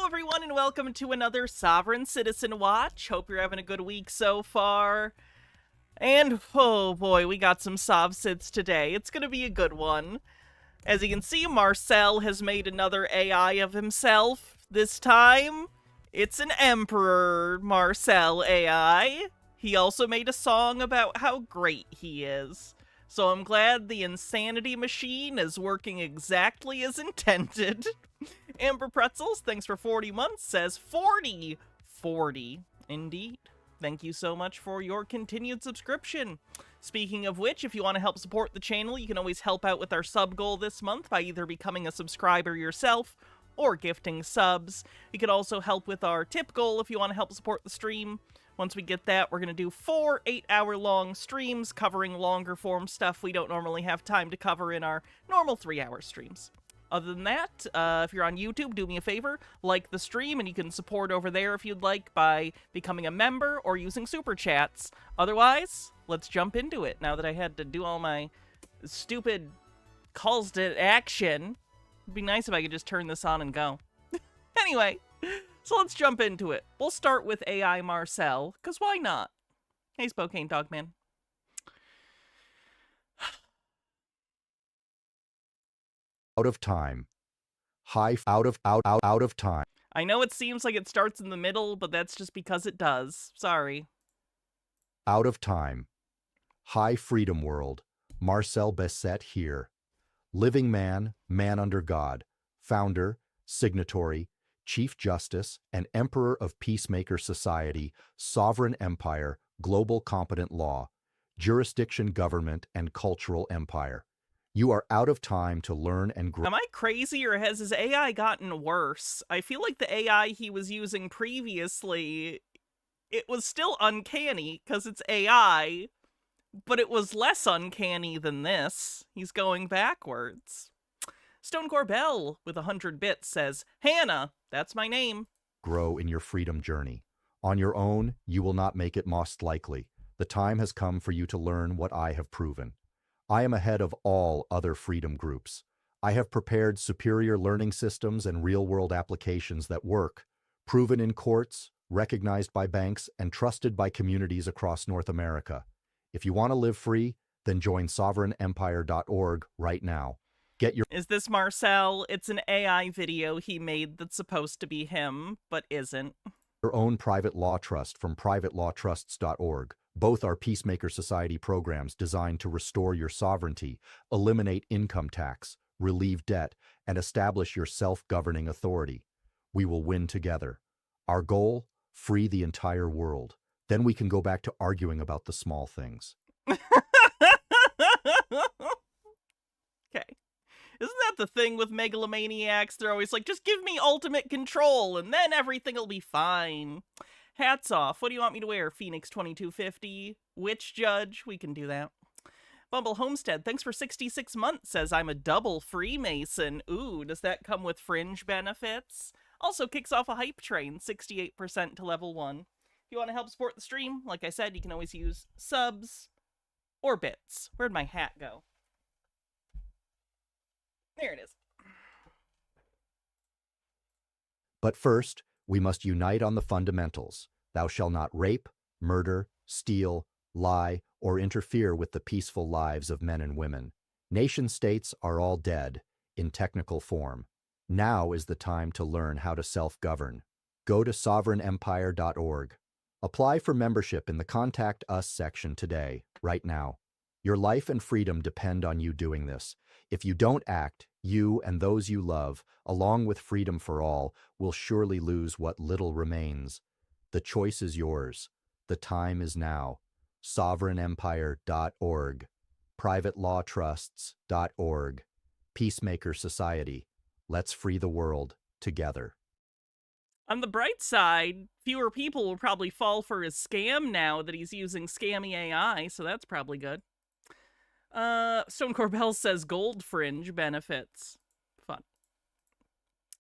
everyone, and welcome to another Sovereign Citizen Watch. Hope you're having a good week so far. And, oh boy, we got some Sov-Sits today. It's gonna be a good one. As you can see, Marcel has made another AI of himself. This time, it's an Emperor Marcel AI. He also made a song about how great he is. So I'm glad the insanity machine is working exactly as intended. Amber Pretzels, thanks for 40 months, says 40. 40, indeed. Thank you so much for your continued subscription. Speaking of which, if you want to help support the channel, you can always help out with our sub goal this month by either becoming a subscriber yourself or gifting subs. You could also help with our tip goal if you want to help support the stream. Once we get that, we're going to do 4 8-hour-long streams covering longer form stuff we don't normally have time to cover in our normal 3-hour streams. Other than that, if you're on YouTube, do me a favor, like the stream, and you can support over there if you'd like by becoming a member or using super chats. Otherwise, let's jump into it. Now that I had to do all my stupid calls to action, it'd be nice if I could just turn this on and go. Anyway, so let's jump into it. We'll start with AI Marcel, because why not? Hey, Spokane Dogman. Out of time. Out of time. I know it seems like it starts in the middle, but that's just because it does. Sorry. Out of time. High freedom world. Marcel Besset here. Living man, man under God. Founder, signatory, Chief Justice, and Emperor of Peacemaker Society, Sovereign Empire, Global Competent Law, Jurisdiction Government, and Cultural Empire. You are out of time to learn and grow. Am I crazy, or has his AI gotten worse? I feel like the AI he was using previously, it was still uncanny, because it's AI, but it was less uncanny than this. He's going backwards. Stone Corbell, with 100 bits, says, Hannah, that's my name. Grow in your freedom journey. On your own, you will not make it most likely. The time has come for you to learn what I have proven. I am ahead of all other freedom groups. I have prepared superior learning systems and real-world applications that work, proven in courts, recognized by banks, and trusted by communities across North America. If you want to live free, then join sovereignempire.org right now. Get your... Is this Marcel? It's an AI video he made that's supposed to be him, but isn't. Your own private law trust from privatelawtrusts.org. Both are Peacemaker Society programs designed to restore your sovereignty, eliminate income tax, relieve debt, and establish your self-governing authority. We will win together. Our goal? Free the entire world. Then we can go back to arguing about the small things. Okay. Isn't that the thing with megalomaniacs? They're always like, just give me ultimate control, and then everything will be fine. Hats off. What do you want me to wear? Phoenix 2250? Witch Judge? We can do that. Bumble Homestead, thanks for 66 months, says I'm a double Freemason. Ooh, does that come with fringe benefits? Also kicks off a hype train, 68% to level 1. If you want to help support the stream, like I said, you can always use subs or bits. Where'd my hat go? There it is. But first, we must unite on the fundamentals. Thou shalt not rape, murder, steal, lie, or interfere with the peaceful lives of men and women. Nation-states are all dead, in technical form. Now is the time to learn how to self-govern. Go to sovereignempire.org. Apply for membership in the Contact Us section today, right now. Your life and freedom depend on you doing this. If you don't act, you and those you love, along with freedom for all, will surely lose what little remains. The choice is yours. The time is now. sovereignempire.org, privatelawtrusts.org, Peacemaker Society. Let's free the world together. On the bright side, fewer people will probably fall for his scam now that he's using scammy AI, so that's probably good. Stone Corbell says gold fringe benefits. Fun.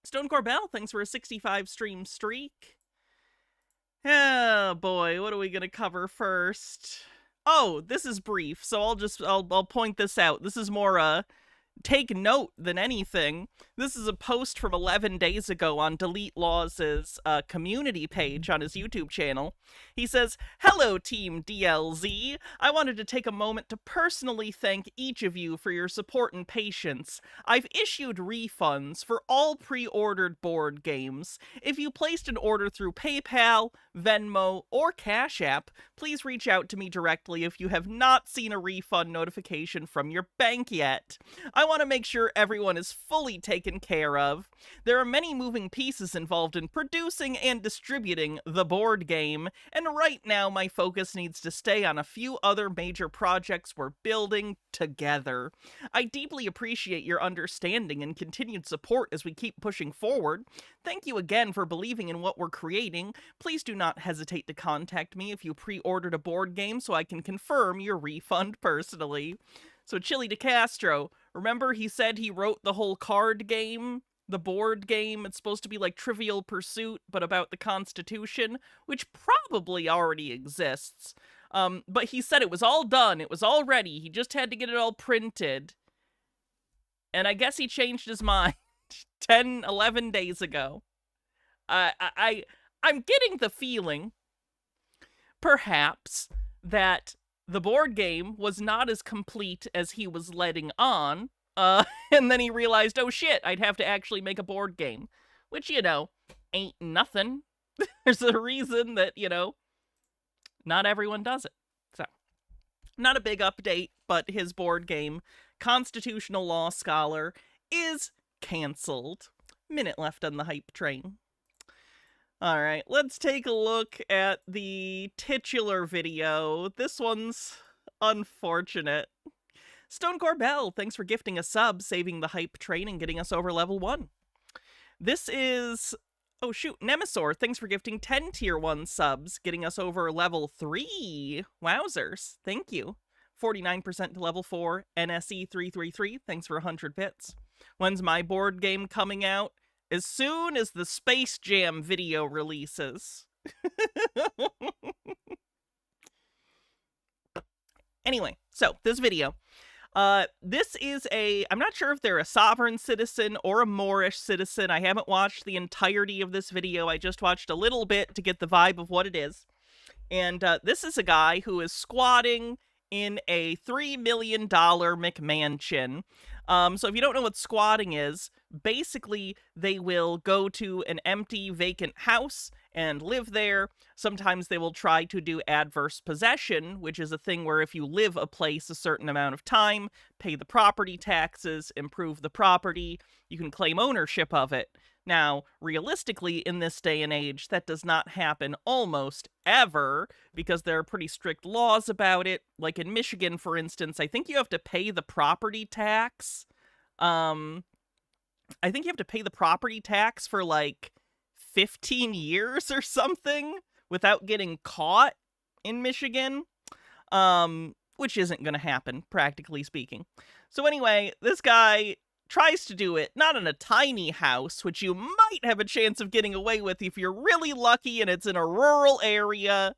Stone Corbell, thanks for a 65 stream streak. Oh boy, what are we gonna cover first? Oh, this is brief, so I'll point this out. This is more take note than anything. This is a post from 11 days ago on Delete Laws' community page on his YouTube channel. He says, "Hello, Team DLZ. I wanted to take a moment to personally thank each of you for your support and patience. I've issued refunds for all pre-ordered board games. If you placed an order through PayPal, Venmo, or Cash App, please reach out to me directly if you have not seen a refund notification from your bank yet. I want to make sure everyone is fully taken care of. There are many moving pieces involved in producing and distributing the board game, and right now my focus needs to stay on a few other major projects we're building together. I deeply appreciate your understanding and continued support as we keep pushing forward. Thank you again for believing in what we're creating. Please do not hesitate to contact me if you pre-ordered a board game so I can confirm your refund personally." So Chili DeCastro, remember he said he wrote the whole card game? The board game? It's supposed to be like Trivial Pursuit, but about the Constitution, which probably already exists. But he said it was all done, it was all ready, he just had to get it all printed. And I guess he changed his mind 10, 11 days ago. I'm getting the feeling, perhaps, that the board game was not as complete as he was letting on, and then he realized, oh shit, I'd have to actually make a board game. Which, you know, ain't nothing. There's a reason that, you know, not everyone does it. So, not a big update, but his board game, Constitutional Law Scholar, is canceled. Minute left on the hype train. Alright, let's take a look at the titular video. This one's unfortunate. Stone Corbell, thanks for gifting a sub, saving the hype train and getting us over level 1. This is... oh shoot, Nemesaur, thanks for gifting 10 tier 1 subs, getting us over level 3. Wowzers, thank you. 49% to level 4. NSE333, thanks for 100 bits. When's my board game coming out? As soon as the Space Jam video releases. Anyway, so this video. This is I'm not sure if they're a sovereign citizen or a Moorish citizen. I haven't watched the entirety of this video. I just watched a little bit to get the vibe of what it is. And this is a guy who is squatting in a $3 million McMansion. So if you don't know what squatting is, basically they will go to an empty, vacant house and live there. Sometimes they will try to do adverse possession, which is a thing where if you live a place a certain amount of time, pay the property taxes, improve the property, you can claim ownership of it. Now, realistically, in this day and age, that does not happen almost ever, because there are pretty strict laws about it. Like in Michigan, for instance, I think you have to pay the property tax. I think you have to pay the property tax for like 15 years or something without getting caught in Michigan, which isn't going to happen, practically speaking. So anyway, this guy tries to do it, not in a tiny house, which you might have a chance of getting away with if you're really lucky and it's in a rural area.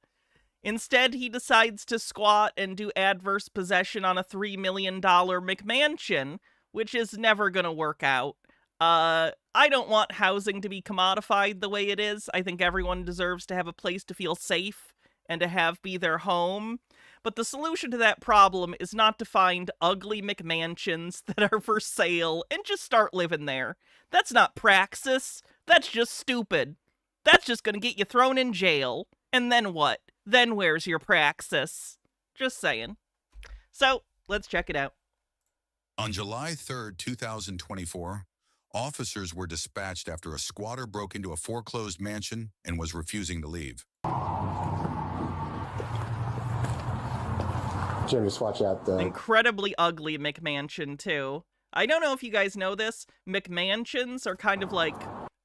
Instead, he decides to squat and do adverse possession on a $3 million McMansion, which is never going to work out. I don't want housing to be commodified the way it is. I think everyone deserves to have a place to feel safe and to have be their home. But the solution to that problem is not to find ugly McMansions that are for sale and just start living there. That's not praxis. That's just stupid. That's just gonna get you thrown in jail. And then what? Then where's your praxis? Just saying. So, let's check it out. On July 3rd, 2024, officers were dispatched after a squatter broke into a foreclosed mansion and was refusing to leave. Jim, just watch out the Incredibly ugly McMansion, too. I don't know if you guys know this. McMansions are kind of like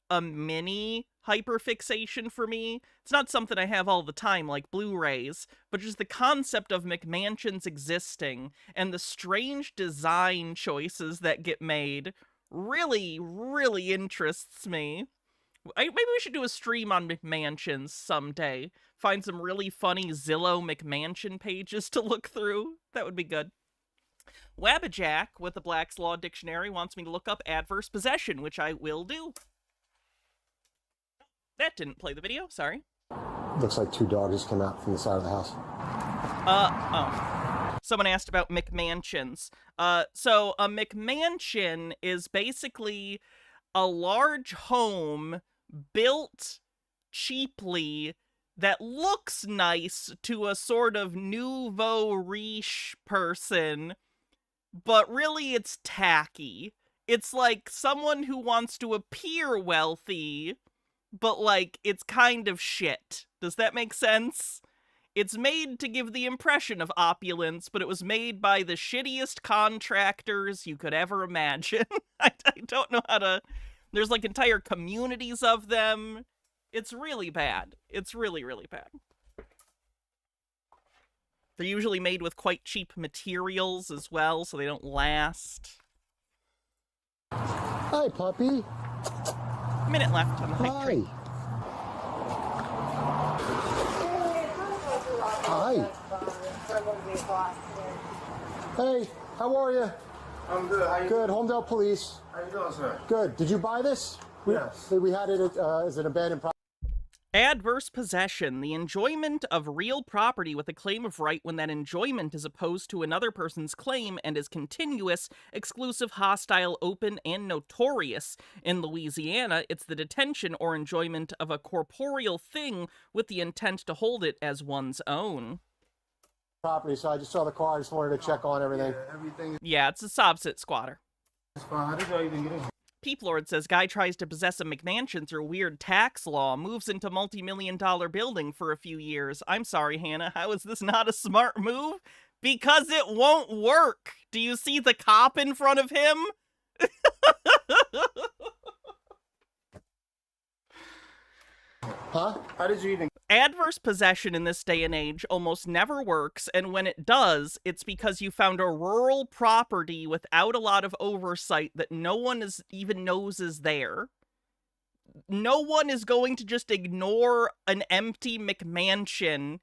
a mini hyperfixation for me. It's not something I have all the time, like Blu-rays, but just the concept of McMansions existing and the strange design choices that get made really, really interests me. Maybe we should do a stream on McMansions someday. Find some really funny Zillow McMansion pages to look through. That would be good. Wabbajack with the Black's Law Dictionary wants me to look up adverse possession, which I will do. That didn't play the video, sorry. Looks like 2 dogs came out from the side of the house. Oh. Someone asked about McMansions. So a McMansion is basically a large home built cheaply that looks nice to a sort of nouveau riche person, but really it's tacky. It's like someone who wants to appear wealthy, but like it's kind of shit. Does that make sense? It's made to give the impression of opulence, but it was made by the shittiest contractors you could ever imagine. I don't know how to... There's like entire communities of them. It's really bad. It's really, really bad. They're usually made with quite cheap materials as well, so they don't last. Hi, puppy. Minute left on the hype Hi. train. Hi. Hey, how are you? I'm good. How you Good. Homedale Police. How you doing, sir? Good. Did you buy this? Yes. We had it as an abandoned property. Adverse possession, the enjoyment of real property with a claim of right when that enjoyment is opposed to another person's claim and is continuous, exclusive, hostile, open, and notorious. In Louisiana, it's the detention or enjoyment of a corporeal thing with the intent to hold it as one's own. Property, so I just saw the car. I just wanted to check on everything. Yeah, everything Yeah, it's a sobsit squatter. is fine. How did y'all even get in here? Peep Lord says guy tries to possess a McMansion through weird tax law, moves into multi-million-dollar building for a few years. I'm sorry, Hannah, how is this not a smart move? Because it won't work. Do you see the cop in front of him? Huh? How did you even? Adverse possession in this day and age almost never works, and when it does, it's because you found a rural property without a lot of oversight that no one even knows is there. No one is going to just ignore an empty McMansion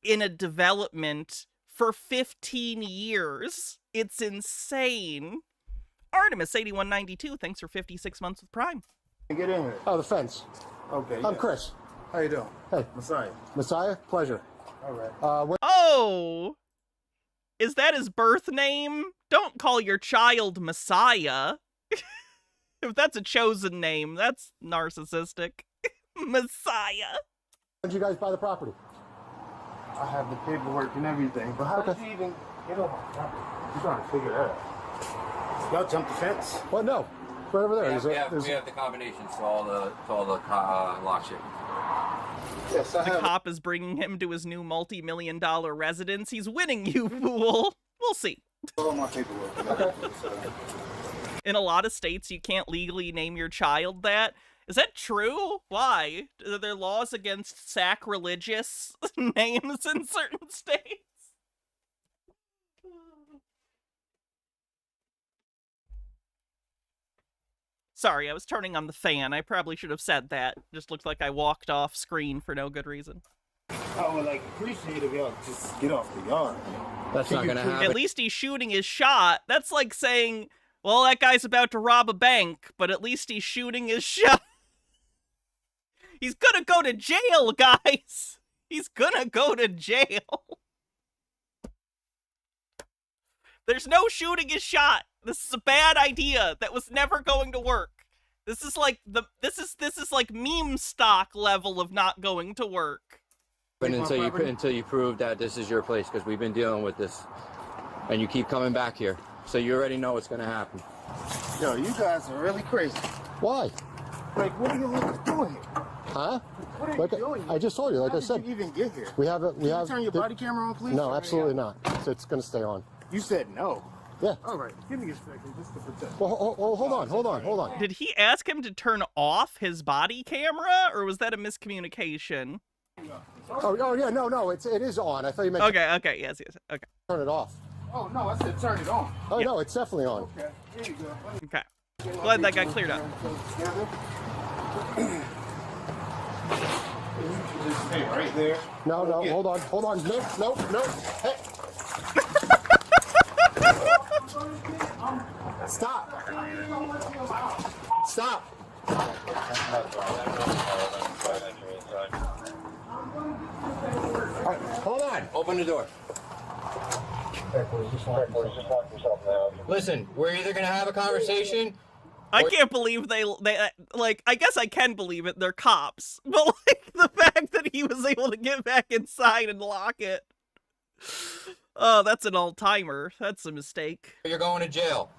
in a development for 15 years. It's insane. Artemis8192, thanks for 56 months with Prime. Get in here. Oh, the fence. Okay. I'm Chris. How you doing? Hey. Messiah. Messiah? Pleasure. All right. Oh! Is that his birth name? Don't call your child Messiah. If that's a chosen name, that's narcissistic. Messiah. When did you guys buy the property? I have the paperwork and everything, but how did you even get on my property? I'm trying to figure that out. Y'all jumped the fence? What? No. Right over there. We have the combinations to all the lock shit. Yes, I The have. cop is bringing him to his new multi-million-dollar residence. He's winning, you fool. We'll see. All my paperwork. Okay. In a lot of states, you can't legally name your child that. Is that true? Why? Are there laws against sacrilegious names in certain states? Sorry, I was turning on the fan. I probably should have said that. Just looked like I walked off screen for no good reason. I would appreciate if y'all just get off the yard. That's not gonna happen. At least he's shooting his shot. That's like saying, well, that guy's about to rob a bank, but at least he's shooting his shot. He's gonna go to jail, guys. He's gonna go to jail. There's no shooting his shot. This is a bad idea that was never going to work. This is like this is like meme stock level of not going to work. But until you prove that this is your place, because we've been dealing with this, and you keep coming back here, so you already know what's gonna happen. Yo, you guys are really crazy. Why? What are you doing here? Huh? What are Like you doing here? I just told you, like How I said. did you even get here? We have it. We Can have. you turn your body camera on, please? No, absolutely not. It's going to stay on. You said no. Yeah. All right, give me a second just to protect. Well, hold on. Did he ask him to turn off his body camera, or was that a miscommunication? Oh yeah, no, it is on. I thought you meant Okay, yes, okay. turn it off. Oh no, I said turn it on. Oh Yeah. no, it's definitely on. Okay, here you go. Okay. Glad that got cleared up. You just stay right there. No, Yeah. hold on. No. Hey. Stop. Stop. All right, hold on. Open the door. Listen, we're either going to have a conversation. I can't believe they like, I guess I can believe it, they're cops. But like the fact that he was able to get back inside and lock it. Oh, that's an all-timer. That's a mistake. You're going to jail.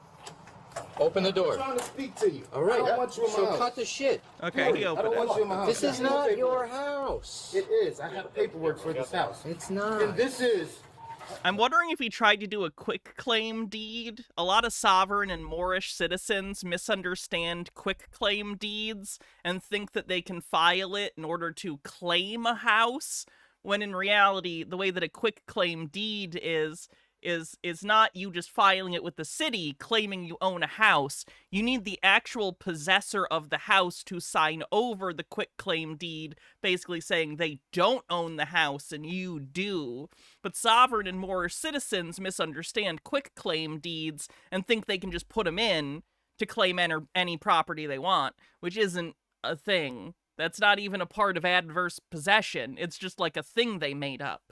Open the door. I'm trying to speak to you. All right. I don't want you in my So house. cut the shit. Okay, he I opened don't want it. you in my house. This is I have not paperwork. your house. It is. I have paperwork for this house. It's not. And this is. I'm wondering if he tried to do a quick claim deed. A lot of sovereign and Moorish citizens misunderstand quick claim deeds and think that they can file it in order to claim a house, when in reality, the way that a quick claim deed is not you just filing it with the city, claiming you own a house. You need the actual possessor of the house to sign over the quick claim deed, basically saying they don't own the house and you do. But sovereign and Moorish citizens misunderstand quick claim deeds and think they can just put them in to claim any property they want, which isn't a thing. That's not even a part of adverse possession. It's just like a thing they made up.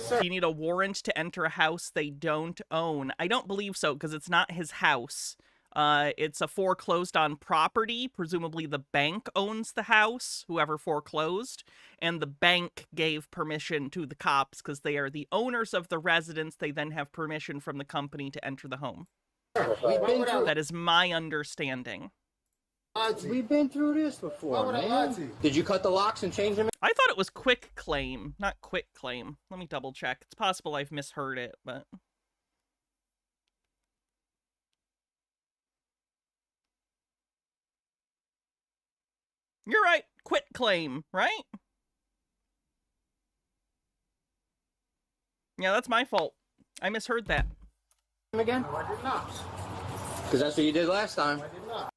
Do you need a warrant to enter a house they don't own? I don't believe so, because it's not his house. It's a foreclosed on property. Presumably the bank owns the house, whoever foreclosed, and the bank gave permission to the cops because they are the owners of the residence. They then have permission from the company to enter the home. That is my understanding. We've been through this before, man. Did you cut the locks and change them? I thought it was quick claim, not quick claim. Let me double check. It's possible I've misheard it, but... You're right. Quit claim, right? Yeah, that's my fault. I misheard that. Again? No, I did not. Because that's what you did last time. I did not.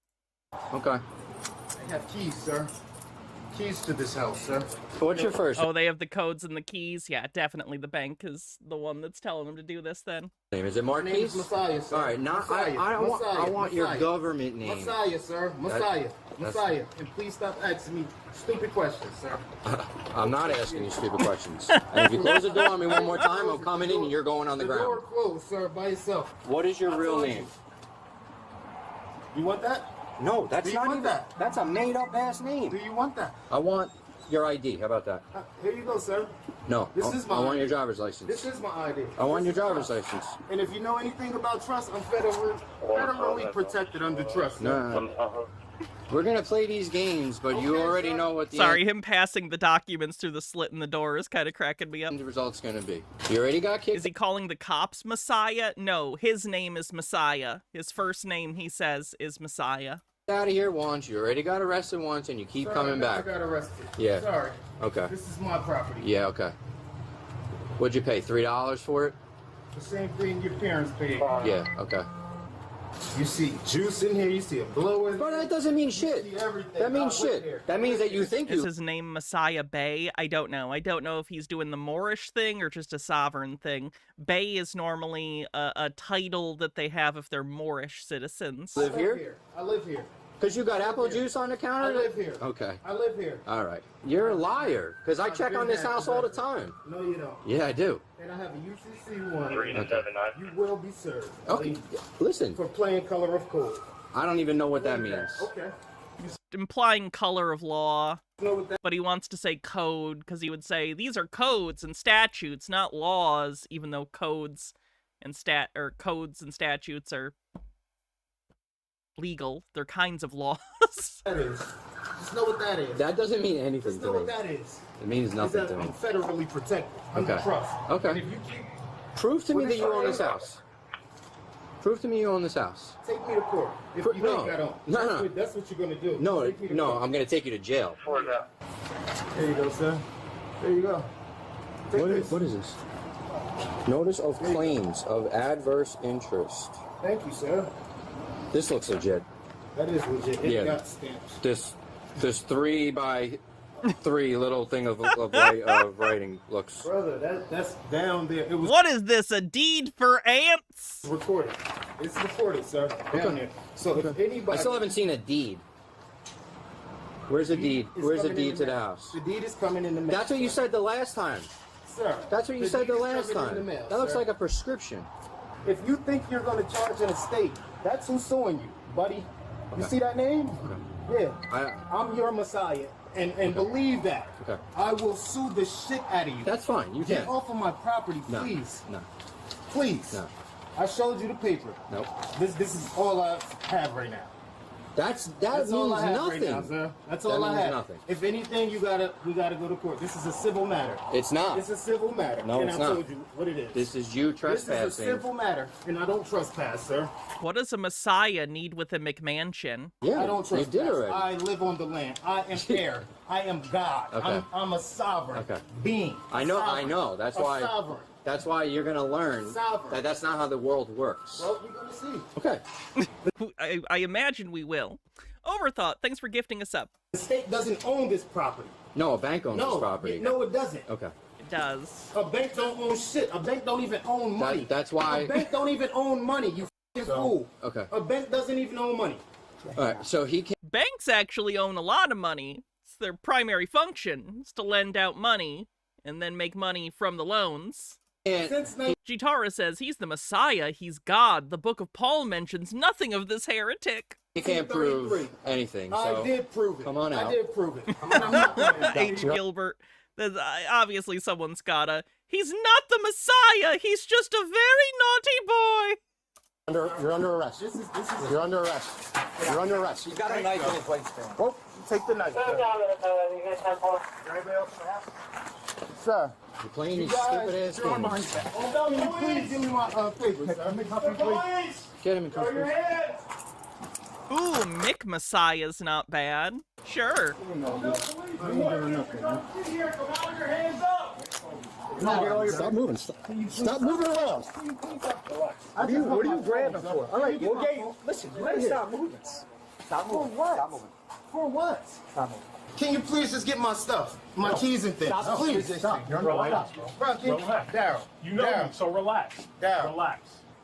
Okay. I have keys, sir. Keys to this house, sir. So what's your first Oh, they have the codes and the keys? Yeah, definitely the bank is the one that's telling them to do this then. name? Is it Mark My name's Keys? Messiah, sir. All right, not Messiah. I want your Messiah. government name. Messiah, sir. Messiah. that's- Messiah. And please stop asking me stupid questions, sir. I'm not asking you stupid questions. And if you close the door on me one more time, I'm coming in and you're going on the The door ground. closed, sir, by yourself. What is your I real told name? You want that? No, that's Do you not want even. that? That's a made-up ass Do name. you want that? I want your ID. How about that? Here you go, sir. No. This is my I want your ID. driver's license. This is my ID. I want your This is driver's trust. license. And if you know anything about trust, I'm federally protected under trust. sir. No. We're gonna play these games, but you Okay, already sir. know what the Sorry, him passing the documents through the slit in the door is kind of cracking me up. end result's gonna be. You already got kicked. Is he calling the cops Messiah? No, his name is Messiah. His first name, he says, is Messiah. Out of here once. You already got arrested once, and you keep Sir, coming I back. got arrested. Yeah. Sorry. Okay. This is my property. Yeah. Okay. What'd you pay? $3 for it? The same thing your parents paid. Yeah. Okay. You see juice in here. You see a blower. But that doesn't mean You shit. see everything. That means I live shit. here. That means that you think Is you. his name Messiah Bey? I don't know. I don't know if he's doing the Moorish thing or just a sovereign thing. Bey is normally a title that they have if they're Moorish citizens. Live here? I live here. Because you got apple juice on the I counter? live here. Okay. I live here. All right. You're a liar. Because I check on this house all the time. No, you don't. Yeah, I do. And I have a UCC one. Okay. You will be served. Okay. Listen, For playing color of code. I don't even know what that means. Okay. Implying color of law, You know what that but he wants to say code because he would say these are codes and statutes, not laws, even though codes and statutes are legal. They're kinds of laws. is? Just know what that is. That doesn't mean anything Just know to what me. that is. It means Is nothing that to I'm me. federally protected. Under Okay. trust. Okay. And if you keep Prove to me What that is you own your this name? house. Prove to me you own this house. take me to court. If you No. think I don't. No. That's what you're gonna do. No, Take me to no, court. I'm going to take you to jail. There you go, sir. There you go. Take this. What is this? Notice of claims of adverse interest. Thank you, sir. This looks legit. That is legit. It Yeah. got stamps. This 3 by 3 little thing of writing looks. Brother, that's down there. It was What is this, a deed for ants? recorded. It's recorded, sir. Down there. So if anybody... I still haven't seen a deed. Where's the deed? It's Where's the coming in deed to the house? The deed is coming in the mail. That's what you said the last time. Sir. That's what you said the deed is last coming in time. the mail, That looks sir. like a prescription. If you think you're going to charge an estate, that's who's suing you, buddy. You Okay. see that name? Okay. Yeah. I'm your Messiah. And believe that. Okay. I will sue the shit out of you. That's fine. You Get can. off of my property, No. please. No. Please. No. I showed you the paper. Nope. This is all I have right now. That That's all means I have nothing. right now, sir. That's That all I means have. nothing. If anything, we gotta go to court. This is a civil matter. It's not. It's a civil matter. No, and it's I not. told you what it is. This is you This trespassing. is a civil matter, and I don't trespass, sir. What does a Messiah need with a McMansion? Yeah, I don't you trespass. did already. I live on the land. I am heir. I am God. Okay. I'm a sovereign Okay. being. I know. That's A why. sovereign. That's why you're gonna learn Sovereign. that that's not how the world works. Well, you're gonna see. Okay. I imagine we will. Overthought, thanks for gifting us up. The state doesn't own this property. No, a bank owns this property. No, it doesn't. Okay. It does. A bank don't own shit. A bank don't even own money. That's why- A bank don't even own money. You f***ing fool. Okay. A bank doesn't even own money. All right. So he can. Banks actually own a lot of money. It's their primary function, is to lend out money and then make money from the loans. Since Jitara says he's the Messiah, he's God. The Book of Paul mentions nothing of this heretic. He can't prove 1933. anything. So I did prove it. come on out. I did prove it. I'm not doing it. H. Gilbert. There's, obviously someone's gotta. He's not the Messiah. He's just a very naughty boy. You're under arrest. This is You're under arrest. You're under arrest. He's got a knife in his waistband. Well, take the knife. Anybody else sir? You're playing these Guys, stupid ass can games. you please give me my papers, sir? Get him in custody. Ooh, Mick Messiah's not bad. Sure. Stop moving. Stop moving around. What are you grabbing for? All right, well, listen, you gotta stop moving. For what? For what? Can you please just get my stuff, my keys and things? Please. Stop. You're under arrest. Bro, Daryl. You know Daryl. me, so relax. Daryl. Relax.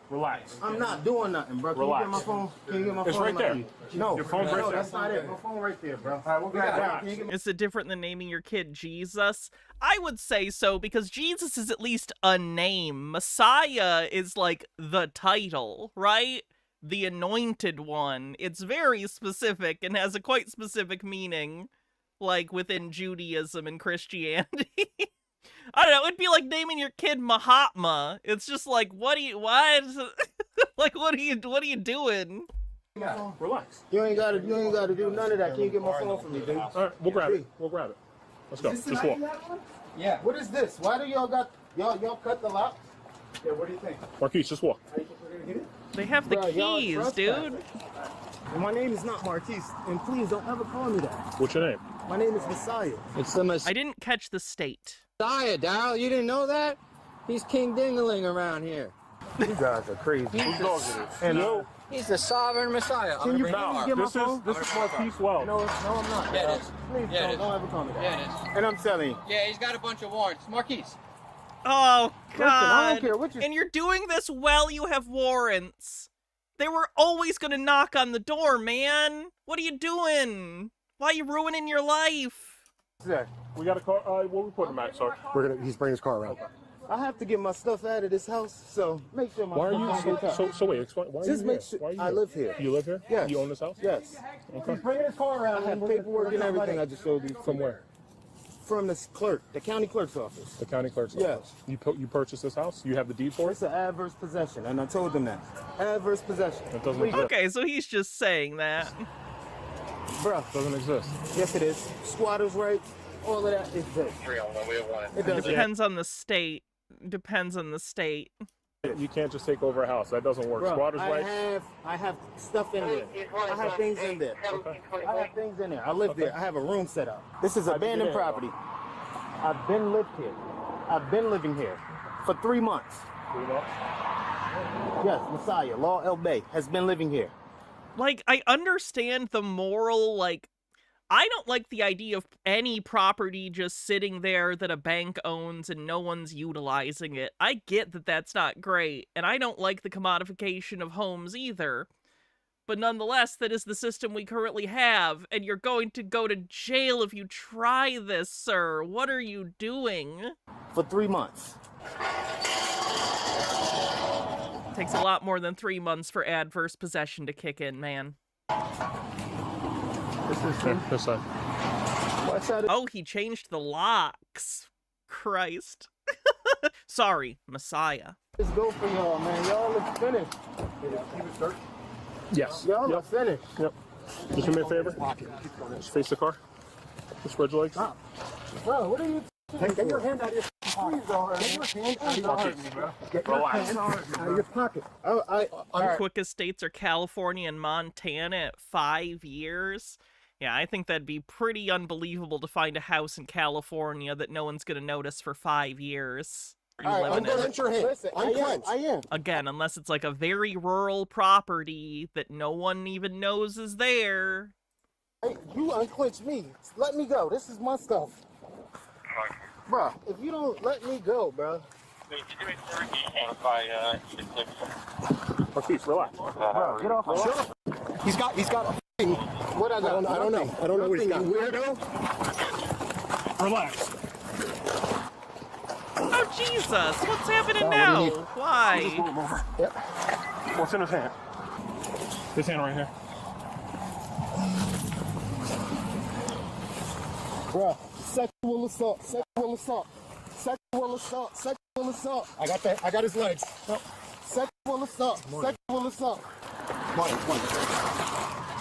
Relax. I'm not doing nothing, bro. Can you get Relax. my phone? Can you get my It's phone? right in my there. keys? No. Your phone's right No, there. that's not it. My phone right there, bro. All right, we'll got it. down. Can you get my... Is it different than naming your kid Jesus? I would say so, because Jesus is at least a name. Messiah is like the title, right? The anointed one. It's very specific and has a quite specific meaning, like within Judaism and Christianity. I don't know, it'd be like naming your kid Mahatma. It's just like, what? Like, what are you doing? Relax. You ain't gotta do none of that. Can you get my phone for me, dude? All right, we'll grab it. We'll grab it. Let's go. Is this Just the walk. 99 one? Yeah. What is this? Why do y'all got y'all cut the lock? Yeah, what do you think? Marquise, just walk. They have the Bro, y'all keys, trespassing. dude. And my name is not Marquise, and please don't ever call me that. What's your name? My name is Messiah. It's the I didn't catch the state. Messiah, Daryl. You didn't know that? He's King Dingaling around here. You guys are crazy. And He's the sovereign Messiah. Can you I'm gonna please bring get my this phone? is Marquise Wells. No, I'm not. Yeah, it is. Please Yeah, it is. don't ever call me that. Yeah, it is. And I'm telling you. Yeah, he's got a bunch of warrants. Marquise. Oh, God. I don't care what you... And you're doing this while you have warrants. They were always gonna knock on the door, man. What are you doing? Why are you ruining your life? We got a car. We'll report him at, sir. He's bringing his car around. I have to get my stuff out of this house, so make sure my Why are stuff you gets out. so wait? Explain. Why are Just you make here? sure Why are you I here? live here. You live here? Yes. You own this house? Yes. Okay. Bringing his car around. I have paperwork and everything I just showed you. From where? From the clerk, the county clerk's office. The county clerk's Yes. office. You purchased this house? You have the deed for It's it? an adverse possession, and I told them that. Adverse possession. It doesn't exist. Okay, so he's just saying that. Bruh. It doesn't exist. Yes, it is. Squatters' rights, all of that is there. It does. Depends on the state. Depends on the state. You can't just take over a house. That doesn't work. Bruh, Squatters' rights. I have stuff in there. I have things in there. I have things in there. I live there. I have a room set up. This is abandoned property. I've been lived here. I've been living here for 3 months. 3 months. Yes, Messiah, Law El Bay, has been living here. Like, I understand the moral, like, I don't like the idea of any property just sitting there that a bank owns and no one's utilizing it. I get that that's not great, and I don't like the commodification of homes either. But nonetheless, that is the system we currently have, and you're going to go to jail if you try this, sir. What are you doing? For 3 months. Takes a lot more than 3 months for adverse possession to kick in, man. This side. What side of Oh, he changed the locks. Christ. Sorry, Messiah. this go for y'all, man? Y'all look finished. Yes. Y'all look finished. Yep. Just do me a favor. Just face the car. Just spread your legs. Bro, what are you Get your hand out of your pocket. Get your hand out of your pocket, bro. Get your hand out of your pocket. The quickest states are California and Montana at 5 years. Yeah, I think that'd be pretty unbelievable to find a house in California that no one's going to notice for 5 years. Are you living in it? Unclench your hand. Listen, Unclench. I am. Again, unless it's like a very rural property that no one even knows is there. Hey, you unclench me. Let me go. This is my stuff. Bro, if you don't let me go, bro. Marquise, relax. Bro, get off my shoulder. He's got a thing. What I got? I don't know. I don't know what he's got. Weirdo. Relax. Oh, Jesus! What's happening what do now? you need? Why? Yep. What's in his hand? His hand right here. Bro, sexual assault. Sexual assault. Sexual assault. Sexual assault. I got that. I got his legs. Sexual assault. Sexual assault. Come on.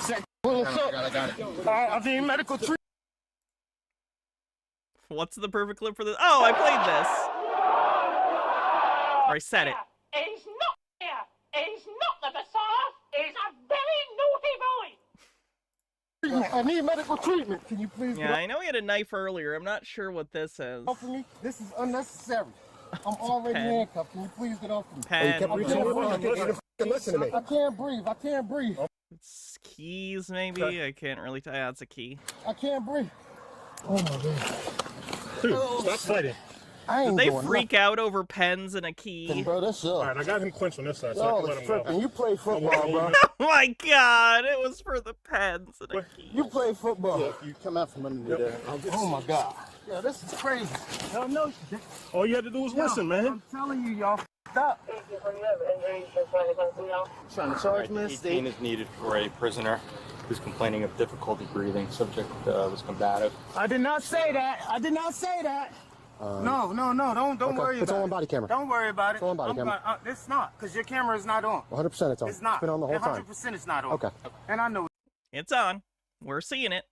Sexual assault. I got it. I need medical treatment. What's the perfect clip for this? Oh, I played this. Or I said it. He's not here. He's not the Messiah. He's a very naughty boy. I need medical treatment. Can you please Yeah, I know he had a knife earlier. I'm not sure what this is. get off of me? This is unnecessary. I'm already Pen. handcuffed. Can you please get off of me? Pen. Kept reaching over. You didn't listen to me. I can't breathe. I can't breathe. It's keys, maybe? I can't really tell. Yeah, it's a key. I can't breathe. Oh my god. Dude, stop fighting. I Did ain't they doing freak out over pens and a key? nothing, bro. That's All up. right, I got him clinched on this side, so I Y'all can is let him go. tripping. You play football, bro. Oh my god, it was for the pens and a key. You play football. You come out from under there. Oh my god. Yeah, this is crazy. Hell no. All you had to do was listen, man. I'm telling you, y'all f***ed up. Trying to charge me a 18 state. is needed for a prisoner who's complaining of difficulty breathing. Subject was combative. I did not say that. I did not say that. No. Don't worry It's about all it. on body camera. Don't worry about it. It's all on body camera. It's not, because your camera is not on. 100% it's on. It's not. It's been on the whole time. 100% it's not on. Okay. And I know It's on. We're seeing it.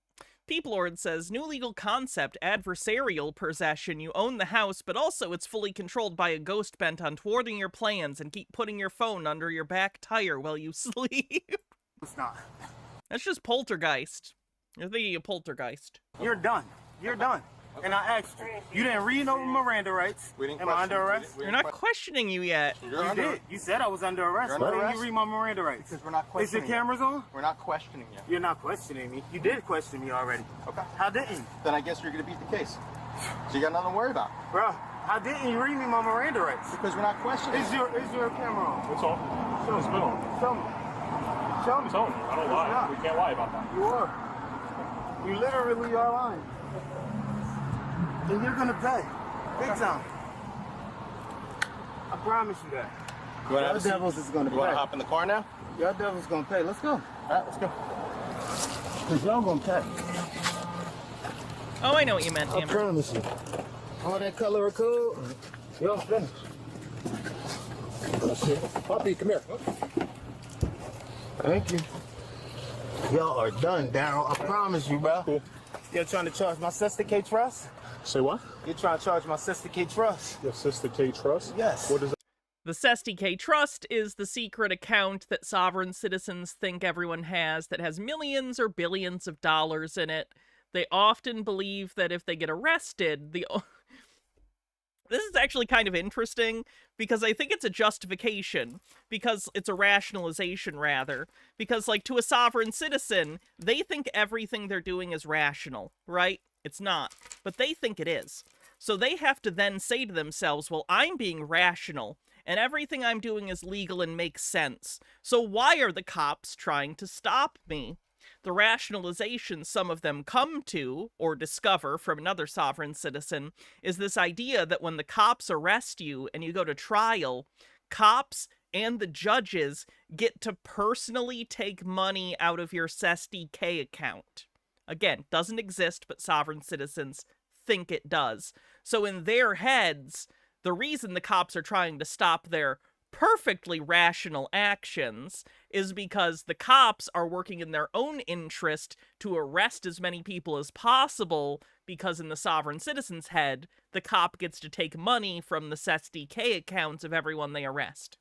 Peeplord says, new legal concept, adversarial possession. You own the house, but also it's fully controlled by a ghost bent on thwarting your plans and keep putting your phone under your back tire while you sleep. it's not. That's just poltergeist. You're thinking of poltergeist. You're done. You're done. And I asked you. You didn't read no Miranda rights. Am I under arrest? You're not questioning you yet. You did. You said I was under arrest. You're Why under didn't arrest? you read my Miranda rights? Because we're not Is questioning your cameras on? We're not questioning you. You're not questioning me. You did question me already. Okay. How didn't you? Then I guess you're going to beat the case. So you got nothing to worry about. Bro, how didn't you read me my Miranda rights? Because we're not questioning Is your camera on? It's all. It's been on. Show me. Show me. I'm telling you, I don't lie. We can't lie about that. You are. You literally are lying. And you're gonna pay. Big time. I promise you that. You want Y'all devils is gonna You want pay. to hop in the car now? Y'all devils gonna pay. Let's go. All right, let's go. Cause y'all gonna pay. Oh, I know what you meant, I Amber. promise you. All that color code, y'all finished. Poppy, come here. Thank you. Y'all are done, Daryl. I promise you, bro. Cool. You're trying to charge my sister K Trust? Say what? You're trying to charge my sister K Trust? Your sister K Trust? Yes. What is that? The SSTK Trust is the secret account that sovereign citizens think everyone has that has millions or billions of dollars in it. They often believe that if they get arrested, this is actually kind of interesting, because I think it's a justification, because it's a rationalization, rather. Because, like, to a sovereign citizen, they think everything they're doing is rational, right? It's not. But they think it is. So they have to then say to themselves, well, I'm being rational, and everything I'm doing is legal and makes sense. So why are the cops trying to stop me? The rationalization some of them come to, or discover from another sovereign citizen, is this idea that when the cops arrest you and you go to trial, cops and the judges get to personally take money out of your SSDK account. Again, doesn't exist, but sovereign citizens think it does. So in their heads, the reason the cops are trying to stop their perfectly rational actions is because the cops are working in their own interest to arrest as many people as possible, because in the sovereign citizen's head, the cop gets to take money from the SSDK accounts of everyone they arrest.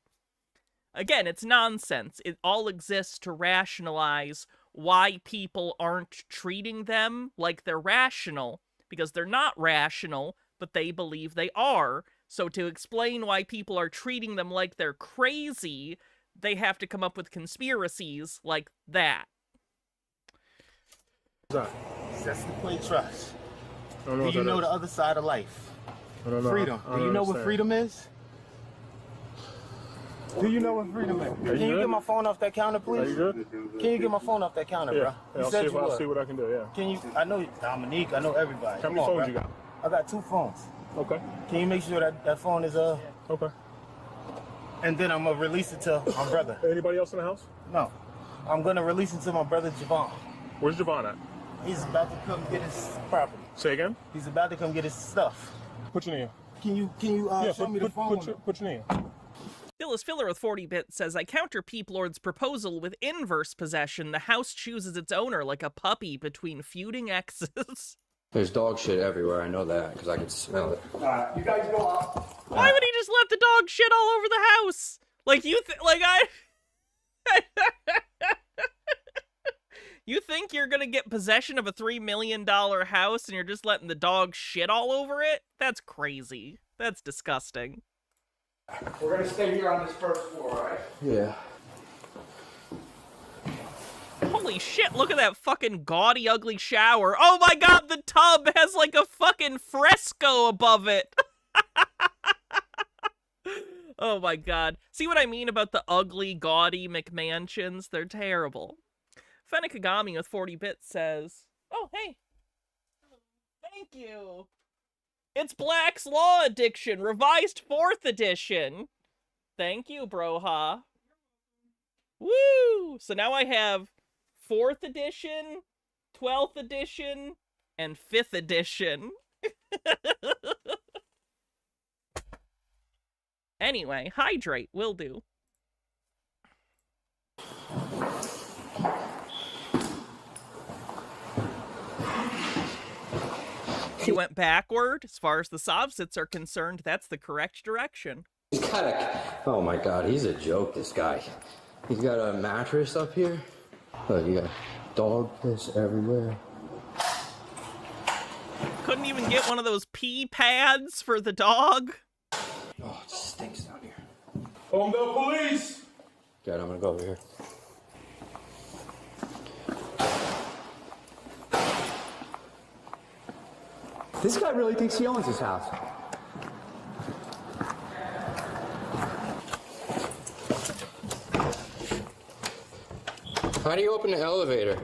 Again, it's nonsense. It all exists to rationalize why people aren't treating them like they're rational, because they're not rational, but they believe they are. So to explain why people are treating them like they're crazy, they have to come up with conspiracies like that. That's the play trust. I don't know Do what you that know is. the other side of life? I don't know. Freedom. I don't Do you know what understand. freedom is? Do you know what freedom is? Can you good? get my phone off that counter, Are you please? good? Can you get my phone off that counter, Yeah. bro? Yeah, You I'll, said see you I'll would. see what I can do, yeah. Can you? I know Dominique. I know everybody. How Come many on, phones bro. you got? I got 2 phones. Okay. Can you make sure that phone is Okay. and then I'm gonna release it to my brother. Anybody else in the house? No, I'm gonna release it to my brother Javon. Where's Javon at? He's about to come get his property. Say again? He's about to come get his stuff. Put your name Can you show me the phone? Put your name. Phyllis Filler with 40-bit says, I counter Peep Lord's proposal with inverse possession. The house chooses its owner like a puppy between feuding exes. There's dog shit everywhere. I know that because I can smell it. You guys go out. Why would he just let the dog shit all over the house? Like, you You think you're gonna get possession of a $3 million house and you're just letting the dog shit all over it? That's crazy. That's disgusting. We're gonna stay here on this first floor, all right? Yeah. Holy shit, look at that fucking gaudy, ugly shower. Oh my god, the tub has like a fucking fresco above it. Oh my god. See what I mean about the ugly, gaudy McMansions? They're terrible. Fennikagami with 40-bit says, oh, hey. Thank you. It's Black's Law Addiction, revised 4th edition. Thank you, Broha. Woo! So now I have 4th edition, 12th edition, and 5th edition. Anyway, hydrate, will do. He went backward. As far as the Sovsits are concerned, that's the correct direction. He's got a... Oh my god, he's a joke, this guy. He's got a mattress up here. Look, you got dog piss everywhere. Couldn't even get one of those pee pads for the dog. Oh, it stinks down here. Home the police! God, I'm gonna go over here. This guy really thinks he owns his house. How do you open the elevator?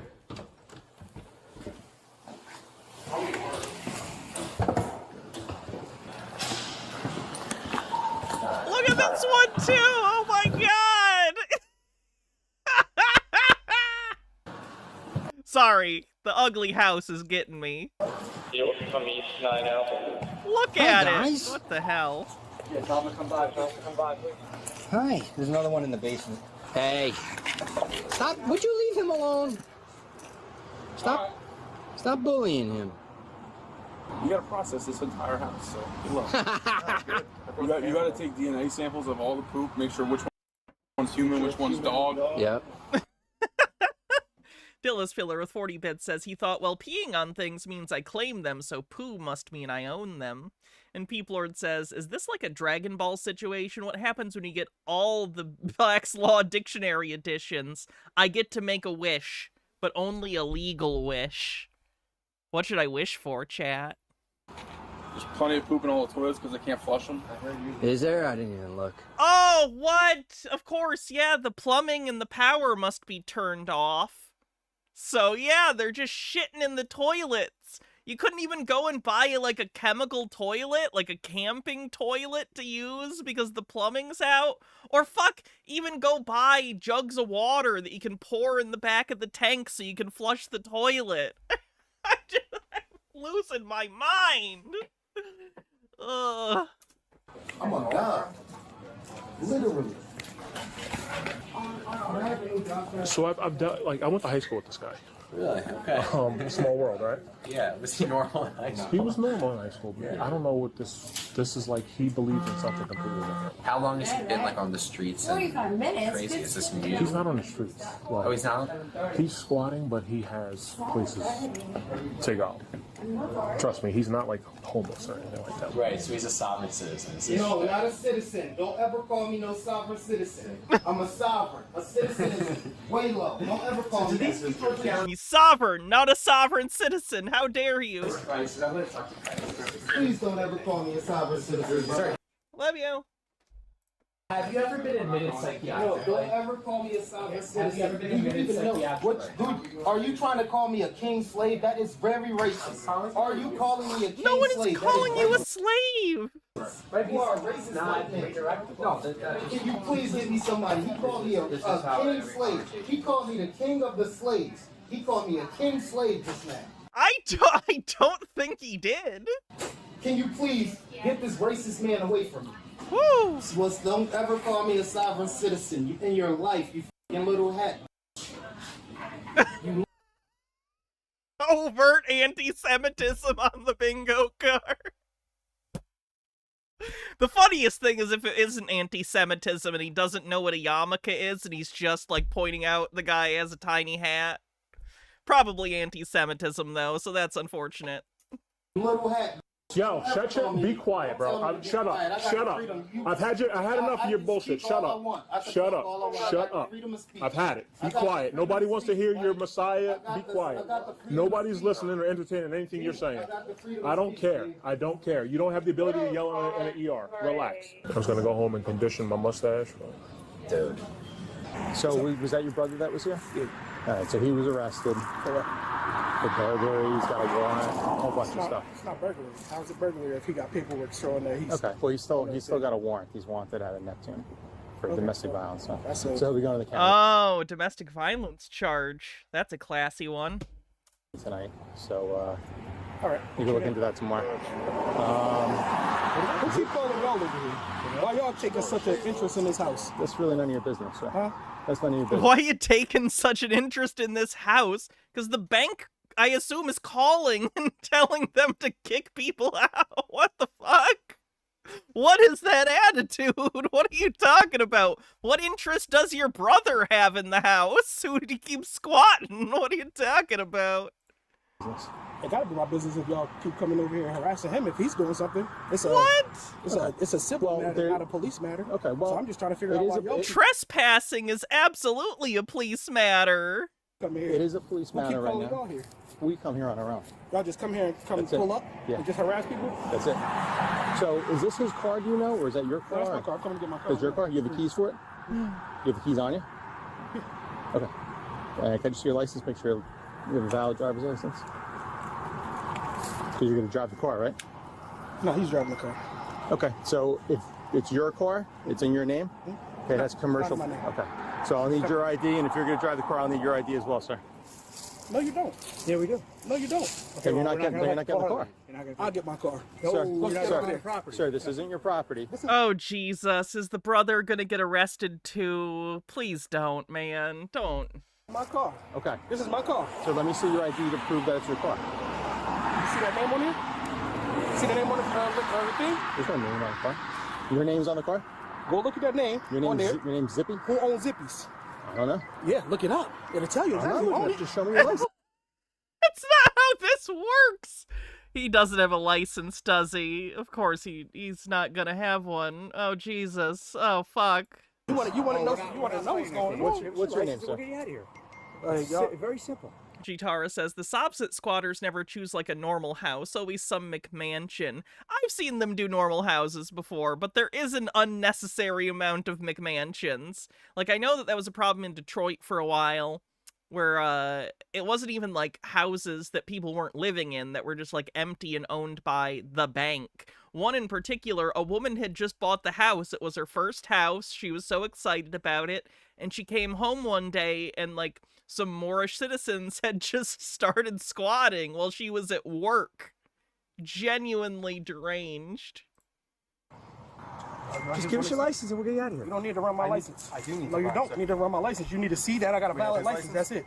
Look at this one too! Oh my god! Sorry, the ugly house is getting me. Look at it! What the hell? Yeah, tell him to come by. Tell him to come by, please. Hi. There's another one in the basement. Hey. Stop. Would you leave him alone? Stop bullying him. You gotta process this entire house, so good luck. you gotta take DNA samples of all the poop, make sure which one's human, which one's dog. Yep. Dillis Filler with 40-bit says he thought, well, peeing on things means I claim them, so poo must mean I own them. And Peep Lord says, is this like a Dragon Ball situation? What happens when you get all the Black's Law Dictionary editions? I get to make a wish, but only a legal wish. What should I wish for, chat? There's plenty of poop in all the toilets because they can't flush them. Is there? I didn't even look. Oh, what? Of course, yeah, the plumbing and the power must be turned off. So, yeah, they're just shitting in the toilets. You couldn't even go and buy, like, a chemical toilet, like a camping toilet to use because the plumbing's out? Or, fuck, even go buy jugs of water that you can pour in the back of the tank so you can flush the toilet. I'm losing my mind. Ugh. Oh my God. Literally. So I've done, like, I went to high school with this guy. Really? Okay. Small world, right? Yeah, was he normal in high school? He was normal in high school, but I don't know what this is like. He believes in something completely different. How long has he been, like, on the streets? 45 minutes. Crazy. Is this new? He's not on the streets. Like, Oh, he's not? he's squatting, but he has places to go. Trust me, he's not like homeless or anything like that. Right, so he's a sovereign citizen. No, not a citizen. Don't ever call me no sovereign citizen. I'm a sovereign. A citizen is way low. Don't ever call me that. He's sovereign, not a sovereign citizen. How dare you? Please don't ever call me a sovereign citizen. Love you. Have you ever been admitted No, psychiatrically? don't ever call me a sovereign citizen. Have you ever been Do you admitted even know psychiatrically? dude, are you trying to call me a king slave? That is very racist. Are you calling me a king No one slave? is calling you a slave. You are a racist white man. No, Can you please give me somebody? He called me a king slave. He called me the king of the slaves. He called me a king slave just now. I don't think he did. Can you please get this racist man away from me? Woo! Don't ever call me a sovereign citizen in your life, you f***ing little hat. Overt anti-Semitism on the bingo card. The funniest thing is if it isn't anti-Semitism and he doesn't know what a yarmulke is and he's just like pointing out the guy has a tiny hat. Probably anti-Semitism though, so that's unfortunate. Little hat. Yo, be quiet, bro. Shut up. Shut up. I had enough of your bullshit. Shut up. Shut up. Shut up. I've had it. Be quiet. Nobody wants to hear your messiah. Be quiet. Nobody's listening or entertaining anything you're saying. I don't care. I don't care. You don't have the ability to yell in an ER. Relax. I was gonna go home and condition my mustache. Dude. So was that your brother that was here? Yeah. All right, so he was arrested for burglary. He's got a warrant, a whole bunch of stuff. It's not burglary. How's it burglary if he got paperwork showing that he's... Okay, well, he's still got a warrant. He's wanted out of Neptune for domestic violence. So he'll be going to the county Oh, domestic violence charge. That's a classy one. tonight. So All right. you can look into that tomorrow. What's he calling y'all over here? Why y'all taking such an interest in this house? That's really none of your business, sir. Huh? That's none of your business. Why are you taking such an interest in this house? Because the bank, I assume, is calling and telling them to kick people out. What the fuck? What is that attitude? What are you talking about? What interest does your brother have in the house? Who did he keep squatting? What are you talking about? It gotta be my business if y'all keep coming over here and harassing him if he's doing something. It's a What? It's a civil matter, there- not a police matter. Okay, well, So I'm just trying to figure it out is why a- y'all Trespassing is absolutely a police matter. come here. It is a police Who keep matter right calling y'all now. here? We come here on our own. Y'all just come here and That's it. pull up Yeah. and just harass people? That's it. So is this his car, do you know, or is that your No, car? that's my car. I'm coming to get my car. Is your car? You have the keys for it? You have the keys on you? Okay. Can I just see your license? Make sure you have a valid driver's license. Because you're going to drive the car, right? No, he's driving the car. Okay. So if it's your car, it's in your name? Okay, that's commercial. Not in my name. Okay. So I'll need your ID, and if you're going to drive the car, I'll need your ID as well, sir. No, you don't. Yeah, we do. No, you don't. Okay, you're not getting the car. I'll get my car. Sir, this isn't your property. Oh, Jesus. Is the brother gonna get arrested too? Please don't, man. Don't. My car. Okay. This is my car. So let me see your ID to prove that it's your car. You see that name on here? See the name on the thing? There's no name on the car. Your name's on the car? Go look at that name Your on there. name's Zippy? Who owns Zippies? I don't know. Yeah, look it up. It'll tell you exactly who owns it. Just show me your license. That's not how this works. He doesn't have a license, does he? Of course he's not gonna have one. Oh, Jesus. Oh, fuck. You want to know what's going on? What's your name, sir? Get out of here. Very simple. Jitara says the Sobsit squatters never choose like a normal house, always some McMansion. I've seen them do normal houses before, but there is an unnecessary amount of McMansions. Like, I know that was a problem in Detroit for a while, where it wasn't even like houses that people weren't living in, that were just like empty and owned by the bank. One in particular, a woman had just bought the house. It was her first house. She was so excited about it, and she came home one day and like some Moorish citizens had just started squatting while she was at work. Genuinely deranged. Just give us your license and we'll get you out of here. You don't need to run my license. I do need. No, you don't need to run my license. You need to see that I got a valid license. That's it.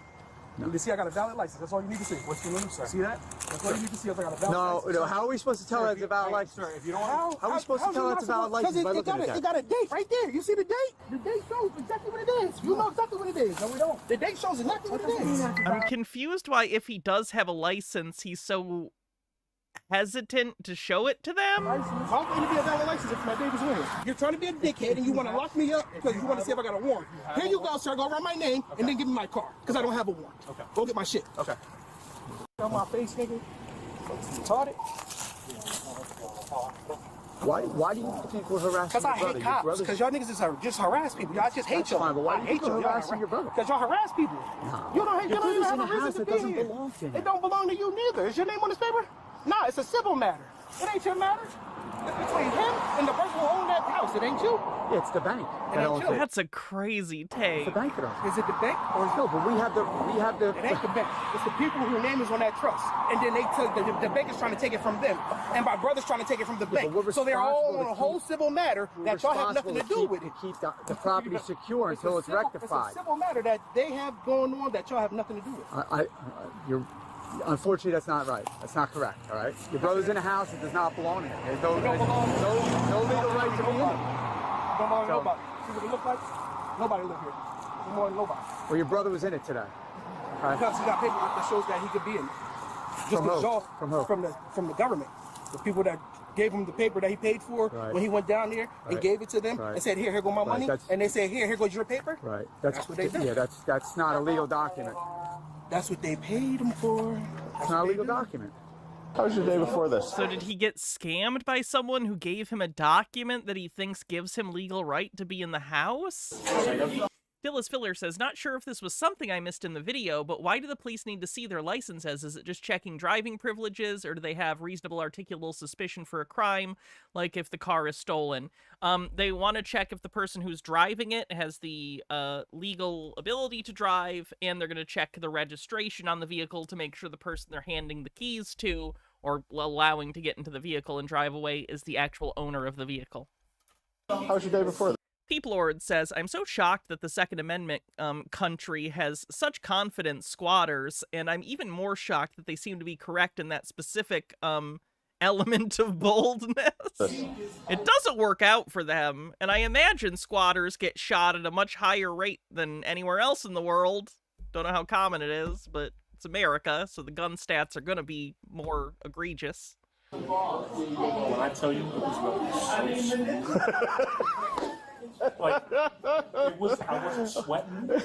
You need to see I got a valid license. That's all you need to see. What's your name, sir? See that? That's all you need to see. I got a valid license. No. How are we supposed to tell that it's a valid license? Sir, if you don't want how are we supposed to tell that's a valid license? Because it got a date right there. You see the date? The date shows exactly what it is. You know exactly what it is. No, we don't. The date shows exactly what it is. I'm confused why, if he does have a license, he's so hesitant to show it to them. How can it be a valid license if my baby's winning? You're trying to be a dickhead and you want to lock me up because you want to see if I got a warrant. Here you go, sir. Go run my name and then give me my car because I don't have a warrant. Okay. Go get my shit. Okay. On my face, nigga. Retarded. Why do you think we're harassing Because I hate cops. Because y'all niggas just harass people. Y'all just hate y'all. Fine, but why do you think we're harassing your brother? Because y'all harass people. No. You don't even have a reason to be here. It don't belong to you neither. Is your name on this paper? Nah, it's a civil matter. It ain't your matter. It's between him and the person who owned that house. It ain't you. Yeah, it's the bank. That's a crazy take. It's the bank that owns it. Is it the bank or no? But we have the. It ain't the bank. It's the people whose name is on that trust, and then they took the bank is trying to take it from them, and my brother's trying to take it from the bank. So they're all on a whole civil matter that y'all have nothing to do with it. To keep the property secure until it's rectified. It's a civil matter that they have going on that y'all have nothing to do with. Unfortunately, that's not right. That's not correct, all right? Your brother's in a house that does not belong to him. There's no legal right to be in it. Don't belong to nobody. See what it look like? Nobody live here. No more than nobody. Well, your brother was in it today. Okay? Because he got paperwork that shows that he could be in it. Just from who? From the government. The people that gave him the paper that he paid for when he went down there and gave it to them and said, here go my money. And they said, here goes your paper. Right. That's what they did. Yeah, that's not a legal document. That's what they paid him for. It's not a legal document. How was your day before this? So did he get scammed by someone who gave him a document that he thinks gives him legal right to be in the house? Phyllis Filler says, not sure if this was something I missed in the video, but why do the police need to see their licenses? Is it just checking driving privileges, or do they have reasonable articulable suspicion for a crime, like if the car is stolen? They want to check if the person who's driving it has the legal ability to drive, and they're going to check the registration on the vehicle to make sure the person they're handing the keys to, or allowing to get into the vehicle and drive away, is the actual owner of the vehicle. How was your day before this? Peeplord says, I'm so shocked that the Second Amendment country has such confident squatters, and I'm even more shocked that they seem to be correct in that specific element of boldness. It doesn't work out for them, and I imagine squatters get shot at a much higher rate than anywhere else in the world. Don't know how common it is, but it's America, so the gun stats are going to be more egregious. When I tell you it was so like, I wasn't sweating. It was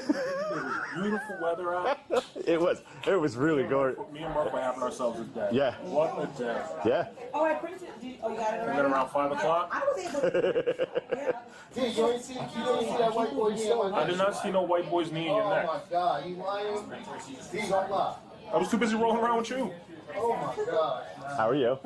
beautiful weather out. It was really good. Me and Mark were having ourselves a day. Yeah. What a day. Yeah. Oh, I printed it. Oh, you got it already? And then around 5 o'clock. I was able to. You didn't see that white boy knee on my I did not see no white boy's knee in your neck. Oh my God, you lying? He's on lock. I was too busy rolling around with you. Oh my God. How are you?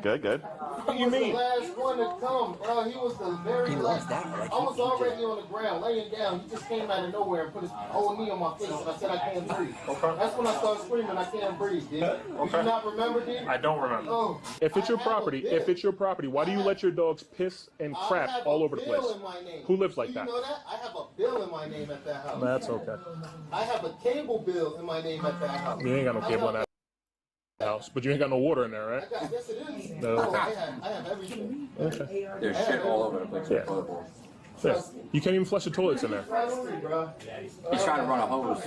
Good. What do you mean? He was the last one to come, bro. He was the very last. I was already on the ground, laying down. He just came out of nowhere and put his whole knee on my face, and I said, I can't breathe. Okay. That's when I started screaming, I can't breathe, dude. Okay. Do you not remember, dude? I don't remember. Oh. If it's your property, why do you let your dogs piss and crap all over the place? Who lives like that? You know that? I have a bill in my name at that house. That's okay. I have a cable bill in my name at that house. You ain't got no cable in that house, but you ain't got no water in there, right? Yes, it is. No. I have everything. Okay. There's shit all over the place. Yeah. Yeah. You can't even flush the toilets in there. He's trying to run a hose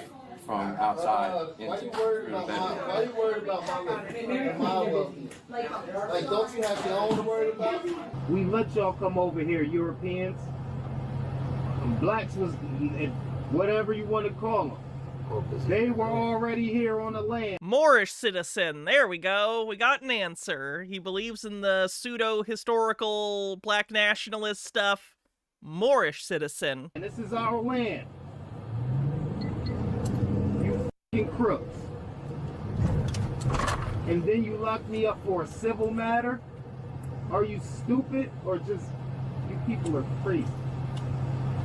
from outside into the bedroom. Why are you worried about my welfare? Like, don't you have your own to worry about? We let y'all come over here, Europeans. And blacks was, whatever you want to call them. They were already here on the land. Moorish citizen. There we go. We got an answer. He believes in the pseudo-historical black nationalist stuff. Moorish citizen. And this is our land. You f***ing crooks. And then you lock me up for a civil matter? Are you stupid or just you people are crazy?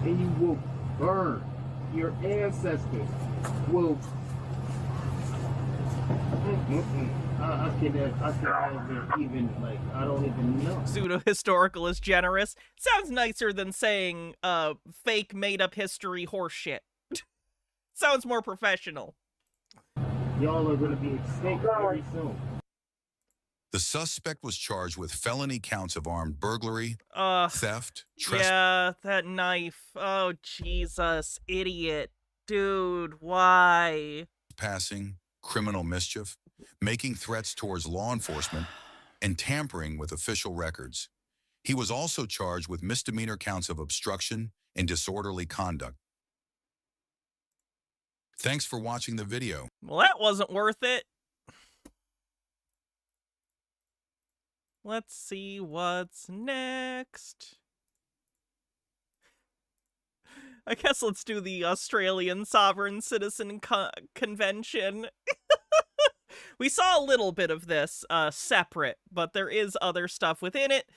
And you will burn. Your ancestors will. I can't even, like, I don't even know. Pseudo-historical is generous. Sounds nicer than saying, fake made-up history horseshit. Sounds more professional. Y'all are gonna be extinct very soon. The suspect was charged with felony counts of armed burglary, theft, yeah, that knife. Oh, Jesus. Idiot. Dude, why? trespassing, criminal mischief, making threats towards law enforcement, and tampering with official records. He was also charged with misdemeanor counts of obstruction and disorderly conduct. Thanks for watching the video. Well, that wasn't worth it. Let's see what's next. I guess let's do the Australian Sovereign Citizen Convention. We saw a little bit of this separate, but there is other stuff within it.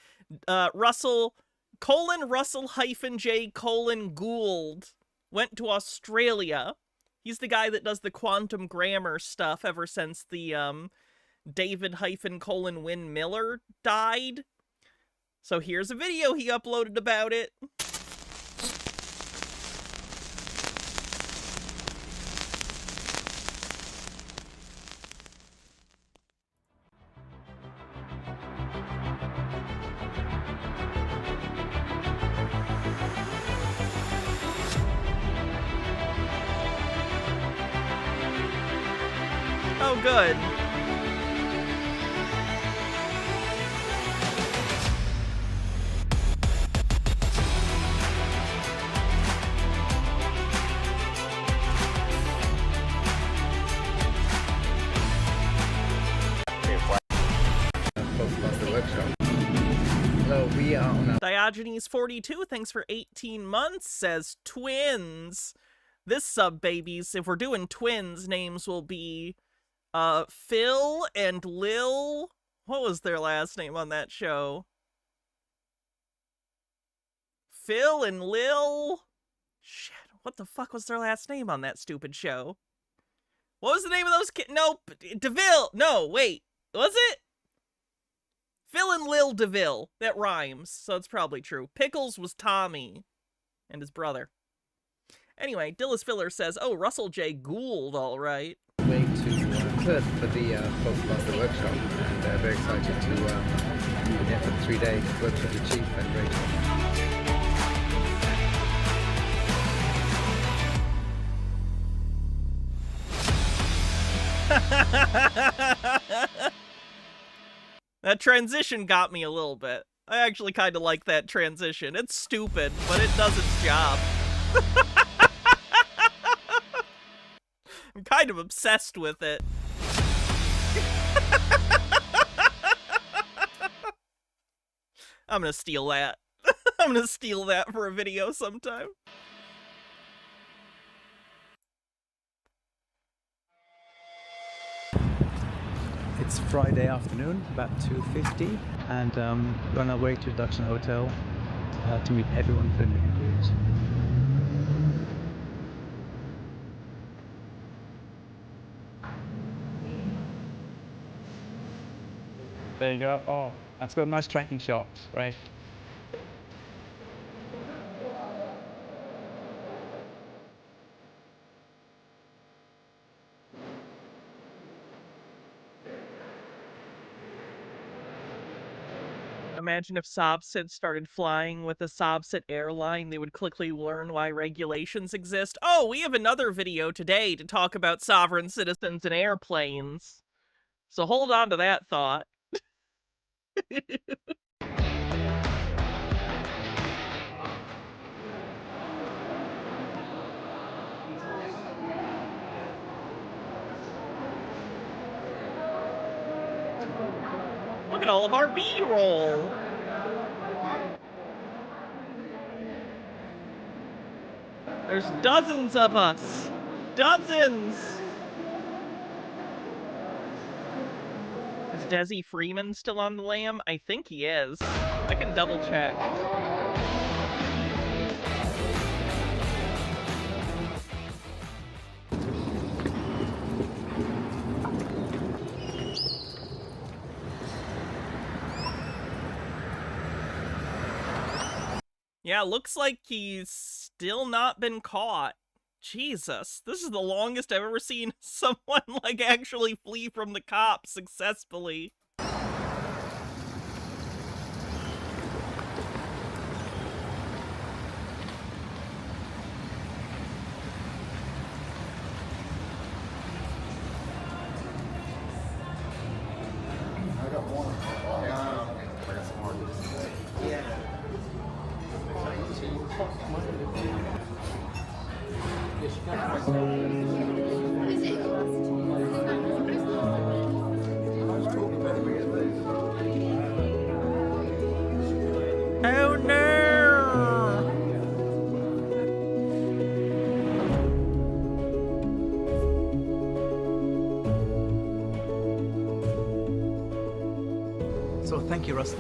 Russell J. Gould went to Australia. He's the guy that does the quantum grammar stuff ever since the David-Wynn Miller died. So here's a video he uploaded about it. Oh, good. Hello, we are on Diogenes 42, thanks for 18 months, says twins. This sub babies, if we're doing twins, names will be Phil and Lil. What was their last name on that show? Phil and Lil. Shit, what the fuck was their last name on that stupid show? What was the name of those kids? Nope, DeVille. No, wait, was it? Phil and Lil DeVille. That rhymes, so it's probably true. Pickles was Tommy and his brother. Anyway, Dillis Filler says, oh, Russell J. Gould, all right. way to Perth for the Postmaster workshop, and very excited to be there for the 3 days, work with the chief and Rachel. That transition got me a little bit. I actually kind of like that transition. It's stupid, but it does its job. I'm kind of obsessed with it. I'm gonna steal that. I'm gonna steal that for a video sometime. It's Friday afternoon, about 2:50, and we're on our way to the Duxton Hotel to meet everyone for the new years. There you go. Oh, that's got a nice tracking shot, right? Imagine if Sobsit started flying with a Sobsit airline, they would quickly learn why regulations exist. Oh, we have another video today to talk about sovereign citizens and airplanes. So hold on to that thought. Look at all of our B-roll. There's dozens of us. Dozens! Is Desi Freeman still on the lam? I think he is. I can double check. Yeah, looks like he's still not been caught. Jesus, this is the longest I've ever seen someone, like, actually flee from the cops successfully. Oh no! So thank you, Russell,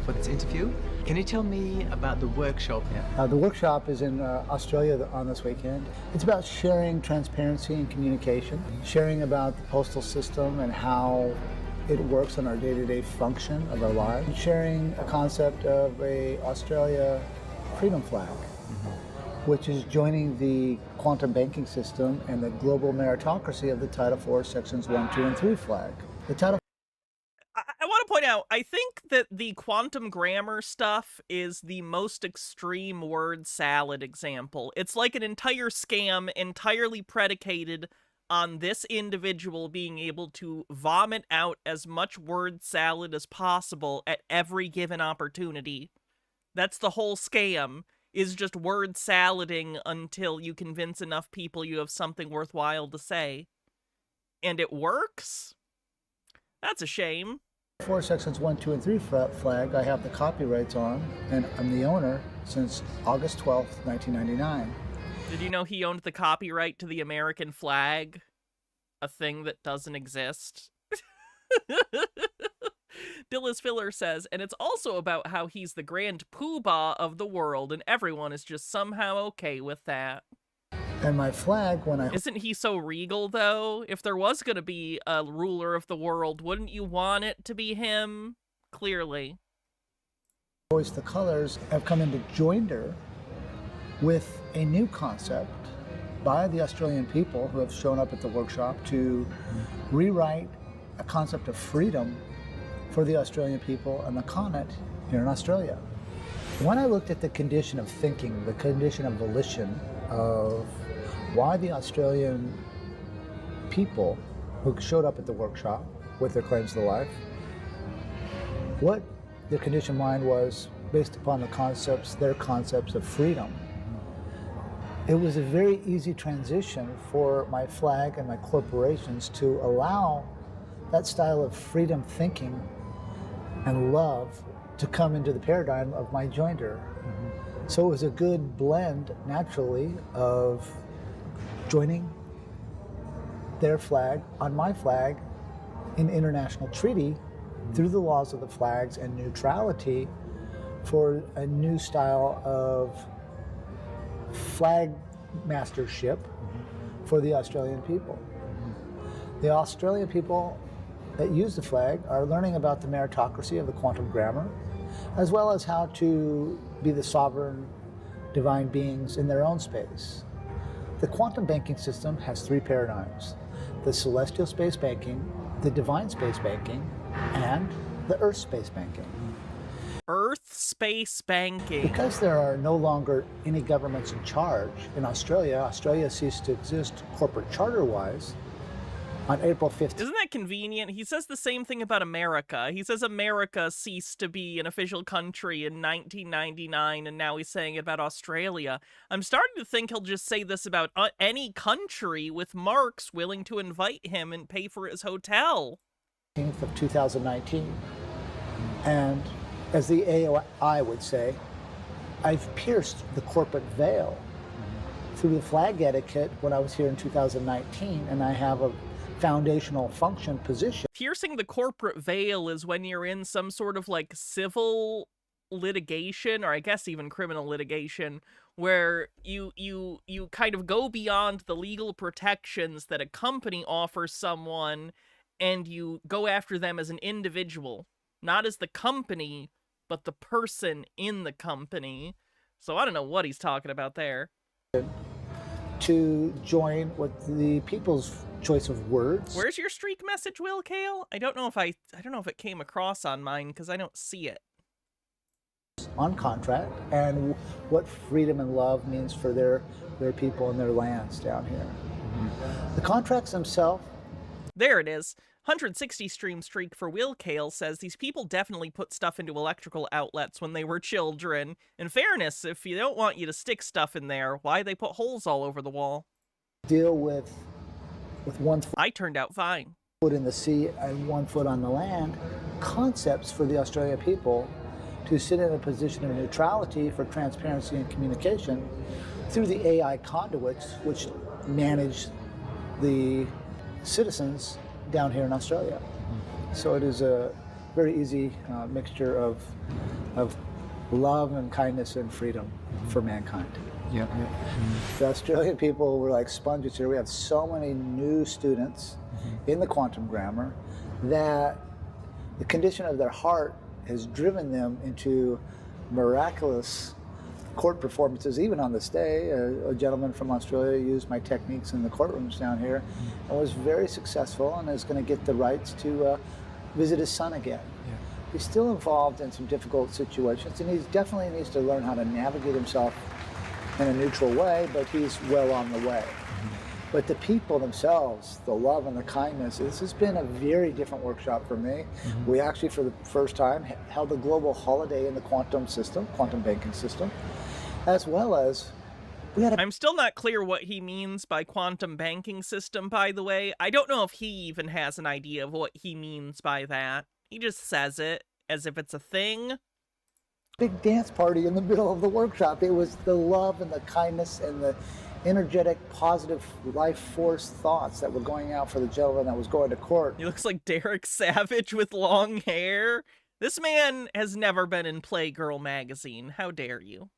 for this interview. Can you tell me about the workshop here? The workshop is in Australia on this weekend. It's about sharing transparency and communication, sharing about the postal system and how it works in our day-to-day function of our lives, and sharing a concept of a Australia freedom flag, which is joining the quantum banking system and the global meritocracy of the Title IV Sections 1, 2, and 3 flag. The Title I want to point out, I think that the quantum grammar stuff is the most extreme word salad example. It's like an entire scam entirely predicated on this individual being able to vomit out as much word salad as possible at every given opportunity. That's the whole scam, is just word salading until you convince enough people you have something worthwhile to say. And it works? That's a shame. 4 Sections 1, 2, and 3 flag I have the copyrights on, and I'm the owner since August 12th, 1999. Did you know he owned the copyright to the American flag? A thing that doesn't exist? Dillis Filler says, and it's also about how he's the grand poobah of the world, and everyone is just somehow okay with that. And my flag, when I... Isn't he so regal, though? If there was going to be a ruler of the world, wouldn't you want it to be him? Clearly. Voice the colors have come into joinder with a new concept by the Australian people who have shown up at the workshop to rewrite a concept of freedom for the Australian people and the continent here in Australia. When I looked at the condition of thinking, the condition of volition of why the Australian people who showed up at the workshop with their claims to life, what their conditioned mind was based upon their concepts of freedom. It was a very easy transition for my flag and my corporations to allow that style of freedom thinking and love to come into the paradigm of my joinder. So it was a good blend, naturally, of joining their flag on my flag in international treaty through the laws of the flags and neutrality for a new style of flag mastership for the Australian people. The Australian people that use the flag are learning about the meritocracy of the quantum grammar, as well as how to be the sovereign divine beings in their own space. The quantum banking system has 3 paradigms: the celestial space banking, the divine space banking, and the earth space banking. Earth space banking. Because there are no longer any governments in charge in Australia, Australia ceased to exist corporate charter-wise on April 15th. Isn't that convenient? He says the same thing about America. He says America ceased to be an official country in 1999, and now he's saying it about Australia. I'm starting to think he'll just say this about any country with marks willing to invite him and pay for his hotel. Of 2019. And as the AI would say, I've pierced the corporate veil through the flag etiquette when I was here in 2019, and I have a foundational function position. Piercing the corporate veil is when you're in some sort of like civil litigation, or I guess even criminal litigation, where you kind of go beyond the legal protections that a company offers someone, and you go after them as an individual, not as the company, but the person in the company. So I don't know what he's talking about there. To join with the people's choice of words. Where's your streak message, Will Kale? I don't know if it came across on mine because I don't see it. On contract, and what freedom and love means for their people and their lands down here. The contracts themselves. There it is. 160 stream streak for Will Kale says these people definitely put stuff into electrical outlets when they were children. In fairness, if you don't want you to stick stuff in there, why they put holes all over the wall? Deal with 1 foot. I turned out fine. Foot in the sea and 1 foot on the land. Concepts for the Australian people to sit in a position of neutrality for transparency and communication through the AI conduits which manage the citizens down here in Australia. So it is a very easy mixture of love and kindness and freedom for mankind. Yeah. The Australian people were like sponges here. We have so many new students in the quantum grammar that the condition of their heart has driven them into miraculous court performances. Even on this day, a gentleman from Australia used my techniques in the courtrooms down here and was very successful, and is going to get the rights to visit his son again. Yeah. He's still involved in some difficult situations, and he definitely needs to learn how to navigate himself in a neutral way, but he's well on the way. But the people themselves, the love and the kindness, this has been a very different workshop for me. We actually, for the first time, held a global holiday in the quantum system, quantum banking system, as well as we had I'm still not clear what he means by quantum banking system, by the way. I don't know if he even has an idea of what he means by that. He just says it as if it's a thing. big dance party in the middle of the workshop. It was the love and the kindness and the energetic, positive life force thoughts that were going out for the gentleman that was going to court. He looks like Derek Savage with long hair. This man has never been in Playgirl magazine. How dare you?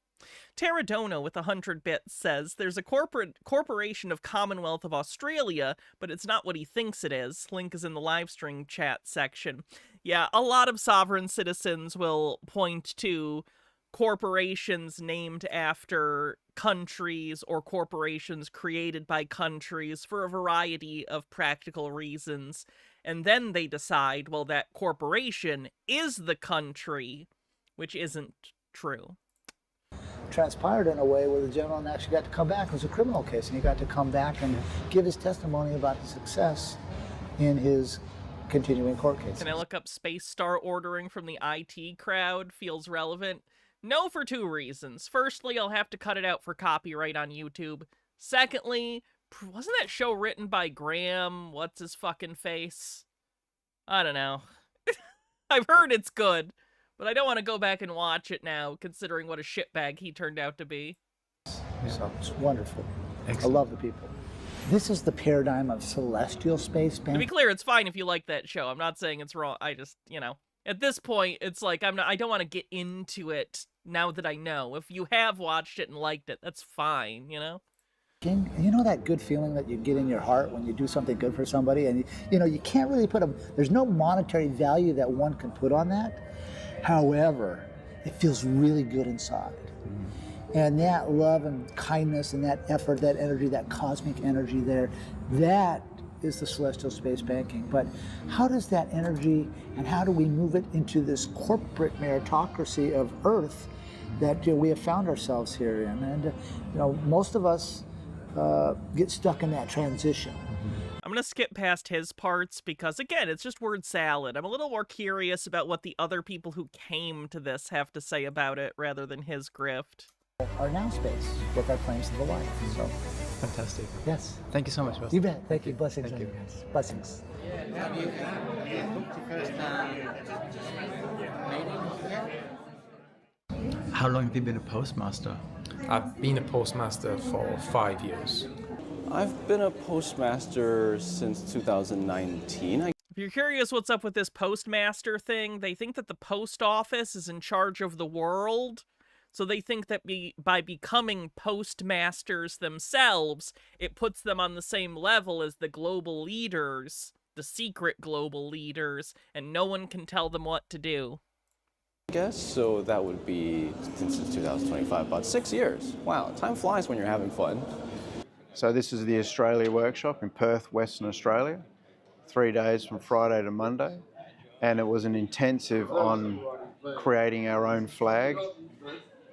Terradona with 100 bits says, there's a corporation of Commonwealth of Australia, but it's not what he thinks it is. Link is in the live stream chat section. Yeah, a lot of sovereign citizens will point to corporations named after countries or corporations created by countries for a variety of practical reasons. And then they decide, well, that corporation is the country, which isn't true. Transpired in a way where the gentleman actually got to come back. It was a criminal case, and he got to come back and give his testimony about the success in his continuing court case. Can I look up Space Star ordering from the IT crowd? Feels relevant? No, for two reasons. Firstly, I'll have to cut it out for copyright on YouTube. Secondly, wasn't that show written by Graham? What's his fucking face? I don't know. I've heard it's good, but I don't want to go back and watch it now, considering what a shitbag he turned out to be. So it's wonderful. Excellent. I love the people. This is the paradigm of celestial space To be clear, it's fine if you like that show. I'm not saying it's wrong. I just, you know, at this point, it's like I don't want to get into it now that I know. If you have watched it and liked it, that's fine, you know? You know that good feeling that you get in your heart when you do something good for somebody, and you know you can't really there's no monetary value that one can put on that. However, it feels really good inside. And that love and kindness and that effort, that energy, that cosmic energy there, that is the celestial space banking, but how does that energy and how do we move it into this corporate meritocracy of Earth that we have found ourselves here in? And most of us get stuck in that transition. I'm going to skip past his parts because, again, it's just word salad. I'm a little more curious about what the other people who came to this have to say about it rather than his grift. Our now space with our claims to the light. So Fantastic. yes. Thank you so much, Russ. You bet. Thank you. Blessings on you guys. Blessings. How long have you been a postmaster? I've been a postmaster for 5 years. I've been a postmaster since 2019. If you're curious what's up with this postmaster thing, they think that the post office is in charge of the world. So they think that by becoming postmasters themselves, it puts them on the same level as the global leaders, the secret global leaders, and no one can tell them what to do. I guess, so that would be, since 2025, about 6 years. Wow, time flies when you're having fun. So this is the Australia workshop in Perth, Western Australia, 3 days from Friday to Monday. And it was an intensive on creating our own flag.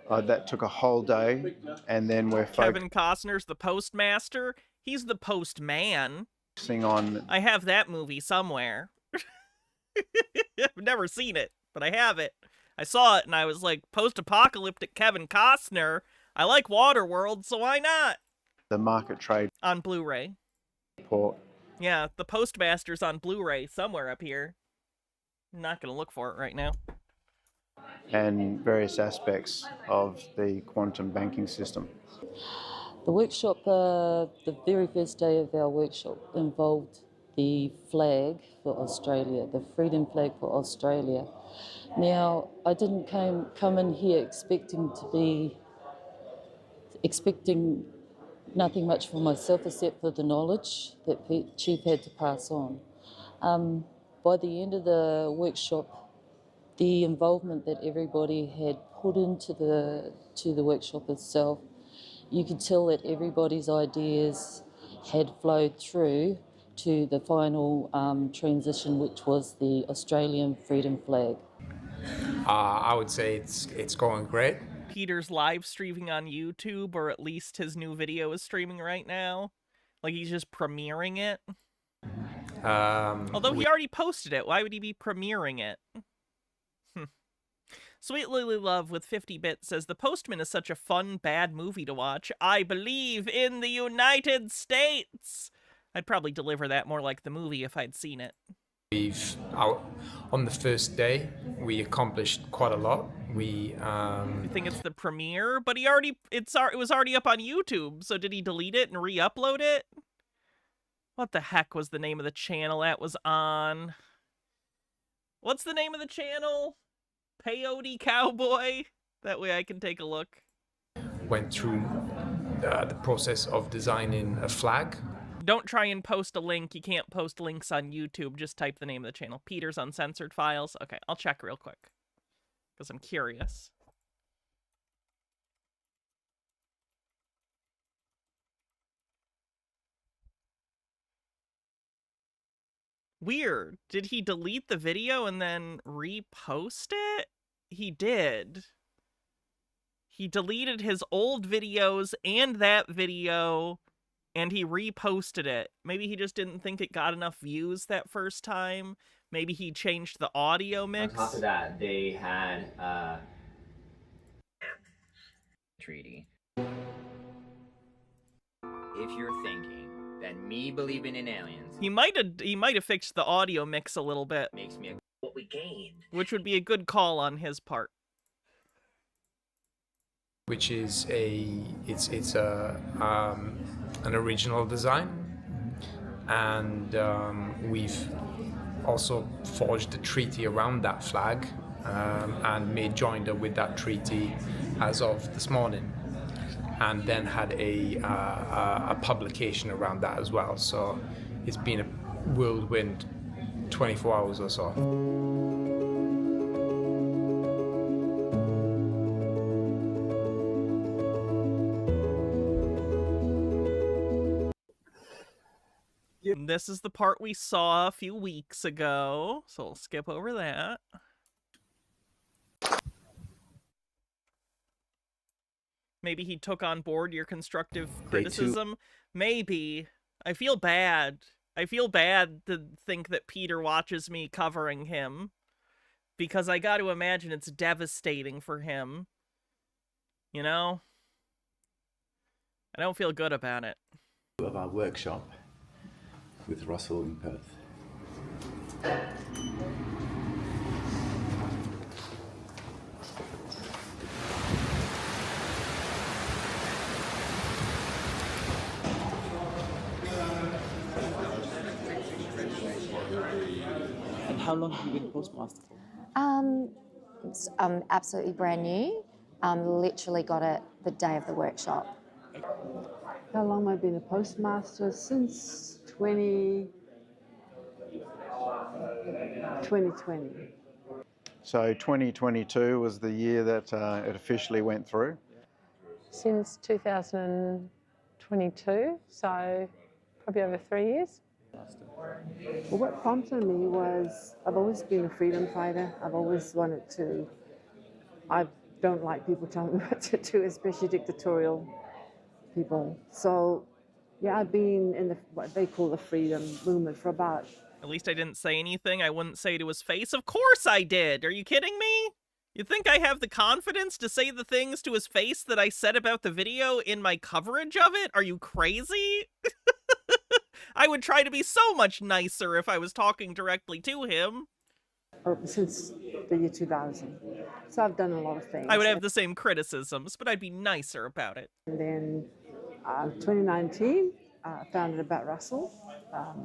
That took a whole day, and then we're Kevin Costner's the postmaster. He's the postman. focusing on... I have that movie somewhere. I've never seen it, but I have it. I saw it, and I was like, post-apocalyptic Kevin Costner. I like Waterworld, so why not? The market trade. On Blu-ray. Report. Yeah, the Postmaster's on Blu-ray somewhere up here. I'm not going to look for it right now. And various aspects of the quantum banking system. The workshop, the very first day of our workshop involved the flag for Australia, the freedom flag for Australia. Now, I didn't come in here expecting nothing much for myself except for the knowledge that Chief had to pass on. By the end of the workshop, the involvement that everybody had put into the workshop itself, you could tell that everybody's ideas had flowed through to the final transition, which was the Australian freedom flag. I would say it's going great. Peter's live streaming on YouTube, or at least his new video is streaming right now. Like he's just premiering it. Although he already posted it, why would he be premiering it? Sweet Lily Love with 50 bits says, The Postman is such a fun, bad movie to watch. I believe in the United States. I'd probably deliver that more like the movie if I'd seen it. On the first day, we accomplished quite a lot. You think it's the premiere? But it was already up on YouTube, so did he delete it and re-upload it? What the heck was the name of the channel that was on? What's the name of the channel? Peyote Cowboy? That way I can take a look. Went through the process of designing a flag. Don't try and post a link. You can't post links on YouTube. Just type the name of the channel. Peter's Uncensored Files. Okay, I'll check real quick. Because I'm curious. Weird. Did he delete the video and then repost it? He did. He deleted his old videos and that video, and he reposted it. Maybe he just didn't think it got enough views that first time. Maybe he changed the audio mix. On top of that, they had treaty. If you're thinking that me believing in aliens, he might have fixed the audio mix a little bit. Makes me what we gained, which would be a good call on his part. Which is an original design, and we've also forged a treaty around that flag and made joinder with that treaty as of this morning, and then had a publication around that as well. So it's been a whirlwind 24 hours or so. This is the part we saw a few weeks ago, so we'll skip over that. Maybe he took on board your constructive criticism. Maybe. I feel bad. I feel bad to think that Peter watches me covering him, because I got to imagine it's devastating for him. You know? I don't feel good about it. Of our workshop with Russell in Perth. And how long have you been postmaster for? It's absolutely brand new. Literally got it the day of the workshop. How long have I been a postmaster? Since 2020. So 2022 was the year that it officially went through. Since 2022, so probably over 3 years. Well, what prompted me was I've always been a freedom fighter. I've always wanted to. I don't like people telling me what to do, especially dictatorial people. So, yeah, I've been in what they call the freedom movement for about. At least I didn't say anything I wouldn't say to his face. Of course I did! Are you kidding me? You think I have the confidence to say the things to his face that I said about the video in my coverage of it? Are you crazy? I would try to be so much nicer if I was talking directly to him. Since the year 2000. So I've done a lot of things. I would have the same criticisms, but I'd be nicer about it. And then 2019, I founded About Russell,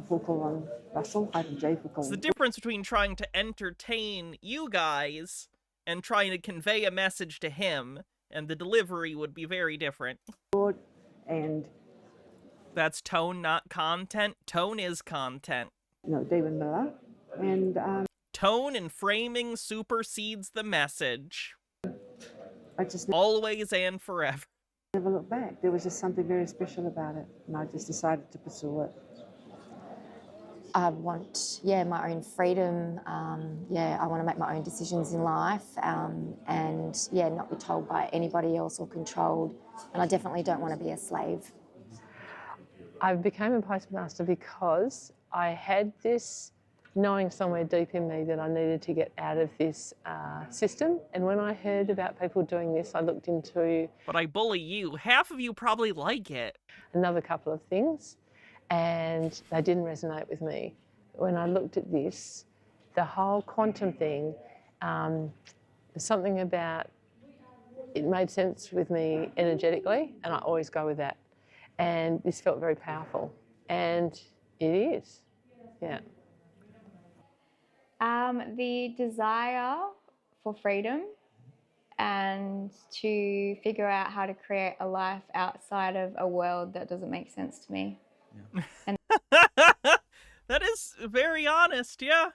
Focal on Russell, J. Focal. It's the difference between trying to entertain you guys and trying to convey a message to him, and the delivery would be very different. And that's tone, not content. Tone is content. No, David Miller. And tone and framing supersedes the message. I just always and forever. Never looked back. There was just something very special about it, and I just decided to pursue it. I want, my own freedom. I want to make my own decisions in life, and not be told by anybody else or controlled. And I definitely don't want to be a slave. I became a postmaster because I had this knowing somewhere deep in me that I needed to get out of this system. And when I heard about people doing this, I looked into... But I bully you. Half of you probably like it. Another couple of things, and they didn't resonate with me. When I looked at this, the whole quantum thing, there's something about... It made sense with me energetically, and I always go with that. And this felt very powerful. And it is, yeah. The desire for freedom and to figure out how to create a life outside of a world that doesn't make sense to me. Yeah. And that is very honest, yeah.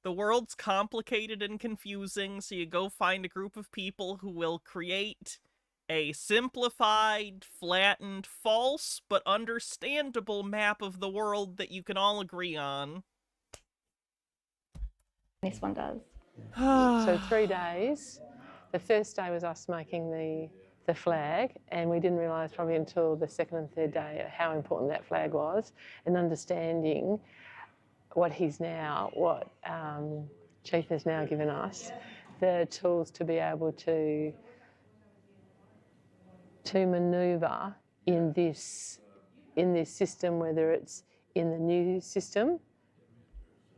The world's complicated and confusing, so you go find a group of people who will create a simplified, flattened, false, but understandable map of the world that you can all agree on. This one does. So 3 days. The first day was us making the flag, and we didn't realise probably until the second and third day how important that flag was, and understanding what Chief has now given us, the tools to be able to manoeuvre in this system, whether it's in the new system,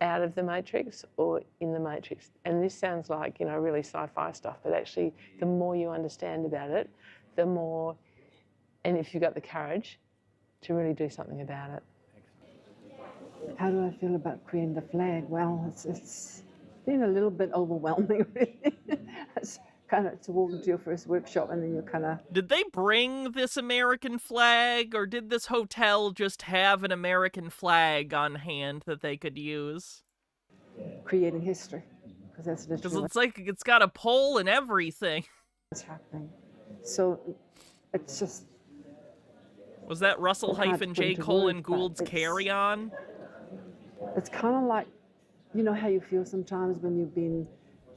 out of the Matrix, or in the Matrix. And this sounds like, really sci-fi stuff, but actually the more you understand about it, the more, and if you've got the courage to really do something about it. How do I feel about creating the flag? Well, it's been a little bit overwhelming, really. It's kind of to walk into your first workshop and then you're kind of... Did they bring this American flag, or did this hotel just have an American flag on hand that they could use? Creating history. Because it's like it's got a pole and everything. What's happening. So it's just... Was that Russell-J. Colin Gould's Carry On? It's kind of like, you know how you feel sometimes when you've been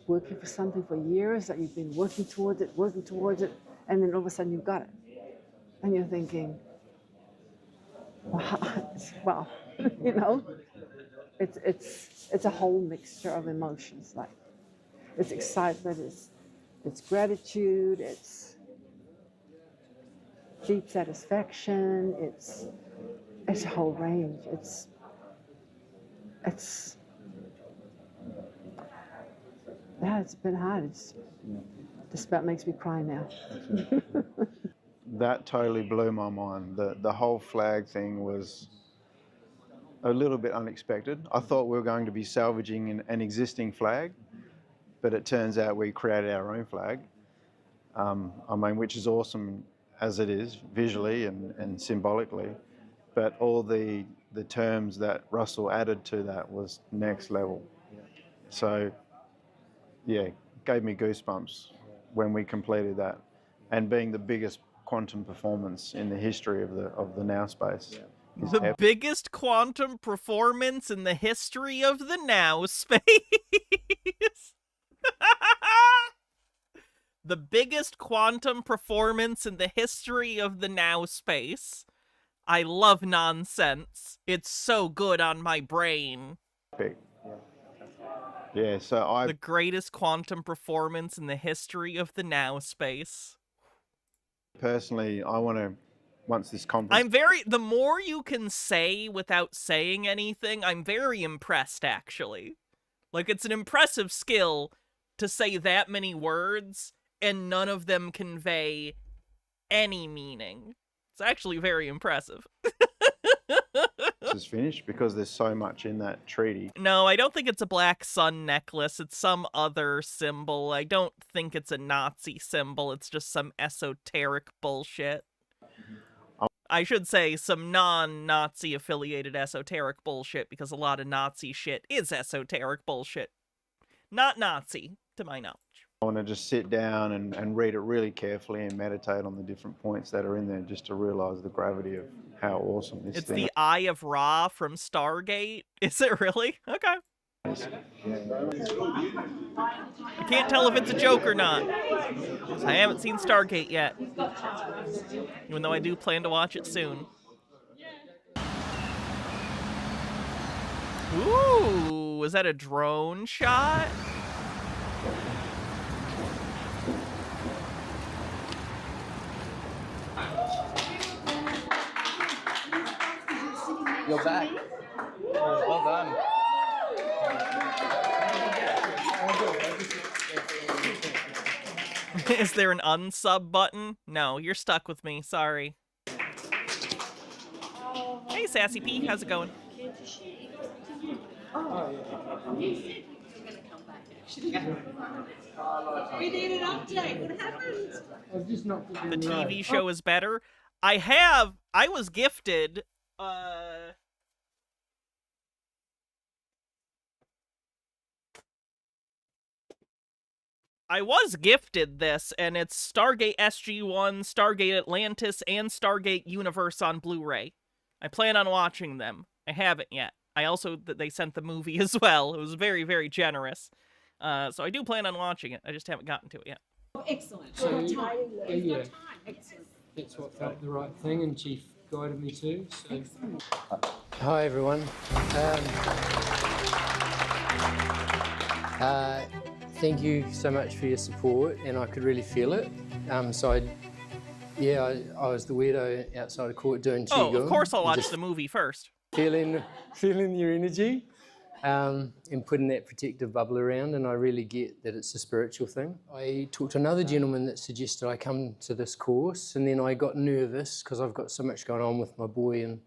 working for something for years, that you've been working towards it, and then all of a sudden you've got it. And you're thinking, wow, well, you know, it's a whole mixture of emotions. Like, it's excitement, it's gratitude, it's deep satisfaction, it's a whole range. It's yeah, it's been hard. It's just about makes me cry now. That totally blew my mind. The whole flag thing was a little bit unexpected. I thought we were going to be salvaging an existing flag, but it turns out we created our own flag. I mean, which is awesome as it is, visually and symbolically, but all the terms that Russell added to that was next level. So, yeah, gave me goosebumps when we completed that, and being the biggest quantum performance in the history of the Now space. The biggest quantum performance in the history of the Now space. The biggest quantum performance in the history of the Now space. I love nonsense. It's so good on my brain. Yeah, so the greatest quantum performance in the history of the Now space. Personally, I want to, once this conference... the more you can say without saying anything, I'm very impressed, actually. Like, it's an impressive skill to say that many words and none of them convey any meaning. It's actually very impressive. This is finished because there's so much in that treaty. No, I don't think it's a black sun necklace. It's some other symbol. I don't think it's a Nazi symbol. It's just some esoteric bullshit. I should say some non-Nazi affiliated esoteric bullshit, because a lot of Nazi shit is esoteric bullshit. Not Nazi, to my knowledge. I want to just sit down and read it really carefully and meditate on the different points that are in there, just to realize the gravity of how awesome this it's thing is. It's the Eye of Ra from Stargate? Is it really? Okay. I can't tell if it's a joke or not. I haven't seen Stargate yet. Even though I do plan to watch it soon. Ooh, was that a drone shot? You're back. Well done. Is there an unsub button? No, you're stuck with me. Sorry. Hey, Sassy P, how's it going? We need an update. What happened? The TV show is better. I was gifted this, and it's Stargate SG-1, Stargate Atlantis, and Stargate Universe on Blu-ray. I plan on watching them. I haven't yet. They sent the movie as well. It was very, very generous. So I do plan on watching it. I just haven't gotten to it yet. Oh, excellent. So, yeah, excellent. That's what felt the right thing, and Chief guided me to. So. Hi, everyone. Thank you so much for your support, and I could really feel it. I was the weirdo outside of court doing qigong. Oh, of course I'll watch the movie first. Feeling your energy, and putting that protective bubble around, and I really get that it's a spiritual thing. I talked to another gentleman that suggested I come to this course, and then I got nervous because I've got so much going on with my boy in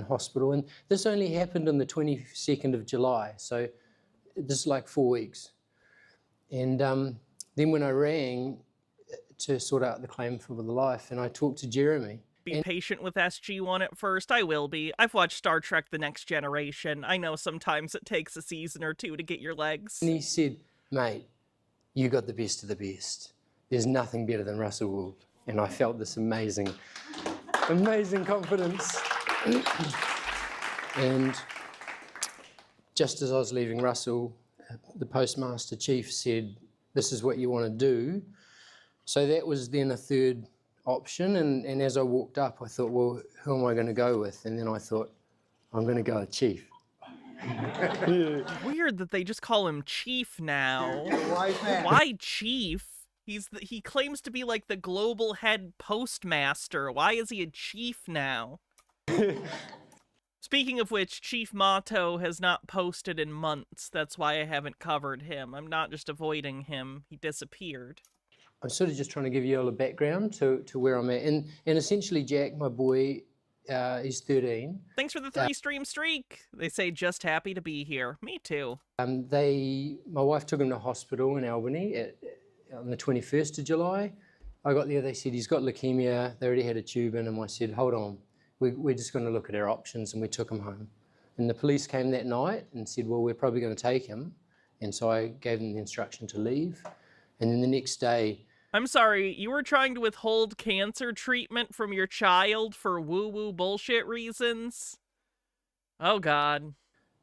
hospital, and this only happened on the 22nd of July, so this is like 4 weeks. And then when I rang to sort out the claim for the life, and I talked to Jeremy. Be patient with SG-1 at first. I will be. I've watched Star Trek The Next Generation. I know sometimes it takes a season or two to get your legs. And he said, mate, you got the best of the best. There's nothing better than Russell Gould. And I felt this amazing confidence. And just as I was leaving Russell, the postmaster chief said, "This is what you want to do." So that was then a third option, and as I walked up, I thought, well, who am I going to go with? And then I thought, I'm going to go with Chief. Weird that they just call him Chief now. Why Chief? He claims to be like the global head postmaster. Why is he a chief now? Speaking of which, Chief Motto has not posted in months. That's why I haven't covered him. I'm not just avoiding him. He disappeared. I'm sort of just trying to give you all a background to where I'm at. And essentially, Jack, my boy, is 13. Thanks for the 3-stream streak. They say just happy to be here. Me too. My wife took him to hospital in Albany on the 21st of July. I got there, they said he's got leukemia. They already had a tube in him. I said, hold on, we're just going to look at our options, and we took him home. And the police came that night and said, well, we're probably going to take him. And so I gave them the instruction to leave. And then the next day... I'm sorry, you were trying to withhold cancer treatment from your child for woo-woo bullshit reasons? Oh, God.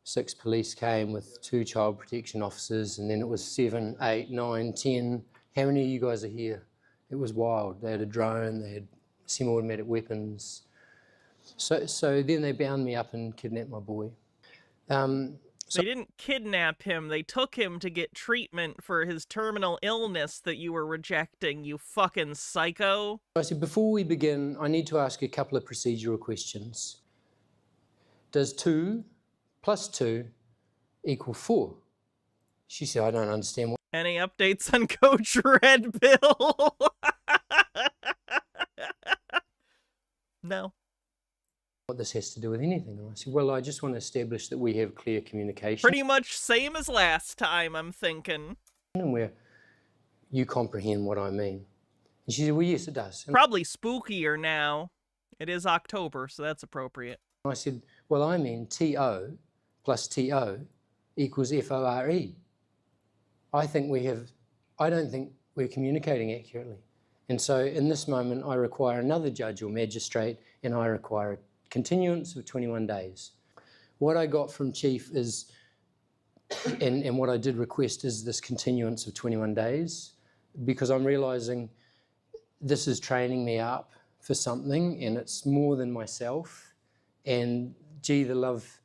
6 police came with 2 child protection officers, and then it was 7, 8, 9, 10. How many of you guys are here? It was wild. They had a drone, they had semi-automatic weapons. So then they bound me up and kidnapped my boy. They didn't kidnap him. They took him to get treatment for his terminal illness that you were rejecting, you fucking psycho. I said, before we begin, I need to ask a couple of procedural questions. Does 2 plus 2 equal 4? She said, I don't understand what... Any updates on Coach Red Bill? No. What this has to do with anything. And I said, well, I just want to establish that we have clear communication. Pretty much same as last time, I'm thinking. And where you comprehend what I mean. And she said, well, yes, it does. And probably spookier now. It is October, so that's appropriate. I said, well, I mean TO plus TO equals FORE. I don't think we're communicating accurately. And so in this moment, I require another judge or magistrate, and I require a continuance of 21 days. What I got from Chief is, and what I did request is this continuance of 21 days, because I'm realizing this is training me up for something, and it's more than myself. And gee, the love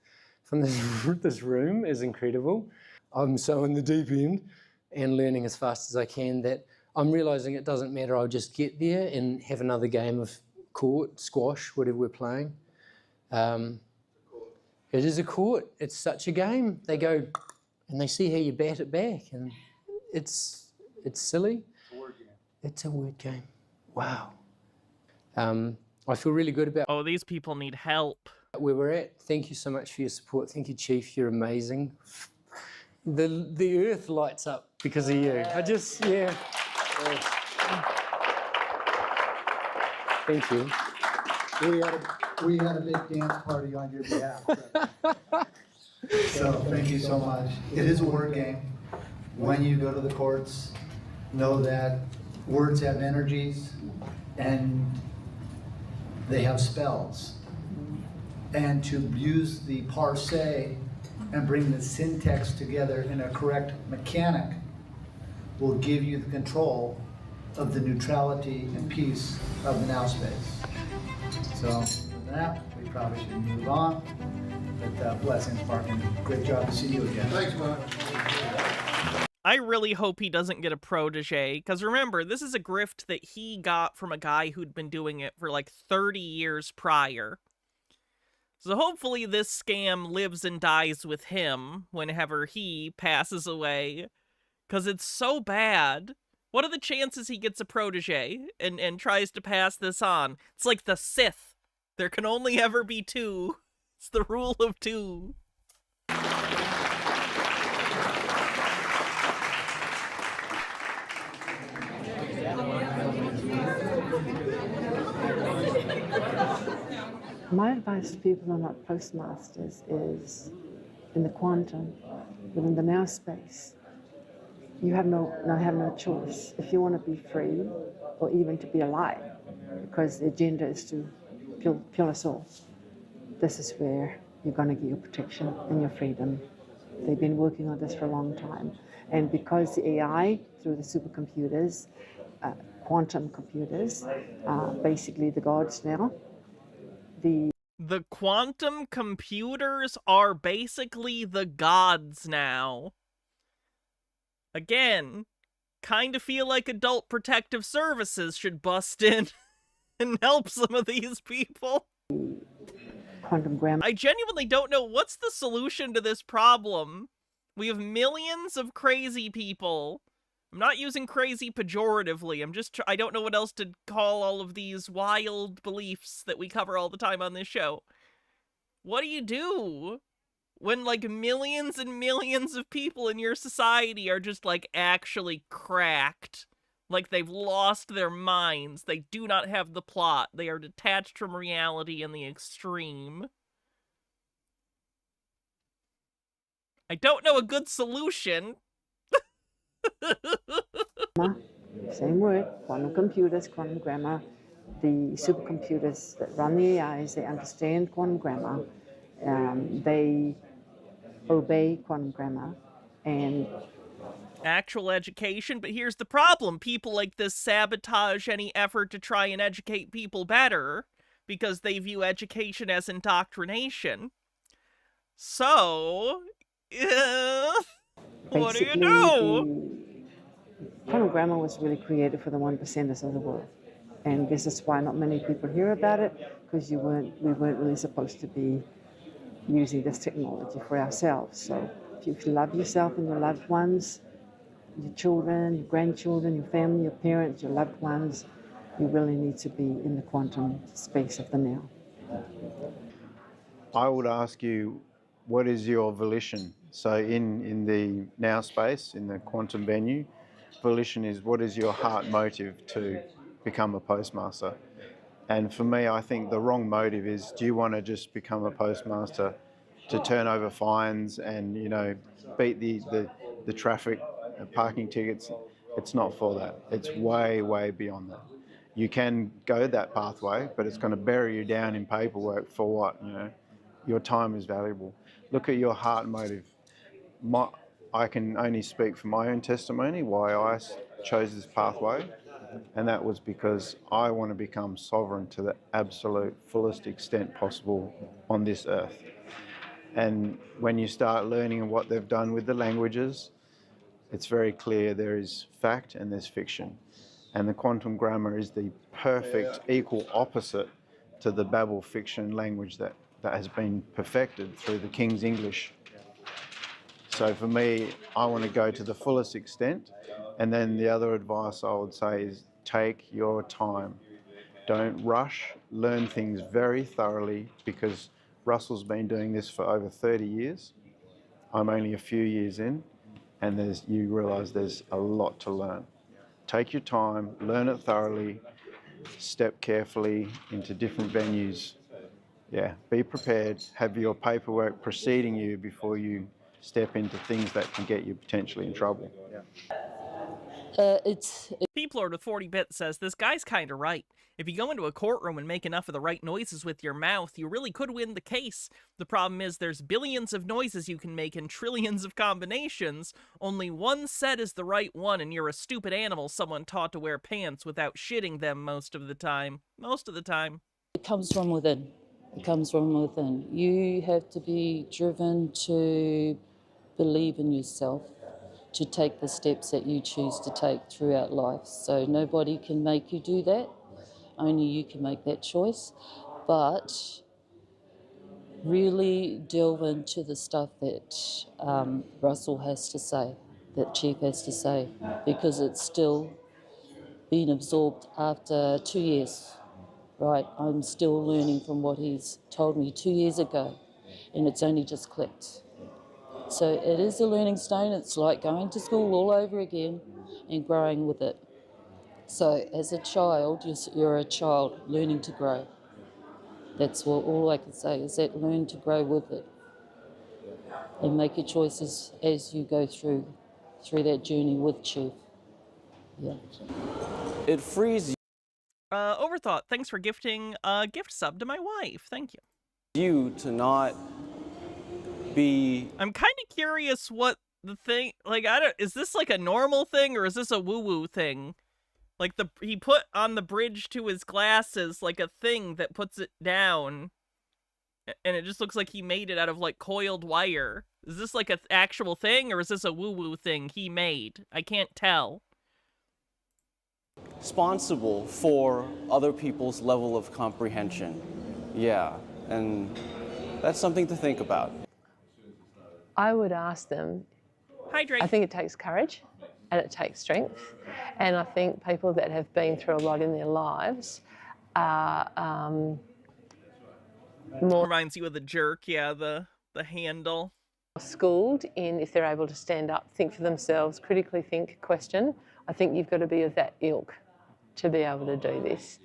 from this room is incredible. I'm so in the deep end and learning as fast as I can that I'm realizing it doesn't matter. I'll just get there and have another game of court, squash, whatever we're playing. It is a court. It's such a game. They go and they see how you bat it back, and it's silly. It's a word game. It's a word game. Wow. I feel really good about... Oh, these people need help. Where we're at. Thank you so much for your support. Thank you, Chief. You're amazing. The earth lights up because of you. Yeah. Thank you. We had a big dance party on your behalf. So thank you so much. It is a word game. When you go to the courts, know that words have energies and they have spells. And to use the parse and bring the syntax together in a correct mechanic will give you the control of the neutrality and peace of the now space. So with that, we probably should move on. But blessings, Mark, and great job to see you again. Thanks, Mark. I really hope he doesn't get a protege, because remember, this is a grift that he got from a guy who'd been doing it for like 30 years prior. So hopefully this scam lives and dies with him whenever he passes away, because it's so bad. What are the chances he gets a protege and tries to pass this on? It's like the Sith. There can only ever be 2. It's the rule of 2. My advice to people who are not postmasters is, in the quantum, within the now space, you have no choice. If you want to be free, or even to be alive, because the agenda is to kill us all, this is where you're going to get your protection and your freedom They've been working on this for a long time. And because the AI, through the supercomputers, quantum computers, basically the gods now, the quantum computers are basically the gods now. Again, kind of feel like Adult Protective Services should bust in and help some of these people. Quantum grammar. I genuinely don't know what's the solution to this problem. We have millions of crazy people. I'm not using crazy pejoratively. I don't know what else to call all of these wild beliefs that we cover all the time on this show. What do you do when, like, millions and millions of people in your society are just, like, actually cracked? Like, they've lost their minds. They do not have the plot. They are detached from reality in the extreme. I don't know a good solution. Same word, quantum computers, quantum grammar. The supercomputers that run the AIs, they understand quantum grammar. They obey quantum grammar. And actual education, but here's the problem. People like this sabotage any effort to try and educate people better because they view education as indoctrination. So, what do you do? Quantum grammar was really created for the 1%ers of the world. And this is why not many people hear about it, because we weren't really supposed to be using this technology for ourselves. So if you love yourself and your loved ones, your children, your grandchildren, your family, your parents, your loved ones, you really need to be in the quantum space of the now. I would ask you, what is your volition? So in the now space, in the quantum venue, volition is what is your heart motive to become a postmaster? And for me, I think the wrong motive is, do you want to just become a postmaster to turn over fines and, you know, beat the traffic, parking tickets? It's not for that. It's way, way beyond that. You can go that pathway, but it's going to bury you down in paperwork for what, you know? Your time is valuable. Look at your heart motive. I can only speak for my own testimony, why I chose this pathway, and that was because I want to become sovereign to the absolute fullest extent possible on this earth. And when you start learning what they've done with the languages, it's very clear there is fact and there's fiction. And the quantum grammar is the perfect equal opposite to the Babel fiction language that has been perfected through the King's English. So for me, I want to go to the fullest extent. And then the other advice I would say is take your time. Don't rush, learn things very thoroughly, because Russell's been doing this for over 30 years. I'm only a few years in, and you realise there's a lot to learn. Take your time, learn it thoroughly, step carefully into different venues. Yeah, be prepared, have your paperwork preceding you before you step into things that can get you potentially in trouble. People with 40-bit says, this guy's kinda right. If you go into a courtroom and make enough of the right noises with your mouth, you really could win the case. The problem is there's billions of noises you can make in trillions of combinations. Only one set is the right one, and you're a stupid animal someone taught to wear pants without shitting them most of the time. Most of the time. It comes from within. It comes from within. You have to be driven to believe in yourself, to take the steps that you choose to take throughout life. So nobody can make you do that. Only you can make that choice. But really delve into the stuff that Russell has to say, that Chief has to say, because it's still being absorbed after 2 years. Right, I'm still learning from what he's told me 2 years ago, and it's only just clicked. So it is a learning stone. It's like going to school all over again and growing with it. So as a child, you're a child learning to grow. That's all I can say, is that learn to grow with it and make your choices as you go through that journey with Chief. Yeah. It frees Overthought, thanks for gifting a gift sub to my wife. Thank you. you to not be... I'm kind of curious what the thing, like, is this like a normal thing or is this a woo-woo thing? Like, he put on the bridge to his glasses, like, a thing that puts it down. And it just looks like he made it out of, like, coiled wire. Is this, like, an actual thing, or is this a woo-woo thing he made? I can't tell. Responsible for other people's level of comprehension. Yeah, and that's something to think about. I would ask them, hydrate. I think it takes courage and it takes strength. And I think people that have been through a lot in their lives are more... Reminds you of the jerk, yeah, the handle. Schooled in, if they're able to stand up, think for themselves, critically think, question. I think you've got to be of that ilk to be able to do this.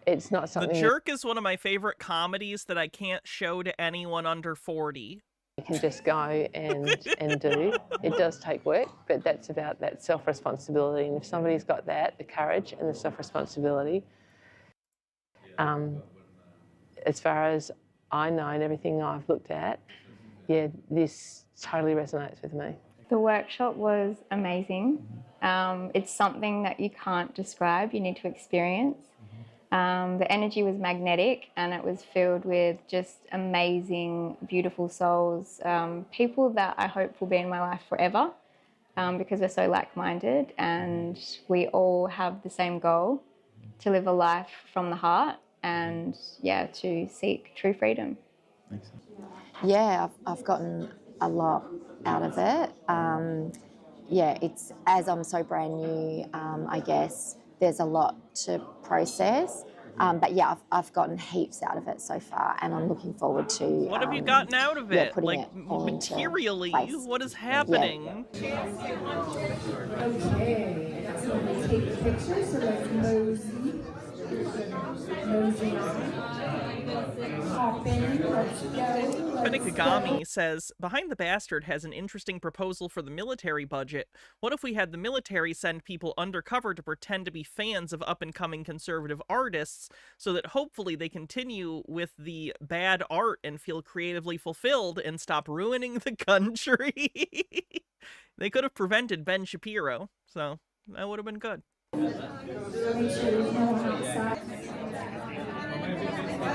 It's not something... The Jerk is one of my favorite comedies that I can't show to anyone under 40. You can just go and do. It does take work, but that's about that self-responsibility. And if somebody's got that, the courage and the self-responsibility, as far as I know and everything I've looked at, yeah, this totally resonates with me. The workshop was amazing. It's something that you can't describe, you need to experience. The energy was magnetic and it was filled with just amazing, beautiful souls, people that I hope will be in my life forever because we're so like-minded and we all have the same goal, to live a life from the heart and, yeah, to seek true freedom. Yeah, I've gotten a lot out of it. Yeah, it's, as I'm so brand new, I guess, there's a lot to process. But yeah, I've gotten heaps out of it so far, and I'm looking forward to... What have you gotten out of it? Putting like, it all materially, into place. what is happening? Yeah. Okay, that's when we take the picture, so let's mosey. Mosey on. Hop in, let's go. Penikagami says, Behind the Bastard has an interesting proposal for the military budget. What if we had the military send people undercover to pretend to be fans of up-and-coming conservative artists so that hopefully they continue with the bad art and feel creatively fulfilled and stop ruining the country? They could have prevented Ben Shapiro, so that would have been good. Make sure you know how to side. I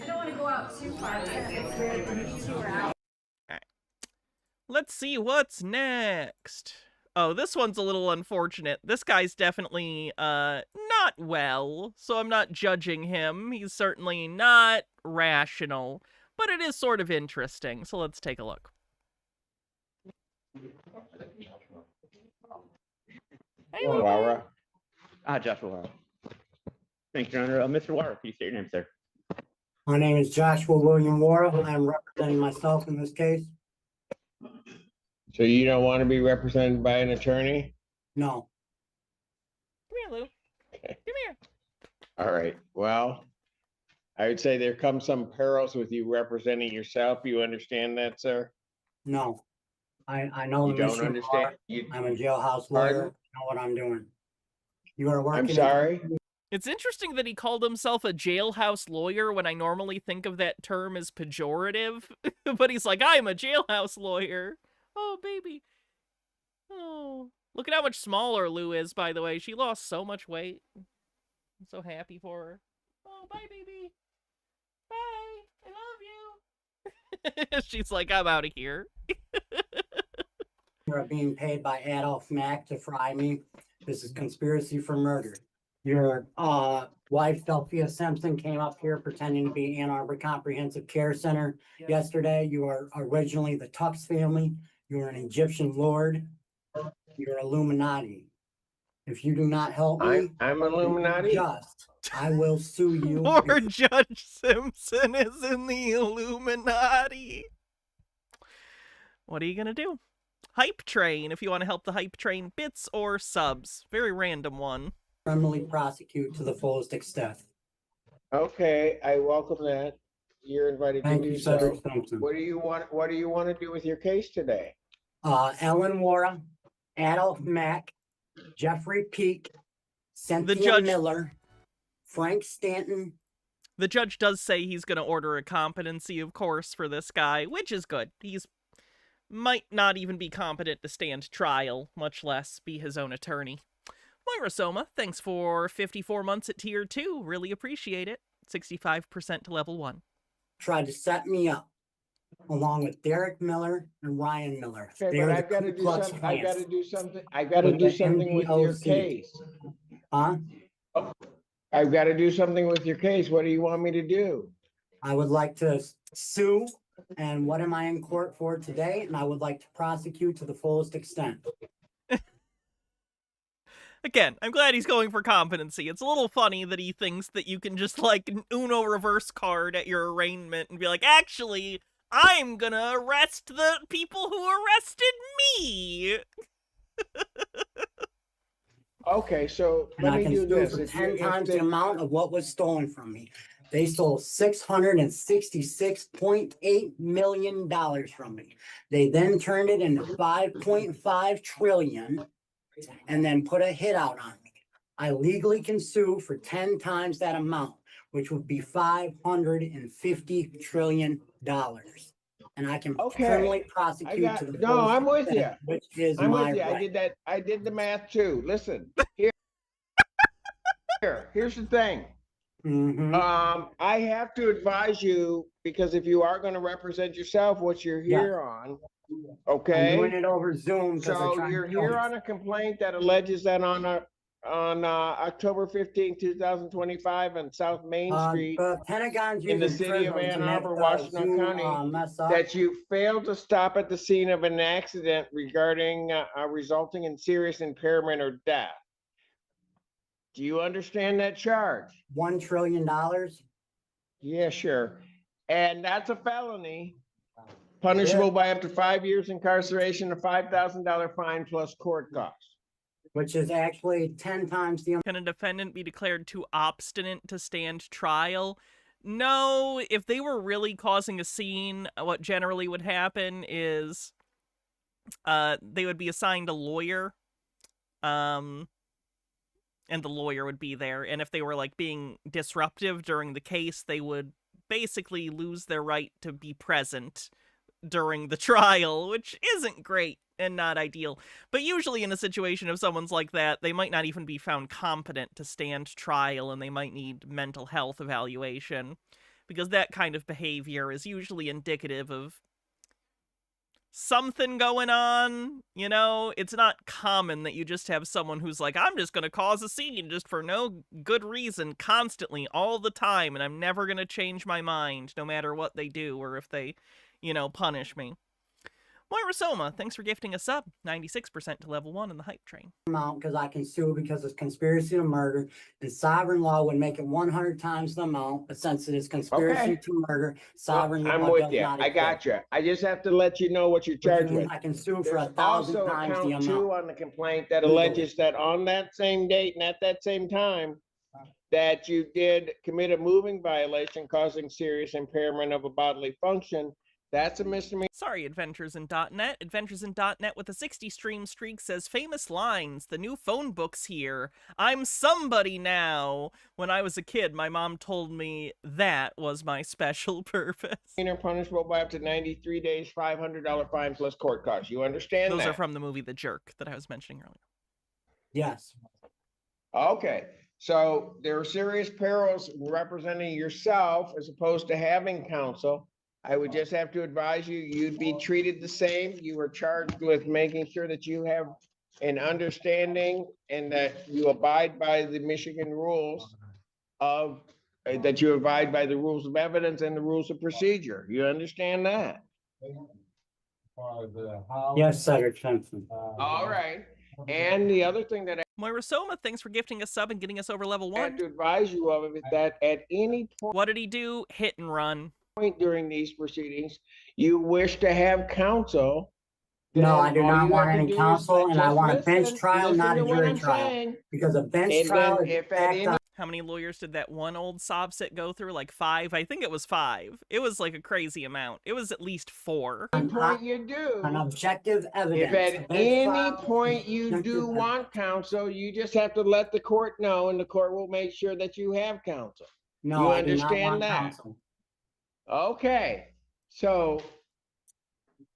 don't want to go out too far. It's weird when you two are out. Alright. Let's see what's next. Oh, this one's a little unfortunate. This guy's definitely, not well, so I'm not judging him. He's certainly not rational, but it is sort of interesting, so let's take a look. Hey, Laura. Joshua Laura. Thank you, Your Honor. Mr. Laura, can you state your name, sir? My name is Joshua William Wara. I'm representing myself in this case. So you don't want to be represented by an attorney? No. Come here, Lou. Okay. Come here. All right. Well, I would say there come some perils with you representing yourself. You understand that, sir? No. I know You the don't mission understand? part. You, I'm a jailhouse Pardon? lawyer. I know what I'm doing. You are working. I'm sorry? It's interesting that he called himself a jailhouse lawyer when I normally think of that term as pejorative, but he's like, I'm a jailhouse lawyer. Oh, baby. Oh, look at how much smaller Lou is, by the way. She lost so much weight. I'm so happy for her. Oh, bye, baby. Bye. I love you. She's like, I'm out of here. You're being paid by Adolf Mack to fry me. This is conspiracy for murder. Your wife, Delphia Simpson, came up here pretending to be Ann Arbor Comprehensive Care Center yesterday. You are originally the Tux family. You're an Egyptian lord. You're Illuminati. If you do not help me, I'm Illuminati. I will sue you. Poor Judge Simpson is in the Illuminati. What are you gonna do? Hype Train, if you want to help the Hype Train, bits or subs. Very random one. Criminally prosecute to the fullest extent. Okay, I welcome that. You're invited Thank to you, do so. Cedric Simpson. What do you want to do with your case today? Ellen Wara, Adolf Mack, Jeffrey Peak, Cynthia Miller, Frank Stanton. The judge does say he's going to order a competency, of course, for this guy, which is good. He's might not even be competent to stand trial, much less be his own attorney. Moira Soma, thanks for 54 months at Tier 2. Really appreciate it. 65% to Level 1. Tried to set me up, along with Derek Miller and Ryan Miller. Okay, They're but the I've got to Ku do Klux something. I've got to Klans. do something. I've got to With do the something with your MDOC. case. Huh? I've got to do something with your case. What do you want me to do? I would like to sue, and what am I in court for today? And I would like to prosecute to the fullest extent. Again, I'm glad he's going for competency. It's a little funny that he thinks that you can just, like, an Uno reverse card at your arraignment and be like, actually, I'm gonna arrest the people who arrested me! Okay, so And let I me can do sue this. for If 10 you- times if the amount of what was stolen from me. They stole $666.8 million from me. They then turned it into 5.5 trillion and then put a hit out on me. I legally can sue for 10 times that amount, which would be $550 trillion. And I can criminally prosecute to the No, fullest I'm with you. extent, which is I'm my with you. right. I did that. I did the math too. Listen, here's the thing. Mm-hmm. I have to advise you, because if you are going to represent yourself, what you're here on, okay? I'm doing it over Zoom. So you're here on a complaint that alleges that on October 15, 2025 on South Main Street The Pentagon's in the using city of prisms Ann to make Arbor, the Washington Zoom, County, mess up. that you failed to stop at the scene of an accident regarding resulting in serious impairment or death. Do you understand that charge? $1 trillion? Yeah, sure. And that's a felony, punishable by up to 5 years incarceration, a $5,000 fine plus court costs. Which is actually 10 times the amount. Can a defendant be declared too obstinate to stand trial? No, if they were really causing a scene, what generally would happen is they would be assigned a lawyer, and the lawyer would be there. And if they were, like, being disruptive during the case, they would basically lose their right to be present during the trial, which isn't great and not ideal. But usually in a situation of someone's like that, they might not even be found competent to stand trial, and they might need mental health evaluation, because that kind of behavior is usually indicative of something going on. You know, it's not common that you just have someone who's like, I'm just going to cause a scene just for no good reason constantly all the time, and I'm never going to change my mind no matter what they do or if they, you know, punish me. Moira Soma, thanks for gifting a sub. 96% to Level 1 in the hype train. Amount because I can sue because it's conspiracy to murder, and sovereign law would make it 100 times the amount. But since it is conspiracy to murder, sovereign law I'm with does you. not I exist. got you. I just have to let you know what you're charged with. I can sue for There's 1,000 also times the count amount. 2 on the complaint that alleges that on that same date and at that same time, that you did commit a moving violation causing serious impairment of a bodily function. That's a misdemeanor. Sorry, Adventures in .net. Adventures in .net with a 60 stream streak says, famous lines, the new phone book's here. I'm somebody now. When I was a kid, my mom told me that was my special purpose. Punishable by up to 93 days, $500 fine plus court costs. You understand Those that? are from the movie The Jerk that I was mentioning earlier. Yes. Okay. So there are serious perils representing yourself as opposed to having counsel. I would just have to advise you, you'd be treated the same. You are charged with making sure that you have an understanding and that you abide by the Michigan rules of, that you abide by the rules of evidence and the rules of procedure. You understand that? Yes, Senator Simpson. All right. And the other thing that Moira Soma, thanks for gifting a sub and getting us over Level 1. I have to advise you of is that at any point. What did he do? Hit and run. Point during these proceedings, you wish to have counsel, No, I then do all not you want have to any do is counsel, and I just want a bench listen, trial, listen not to a what jury I'm trial. saying. Because a bench And trial then is if at backed any up. How many lawyers did that one old sob sit go through? Like 5? I think it was 5. It was like a crazy amount. It was at least 4. point you do, An objective if evidence. at any point you do want counsel, you just have to let the court know and the court will make sure that you have counsel. No, You I do not understand want that? counsel. Okay, so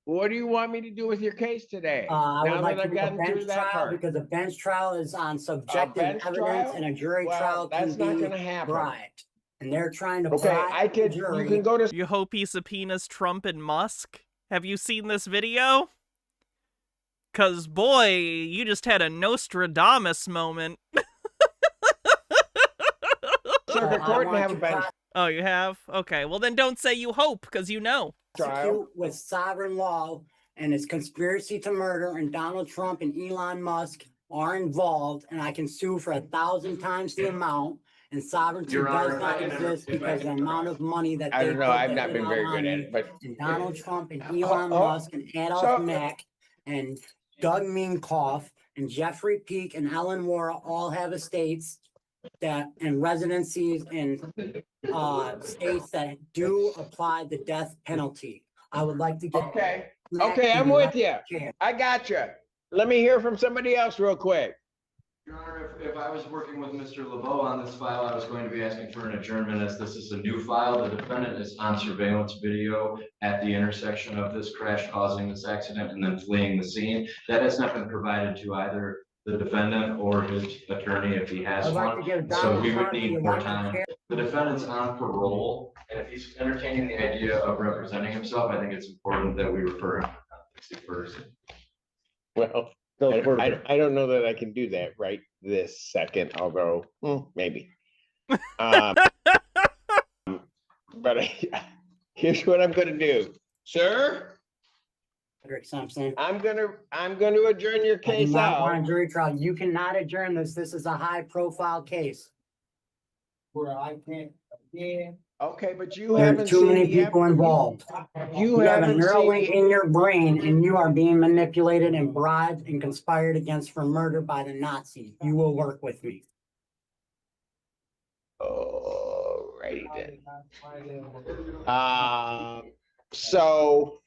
what do you want me to do with your case today? I would Now like that to I've do a gotten bench through that trial part. because a bench trial is on subjective bench evidence trial? and a jury Well, trial can that's not be gonna happen. bribed. And they're trying to Okay, bribe the jury. you can go to. You hope he subpoenas Trump and Musk? Have you seen this video? Cause boy, you just had a Nostradamus moment. Circuit court and have a bench Oh, you have? Okay, well then don't say you hope, because you know. Prosecute with sovereign law and its conspiracy to murder, and Donald Trump and Elon Musk are involved, and I can sue for 1,000 times the amount. And sovereignty Your does Honor, not if I can- exist if I because the can- amount of money that I they don't know, put I've that not hit been out very on good at me, it, but. and Donald Trump and Elon oh, Musk and Adolf so- Mack and Doug Minkoff and Jeffrey Peake and Ellen Wara all have estates that and residencies in states that do apply the death penalty. I would like to get. Okay, Mack okay, I'm and with you. Chair. I got you. Let me hear from somebody else real quick. Your Honor, if I was working with Mr. LeBeau on this file, I was going to be asking for an adjournment as this is a new file. The defendant is on surveillance video at the intersection of this crash causing this accident and then fleeing the scene. That has not been provided to either the defendant or his attorney if he has I'd like to one. give So Donald we would Trump the need more elected time. chair. The defendant's on parole, and if he's entertaining the idea of representing himself, I think it's important that we refer him to first. Well, I don't know that I can do that right this second, although maybe. But here's what I'm gonna do, sir. Frederick Simpson. I'm gonna adjourn your I do case not want a out. jury trial. You cannot adjourn this. This is a high profile case. Where I can't, yeah. Okay, but you haven't There's too seen many the people involved. You have a haven't Neuralink seen. in your brain and you are being manipulated and bribed and conspired against for murder by the Nazis. You will work with me. Alrighty then. So.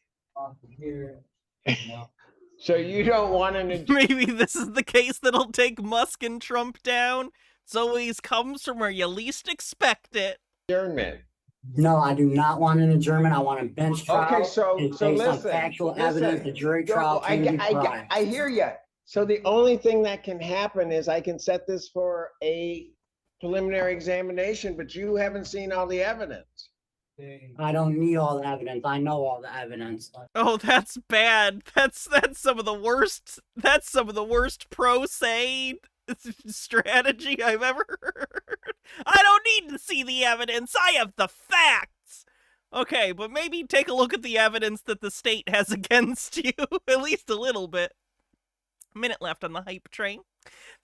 So you don't want an. Maybe this is the case that'll take Musk and Trump down. It always comes from where you least expect it. Adjournment. No, I do not want an adjournment. I want a bench trial. Okay, so It's based on listen, factual listen. evidence. The jury trial can be bribed. I hear you. So the only thing that can happen is I can set this for a preliminary examination, but you haven't seen all the evidence. I don't need all the evidence. I know all the evidence. Oh, that's bad. That's some of the worst. That's some of the worst pro se strategy I've ever heard. I don't need to see the evidence. I have the facts. Okay, but maybe take a look at the evidence that the state has against you, at least a little bit. A minute left on the hype train.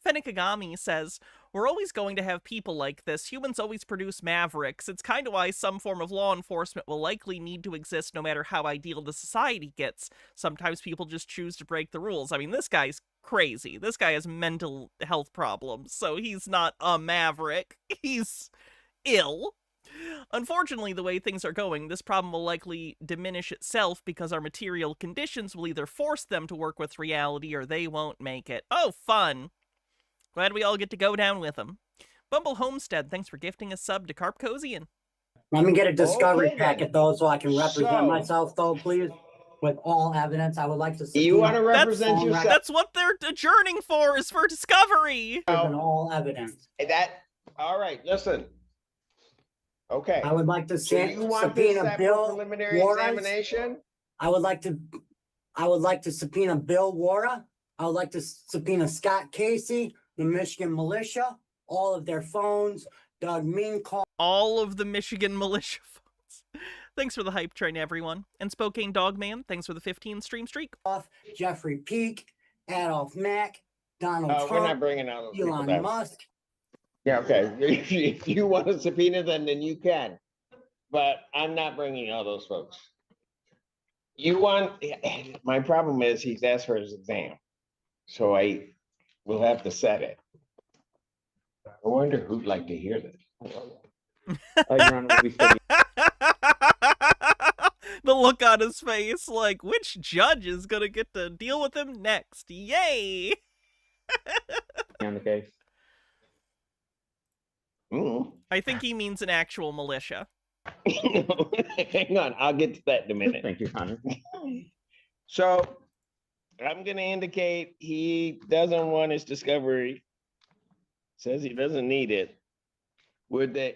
Fennikagami says, we're always going to have people like this. Humans always produce mavericks. It's kind of why some form of law enforcement will likely need to exist no matter how ideal the society gets. Sometimes people just choose to break the rules. I mean, this guy's crazy. This guy has mental health problems, so he's not a maverick. He's ill. Unfortunately, the way things are going, this problem will likely diminish itself because our material conditions will either force them to work with reality or they won't make it. Oh, fun. Glad we all get to go down with them. Bumble Homestead, thanks for gifting a sub to Carp Cozian. Let me get a discovery Okay, packet though, so I can represent So- myself though, please, with all evidence. I would like to. You want to subpoena represent phone yourself? That's what they're adjourning for, is for discovery. records and all evidence. All right, listen. Okay. I would like to So you want this subpoena set for Bill preliminary Warren. examination? I would like to subpoena Bill Wara. I would like to subpoena Scott Casey, the Michigan militia, all of their phones, Doug Minkoff. All of the Michigan militia phones. Thanks for the hype train, everyone. And Spokane Dogman, thanks for the 15 stream streak. Jeffrey Peake, Adolf Mack, Donald We're not Trump, bringing all those people Elon down. Musk. Yeah, okay. If you want to subpoena them, then you can. But I'm not bringing all those folks. You want, my problem is he's asked for his exam. So I will have to set it. I wonder who'd like to hear this. Your Honor, we study The look on his face, like, which judge is gonna get to deal with him next? Yay! on the case. I think he means an actual militia. Hang on, I'll get to that in a minute. Thank you, Your Honor. So I'm gonna indicate he doesn't want his discovery. Says he doesn't need it. Would they,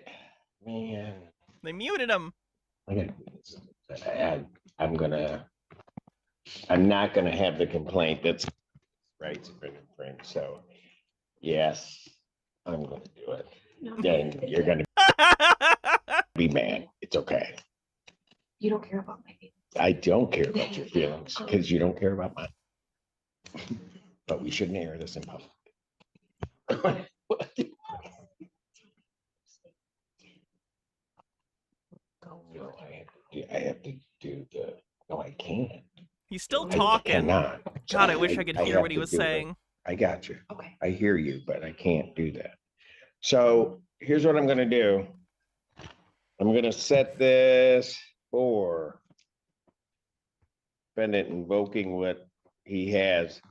man, They muted him. I'm not gonna have the complaint that's rights have been infringed, so yes, I'm gonna do it. Then you're gonna be mad. It's okay. You don't care about my feelings. I don't care about your feelings because you don't care about mine. But we shouldn't air this in public. No, I have to do the, no, I can't. He's still I talking. cannot. God, I wish I could hear have what he to was do it. saying. I got you. Okay. I hear you, but I can't do that. So here's what I'm gonna do. I'm gonna set this for defendant invoking what he has.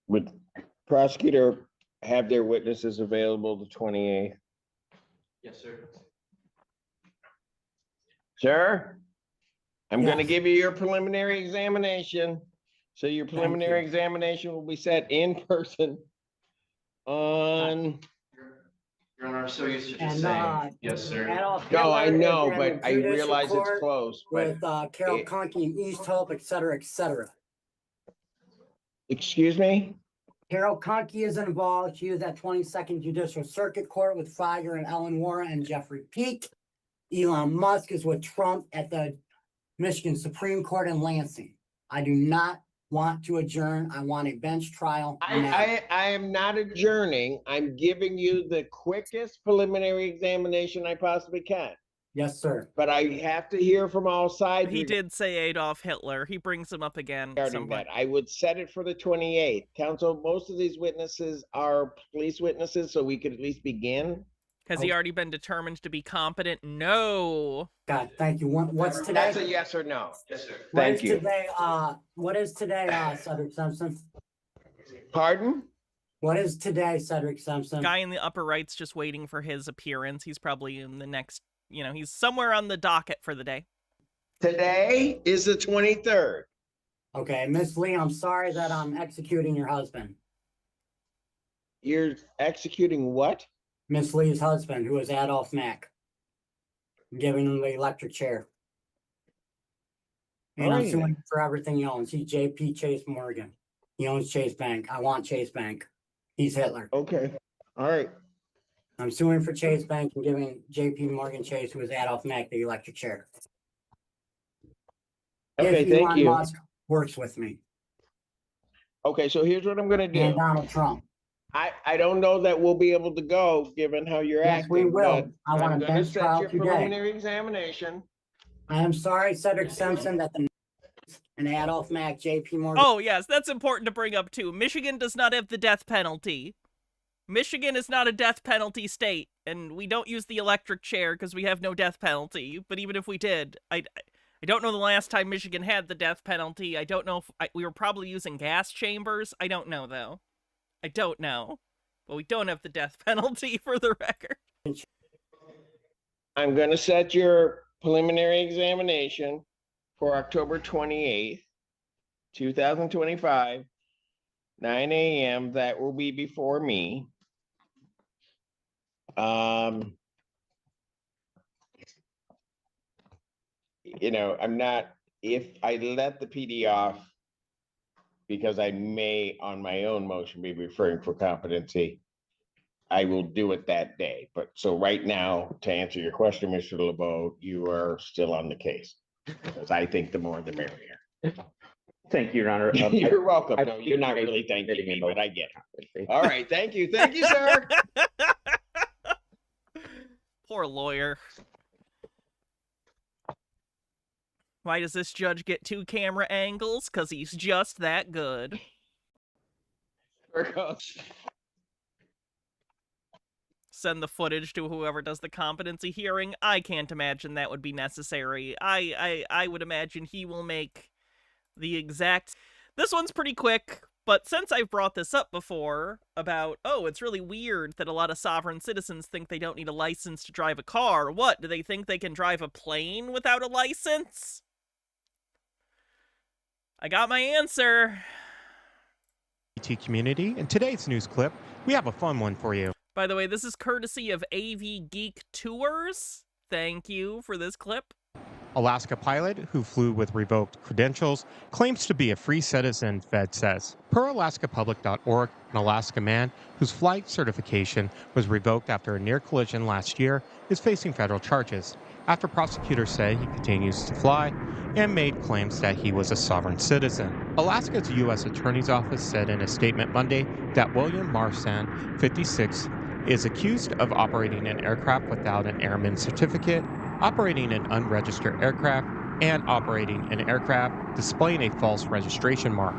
Would prosecutor have their witnesses available the 28th? Yes, sir. Sir? I'm gonna Yes. give you your preliminary examination. So your preliminary examination will be set in person on. Your Honor, I'm so used to just And, saying, yes, sir. Adolf No, I Hitler know, is in but the I judicial realize it's court close, but. With Carol it- Conkey in East Hope, et cetera, et cetera. Excuse me? Carol Conkey is involved. She is at 22nd Judicial Circuit Court with Feiger and Ellen Warren and Jeffrey Peake. Elon Musk is with Trump at the Michigan Supreme Court in Lansing. I do not want to adjourn. I want a bench trial now. I am not adjourning. I'm giving you the quickest preliminary examination I possibly can. Yes, sir. But I have to hear from all sides. He did say Adolf Hitler. He brings him up again. Regarding that, I would set it for the 28th. Counsel, most of these witnesses are police witnesses, so we could at least begin. Has he already been determined to be competent? No. God, thank you. What's today? That's a yes or no. Yes, sir. Thank you. What is today, Cedric Simpson? Pardon? What is today, Cedric Simpson? Guy in the upper right's just waiting for his appearance. He's probably in the next, he's somewhere on the docket for the day. Today is the 23rd. Okay, Miss Lee, I'm sorry that I'm executing your husband. You're executing what? Miss Lee's husband, who is Adolf Mack. I'm giving him the electric chair. And I'm Alright. suing him for everything he owns. He's JP Chase Morgan. He owns Chase Bank. I want Chase Bank. He's Hitler. Okay, all right. I'm suing for Chase Bank and giving JP Morgan Chase, who is Adolf Mack, the electric chair. Okay, If thank Elon you. Musk works with me. Okay, so here's what I'm gonna do. And Donald Trump. I don't know that we'll be able to go, given how you're Yes, acting. we will. but I want I'm a gonna bench set trial your today. preliminary examination. I am sorry, Cedric Simpson, that the and Adolf Mack, JP Morgan. Oh, yes, that's important to bring up, too. Michigan does not have the death penalty. Michigan is not a death penalty state, and we don't use the electric chair because we have no death penalty. But even if we did, I don't know the last time Michigan had the death penalty. I don't know if we were probably using gas chambers. I don't know, though. I don't know. But we don't have the death penalty, for the record. I'm gonna set your preliminary examination for October 28th, 2025, 9 a.m. That will be before me. I'm not, if I let the PD off, because I may, on my own motion, be referring for competency, I will do it that day. But so right now, to answer your question, Mr. LeBeau, you are still on the case. Because I think the more the merrier. Thank you, Your Honor. You're welcome. No, you're not really thanking me, but I get it. All right, thank you. Thank you, sir. Poor lawyer. Why does this judge get 2 camera angles? Because he's just that good. Send the footage to whoever does the competency hearing. I can't imagine that would be necessary. I would imagine he will make the exact... This one's pretty quick, but since I've brought this up before about, oh, it's really weird that a lot of sovereign citizens think they don't need a license to drive a car. What, do they think they can drive a plane without a license? I got my answer. Community. In today's news clip, we have a fun one for you. By the way, this is courtesy of AV Geek Tours. Thank you for this clip. Alaska pilot who flew with revoked credentials claims to be a free citizen, Fed says. Per alaskapublic.org, an Alaska man whose flight certification was revoked after a near collision last year is facing federal charges after prosecutors say he continues to fly and made claims that he was a sovereign citizen. Alaska's U.S. Attorney's Office said in a statement Monday that William Marsan, 56, is accused of operating an aircraft without an airman certificate, operating an unregistered aircraft, and operating an aircraft displaying a false registration mark.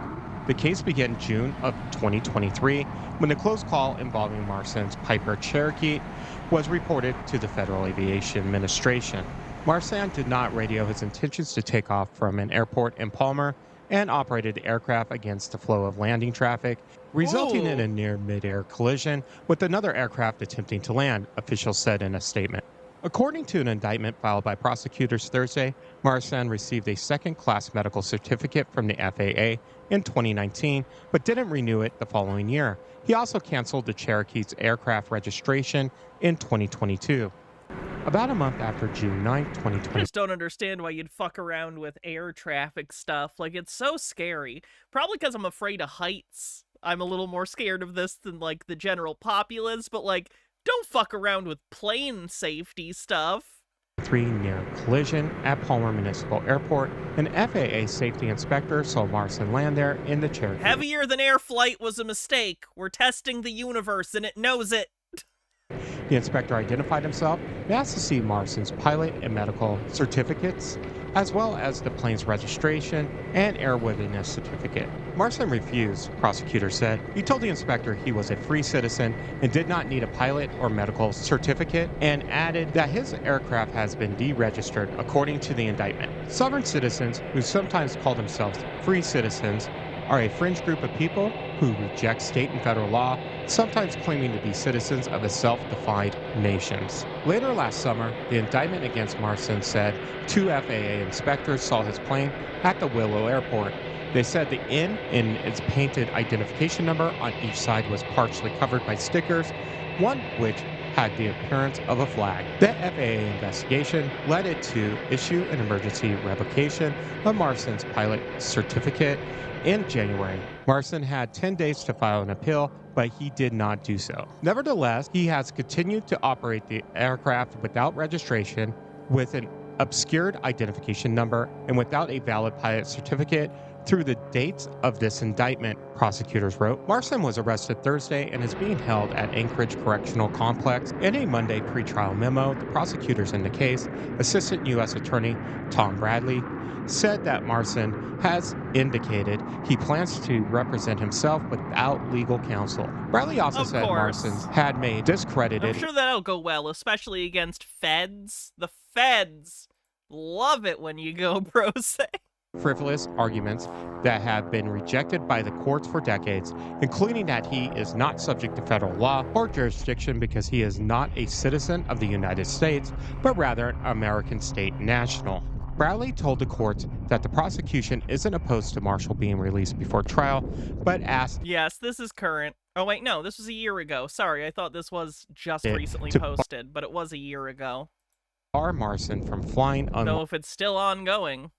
The case began June of 2023 when a close call involving Marsan's Piper Cherokee was reported to the Federal Aviation Administration. Marsan did not radio his intentions to take off from an airport in Palmer and operated the aircraft against the flow of landing traffic, resulting in a near mid-air collision with another aircraft attempting to land, officials said in a statement. According to an indictment filed by prosecutors Thursday, Marsan received a second-class medical certificate from the FAA in 2019, but didn't renew it the following year. He also canceled the Cherokee's aircraft registration in 2022. About a month after June 9, 2020. I just don't understand why you'd fuck around with air traffic stuff. Like, it's so scary. Probably because I'm afraid of heights. I'm a little more scared of this than, like, the general populace, but, like, don't fuck around with plane safety stuff. Near collision at Palmer Municipal Airport. An FAA safety inspector saw Marsan land there in the Cherokee. Heavier than air flight was a mistake. We're testing the universe and it knows it. The inspector identified himself and asked to see Marsan's pilot and medical certificates, as well as the plane's registration and airworthiness certificate. Marsan refused, prosecutors said. He told the inspector he was a free citizen and did not need a pilot or medical certificate, and added that his aircraft has been deregistered according to the indictment. Sovereign citizens, who sometimes call themselves free citizens, are a fringe group of people who reject state and federal law, sometimes claiming to be citizens of a self-defined nations. Later last summer, the indictment against Marsan said 2 FAA inspectors saw his plane at the Willow Airport. They said the N in its painted identification number on each side was partially covered by stickers, one which had the appearance of a flag. The FAA investigation led it to issue an emergency revocation of Marsan's pilot certificate in January. Marsan had 10 days to file an appeal, but he did not do so. Nevertheless, he has continued to operate the aircraft without registration, with an obscured identification number, and without a valid pilot certificate through the dates of this indictment, prosecutors wrote. Marsan was arrested Thursday and is being held at Anchorage Correctional Complex. In a Monday pretrial memo, the prosecutors in the case, Assistant U.S. Attorney Tom Bradley, said that Marsan has indicated he plans to represent himself without legal counsel. Bradley also said Marsan had made discredited... I'm sure that'll go well, especially against feds. The feds love it when you go pro se. Frivolous arguments that have been rejected by the courts for decades, including that he is not subject to federal law or jurisdiction because he is not a citizen of the United States, but rather an American state national. Bradley told the courts that the prosecution isn't opposed to Marshall being released before trial, but asked... Yes, this is current. Oh wait, no, this was a year ago. Sorry, I thought this was just recently posted, but it was a year ago. ...bar Marsan from flying Though if it's still ongoing...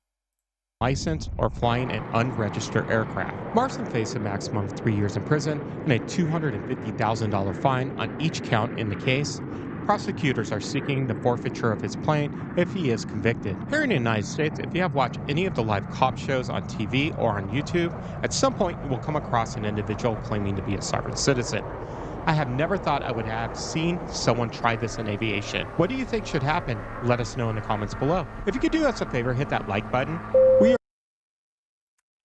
...licensed or flying an unregistered aircraft. Marsan faced a maximum of 3 years in prison and a $250,000 fine on each count in the case. Prosecutors are seeking the forfeiture of his plane if he is convicted. Here in the United States, if you have watched any of the live cop shows on TV or on YouTube, at some point you will come across an individual claiming to be a sovereign citizen. I have never thought I would have seen someone try this in aviation. What do you think should happen? Let us know in the comments below. If you could do us a favor, hit that like button.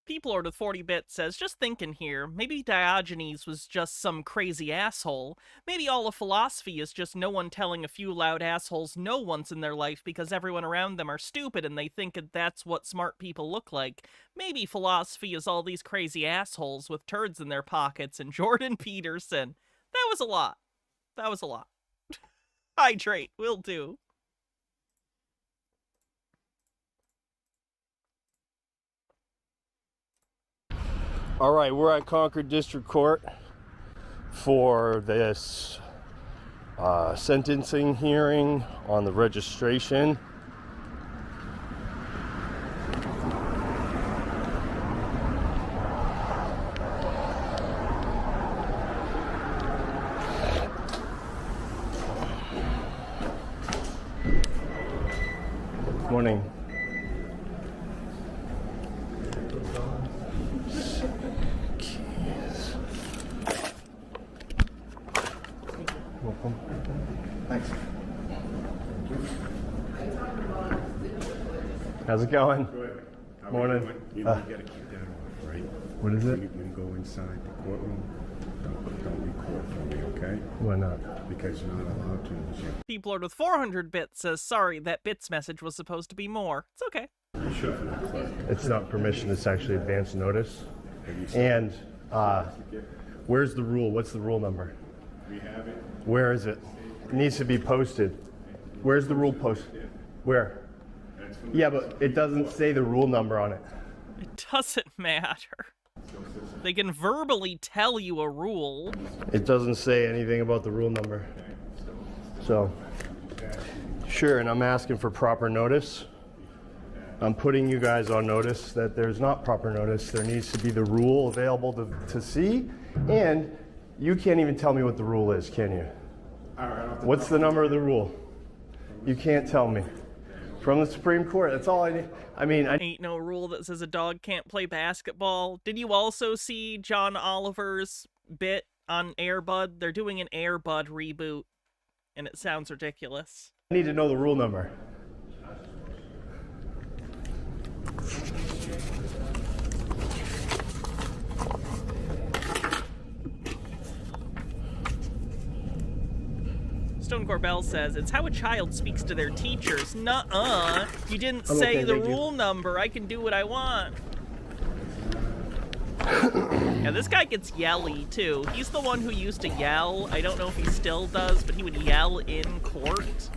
People Lord with 40 bits says, just thinking here, maybe Diogenes was just some crazy asshole. Maybe all of philosophy is just no one telling a few loud assholes no once in their life because everyone around them are stupid and they think that that's what smart people look like. Maybe philosophy is all these crazy assholes with turds in their pockets and Jordan Peterson. That was a lot. That was a lot. Hydrate, will do. All right, we're at Concord District Court for this sentencing hearing on the registration. Morning. Welcome. Thanks. How's it going? Good. Morning. You gotta keep that off, right? What is it? When you go inside the courtroom, don't record for me, okay? Why not? Because you're not allowed to. People Lord with 400 bits says, sorry, that bits message was supposed to be more. It's okay. It's not permission, it's actually advance notice. And where's the rule? What's the rule number? We have it. Where is it? It needs to be posted. Where's the rule posted? Where? Yeah, but it doesn't say the rule number on it. It doesn't matter. They can verbally tell you a rule. It doesn't say anything about the rule number. So, sure, and I'm asking for proper notice. I'm putting you guys on notice that there's not proper notice. There needs to be the rule available to see, and you can't even tell me what the rule is, can you? What's the number of the rule? You can't tell me. From the Supreme Court, that's all I need. I mean, ain't no rule that says a dog can't play basketball. Did you also see John Oliver's bit on Air Bud? They're doing an Air Bud reboot, and it sounds ridiculous. I need to know the rule number. Stone Corbell says, it's how a child speaks to their teachers. Nuh-uh. You didn't say okay, the thank you. rule number. I can do what I want. Yeah, this guy gets yelly, too. He's the one who used to yell. I don't know if he still does, but he would yell in court. It's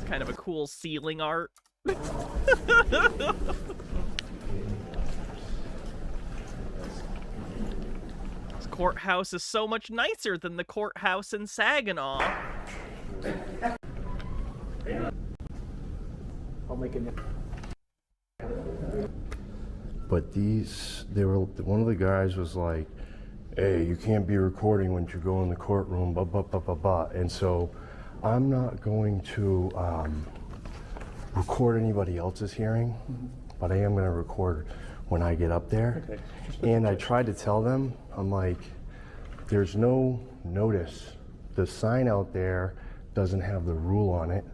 kind of a cool ceiling art. This courthouse is so much nicer than the courthouse in Saginaw. I'll make it. But one of the guys was like, hey, you can't be recording when you go in the courtroom, blah, blah, blah, blah, blah. And so I'm not going to record anybody else's hearing, but I am going to record when I get up there. Okay. And I tried to tell them, I'm like, there's no notice. The sign out there doesn't have the rule on it,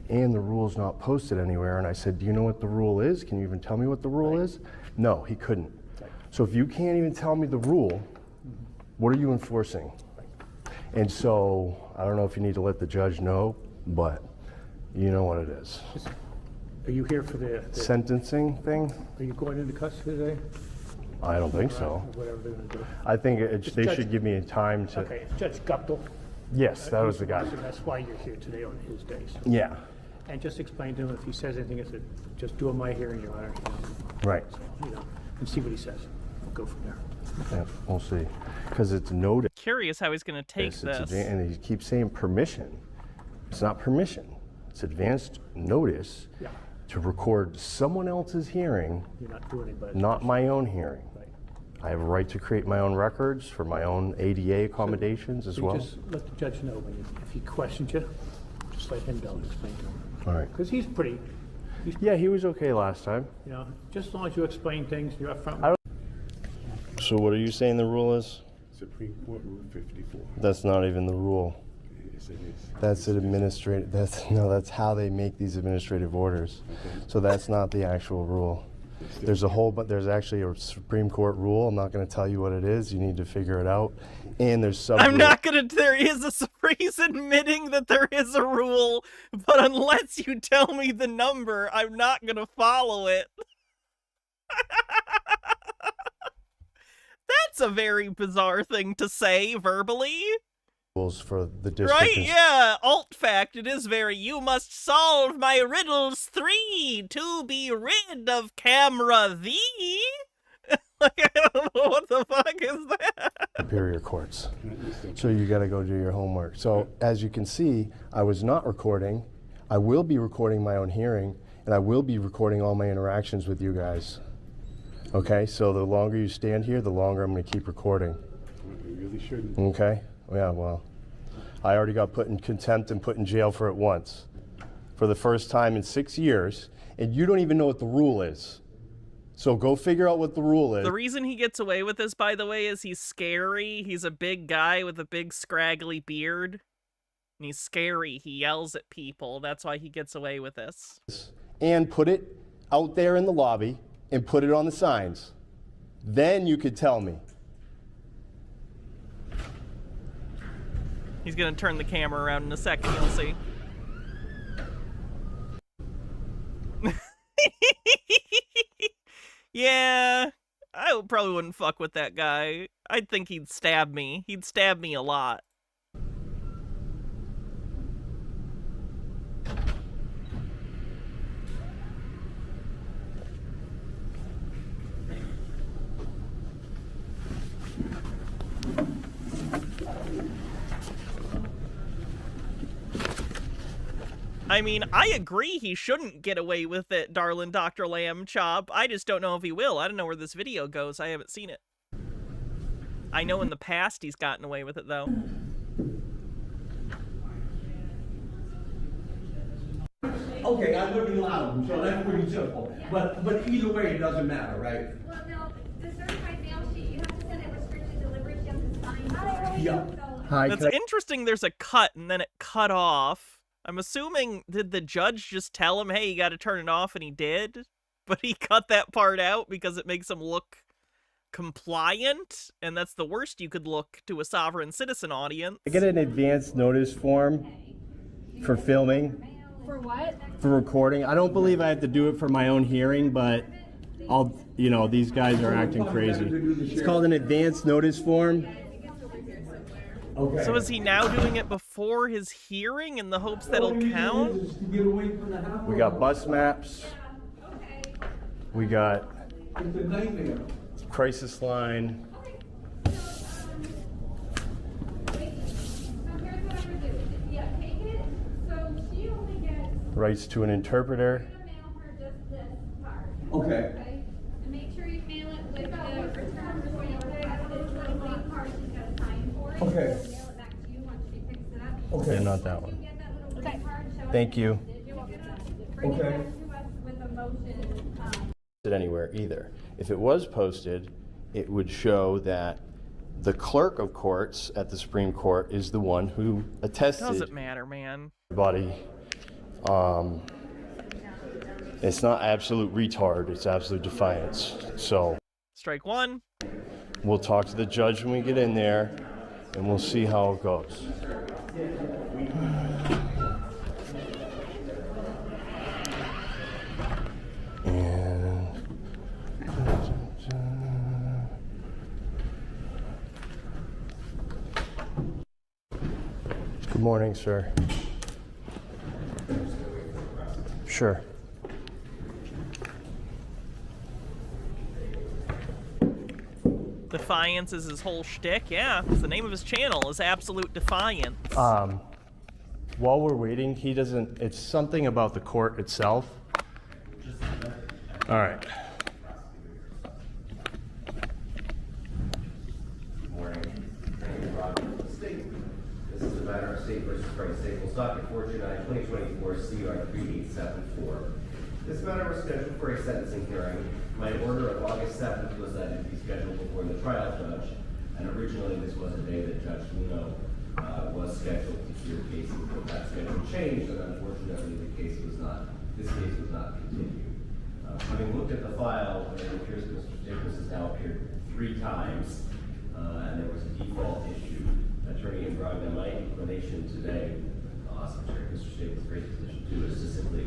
and the rule's not posted anywhere. And I said, do you know what the rule is? Can you even tell me what the rule is? No, he couldn't. So if you can't even tell me the rule, what are you enforcing? And so I don't know if you need to let the judge know, but you know what it is. Are you here for the Sentencing thing? Are you going into custody today? I don't think so. Whatever they're going to do. I think they Judge- should give me time to. Okay, Judge Guptill. Yes, that was the guy. That's why you're here today on his days. Yeah. And just explain to him if he says anything, I said, just do my hearing, Your Honor. Right. So, and see what he says. We'll go from there. Yeah, we'll see. Because it's notice. Curious how he's going to take this. And he keeps saying permission. It's not permission. It's advanced notice to record someone else's hearing, You're not doing it, but not my own hearing. I have a right to create my own records for my own ADA accommodations as well. Just let the judge know if he questions you. Just let him go and explain to him. All right. Because he's pretty, Yeah, he was okay last time. you know, just as long as you explain things, you're upfront. So what are you saying the rule is? Supreme Court Rule 54. That's not even the rule. Yes, it is. That's an administrative, that's how they make these administrative orders. So that's not the actual rule. There's there's actually a Supreme Court rule. I'm not gonna tell you what it is. You need to figure it out. And there's sub. I'm not gonna, there is a, he's admitting that there is a rule, but unless you tell me the number, I'm not gonna follow it. That's a very bizarre thing to say verbally. Rules for the district. Right, yeah, alt fact, it is very, you must solve my riddles 3 to be rid of camera V. Like, I don't know what the fuck is that? Superior courts. So you gotta go do your homework. So as you can see, I was not recording. I will be recording my own hearing, and I will be recording all my interactions with you guys. Okay, so the longer you stand here, the longer I'm gonna keep recording. You really shouldn't. Okay? Yeah, well, I already got put in contempt and put in jail for it once. For the first time in 6 years, and you don't even know what the rule is. So go figure out what the rule is. The reason he gets away with this, by the way, is he's scary. He's a big guy with a big scraggly beard. And he's scary. He yells at people. That's why he gets away with this. And put it out there in the lobby and put it on the signs. Then you could tell me. He's gonna turn the camera around in a second, you'll see. Yeah, I probably wouldn't fuck with that guy. I'd think he'd stab me. He'd stab me a lot. I mean, I agree he shouldn't get away with it, darling Dr. Lamb Chop. I just don't know if he will. I don't know where this video goes. I haven't seen it. I know in the past he's gotten away with it, though. Okay, I live in Loudon, so that's pretty simple. But either way, it doesn't matter, right? Well, no, the certified mail sheet, you have to send it restricted delivery, you have to sign for it. Yeah. Hi, That's interesting there's a cut and then it cut off. I'm assuming, did the judge just tell him, hey, you gotta turn it off, and he did? But he cut that part out because it makes him look compliant, and that's the worst you could look to a sovereign citizen audience. I get an advance notice form for filming. For what? For recording. I don't believe I have to do it for my own hearing, but these guys are acting crazy. It's called an advance notice form. Okay. So is he now doing it before his hearing in the hopes that it'll count? We got bus maps. We got crisis line. Rights to an interpreter. Okay. And make sure you mail it with the return receipt. This little blank card she's got to sign for it. Okay. We'll mail it back to you once she picks it up. Okay. Yeah, not that one. Get that little blank card, show Thank you. Bring it Okay. back to us with a motion. It anywhere either. If it was posted, it would show that the clerk of courts at the Supreme Court is the one who attested. Doesn't matter, man. Everybody, it's not absolute retard, it's absolute defiance. So Strike one. we'll talk to the judge when we get in there, and we'll see how it goes. Good morning, sir. Sure. Defiance is his whole shtick. Yeah, it's the name of his channel is Absolute Defiance. While we're waiting, he doesn't, it's something about the court itself. All right. This is the matter of State versus Price Staples, docket 429, 2024, CR 3874. This matter was scheduled for a sentencing hearing. My order of August 7th was that it be scheduled before the trial judge, and originally this was a day that Judge Luno was scheduled to hear cases, but that schedule changed, and unfortunately this case was not continued. Having looked at the file, it appears that Mr. Staples has now appeared 3 times, and there was a default issue. Attorney Imbrogna, my inclination today, Mr. Staples' great position too, is to simply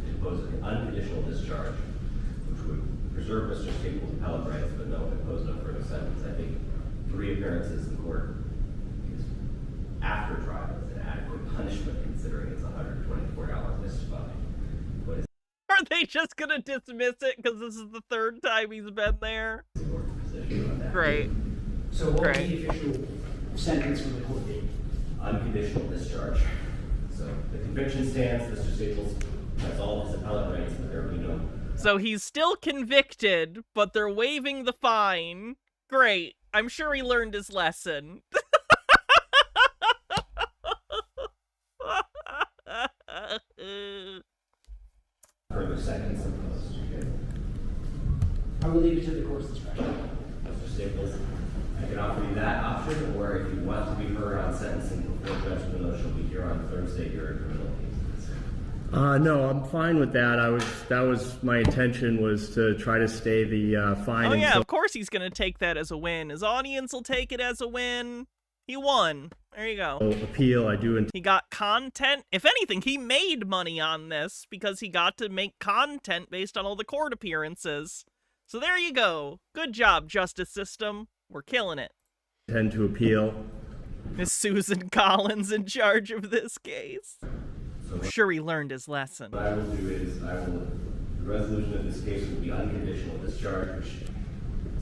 impose an unconditional discharge, which would preserve Mr. Staples' appellate rights, but no impose no further sentence. I think 3 appearances in court is after trial is an adequate punishment, considering it's $124 missed fine. Are they just gonna dismiss it because this is the 3rd time he's been there? Great. So what would the official sentence from the court be? Unconditional discharge. So the conviction stands. Mr. Staples has all of his appellate rights, but there will be no. So he's still convicted, but they're waiving the fine. Great. I'm sure he learned his lesson. Further sentence imposed. I will leave it to the court's discretion. Mr. Staples, I can offer you that option, or if you want to be heard on sentencing before Judge Luno, she'll be here on Thursday during criminal cases. No, I'm fine with that. That was my intention, was to try to stay the fine. Oh yeah, of course he's gonna take that as a win. His audience will take it as a win. He won. There you go. Appeal, I do. He got content. If anything, he made money on this because he got to make content based on all the court appearances. So there you go. Good job, justice system. We're killing it. Intend to appeal. Miss Susan Collins in charge of this case. I'm sure he learned his lesson. What I will do is the resolution of this case will be unconditional discharge.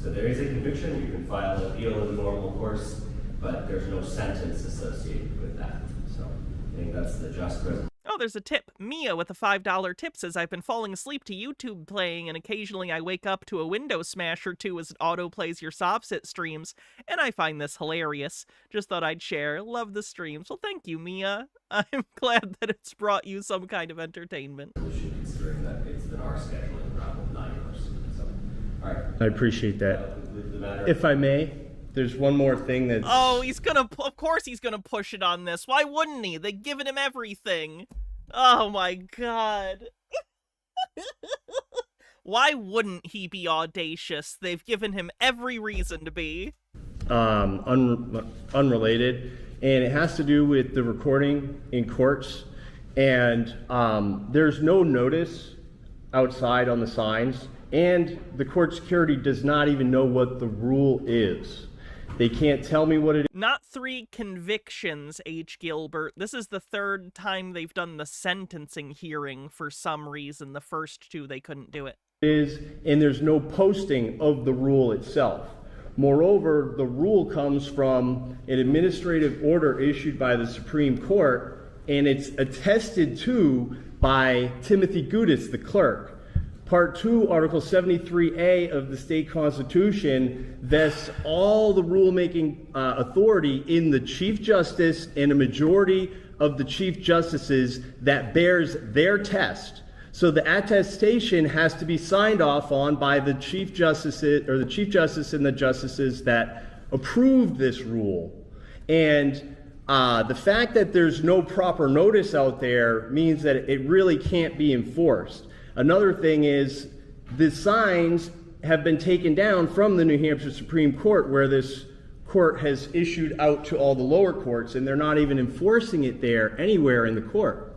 So there is a conviction. You can file an appeal in the normal course, but there's no sentence associated with that. So I think that's the just resolution. Oh, there's a tip. Mia with a $5 tip says, I've been falling asleep to YouTube playing, and occasionally I wake up to a window smash or two as it auto-plays your Sovsit streams, and I find this hilarious. Just thought I'd share. Love the streams. Well, thank you, Mia. I'm glad that it's brought you some kind of entertainment. Considering that it's been our scheduling problem, not yours. So, all right. I appreciate that. If I may, there's one more thing that's... Oh, of course he's gonna push it on this. Why wouldn't he? They've given him everything. Oh my god. Why wouldn't he be audacious? They've given him every reason to be. Unrelated, and it has to do with the recording in courts, and there's no notice outside on the signs, and the court security does not even know what the rule is. They can't tell me what it is. Not 3 convictions, H. Gilbert. This is the 3rd time they've done the sentencing hearing for some reason. The first 2, they couldn't do it. And there's no posting of the rule itself. Moreover, the rule comes from an administrative order issued by the Supreme Court, and it's attested to by Timothy Gudis, the clerk. Part 2, Article 73A of the state constitution vests all the rulemaking authority in the Chief Justice and a majority of the Chief Justices that bears their test. So the attestation has to be signed off on by the Chief Justice or the Chief Justice and the justices that approved this rule. And the fact that there's no proper notice out there means that it really can't be enforced. Another thing is the signs have been taken down from the New Hampshire Supreme Court, where this court has issued out to all the lower courts, and they're not even enforcing it there anywhere in the court.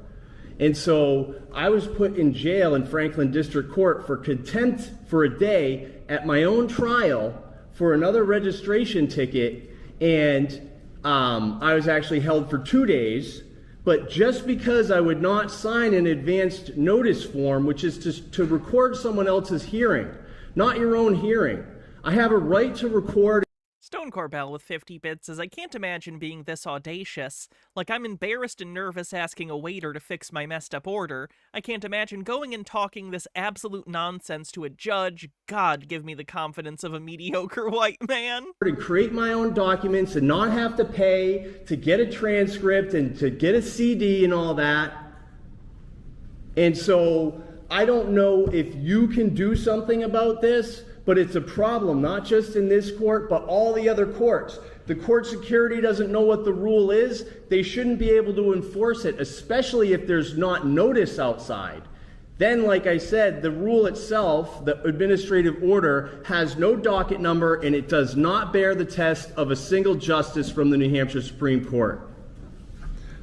And so I was put in jail in Franklin District Court for contempt for a day at my own trial for another registration ticket, and I was actually held for 2 days. But just because I would not sign an advanced notice form, which is to record someone else's hearing, not your own hearing, I have a right to record. Stone Corbell with 50 bits says, I can't imagine being this audacious. Like, I'm embarrassed and nervous asking a waiter to fix my messed up order. I can't imagine going and talking this absolute nonsense to a judge. God, give me the confidence of a mediocre white man. To create my own documents and not have to pay to get a transcript and to get a CD and all that. And so I don't know if you can do something about this, but it's a problem, not just in this court, but all the other courts. The court security doesn't know what the rule is. They shouldn't be able to enforce it, especially if there's not notice outside. Then, like I said, the rule itself, the administrative order, has no docket number and it does not bear the test of a single justice from the New Hampshire Supreme Court.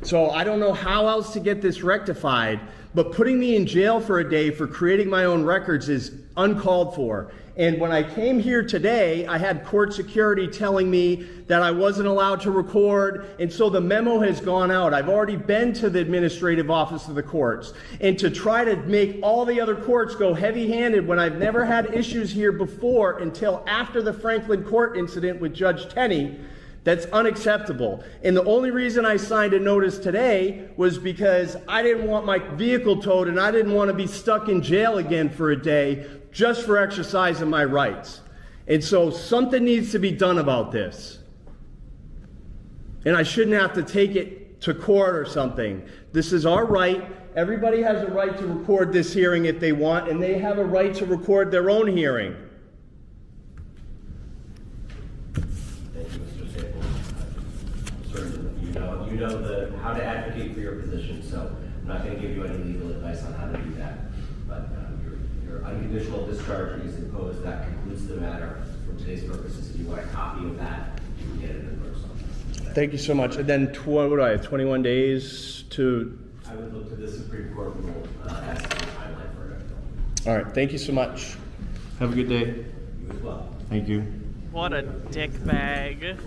So I don't know how else to get this rectified, but putting me in jail for a day for creating my own records is uncalled for. And when I came here today, I had court security telling me that I wasn't allowed to record, and so the memo has gone out. I've already been to the administrative office of the courts. And to try to make all the other courts go heavy-handed when I've never had issues here before until after the Franklin Court incident with Judge Tenney, that's unacceptable. And the only reason I signed a notice today was because I didn't want my vehicle towed and I didn't want to be stuck in jail again for a day just for exercising my rights. And so something needs to be done about this. And I shouldn't have to take it to court or something. This is our right. Everybody has a right to record this hearing if they want, and they have a right to record their own hearing. You know how to advocate for your position, so I'm not going to give you any legal advice on how to do that. But your unconditional discharge is imposed. That concludes the matter for today's purposes. If you want a copy of that, you can get it in person. Thank you so much. And then what do I have, 21 days to... I would look to the Supreme Court rule as the timeline for it. All right, thank you so much. Have a good day. You as well. Thank you. What a dick bag.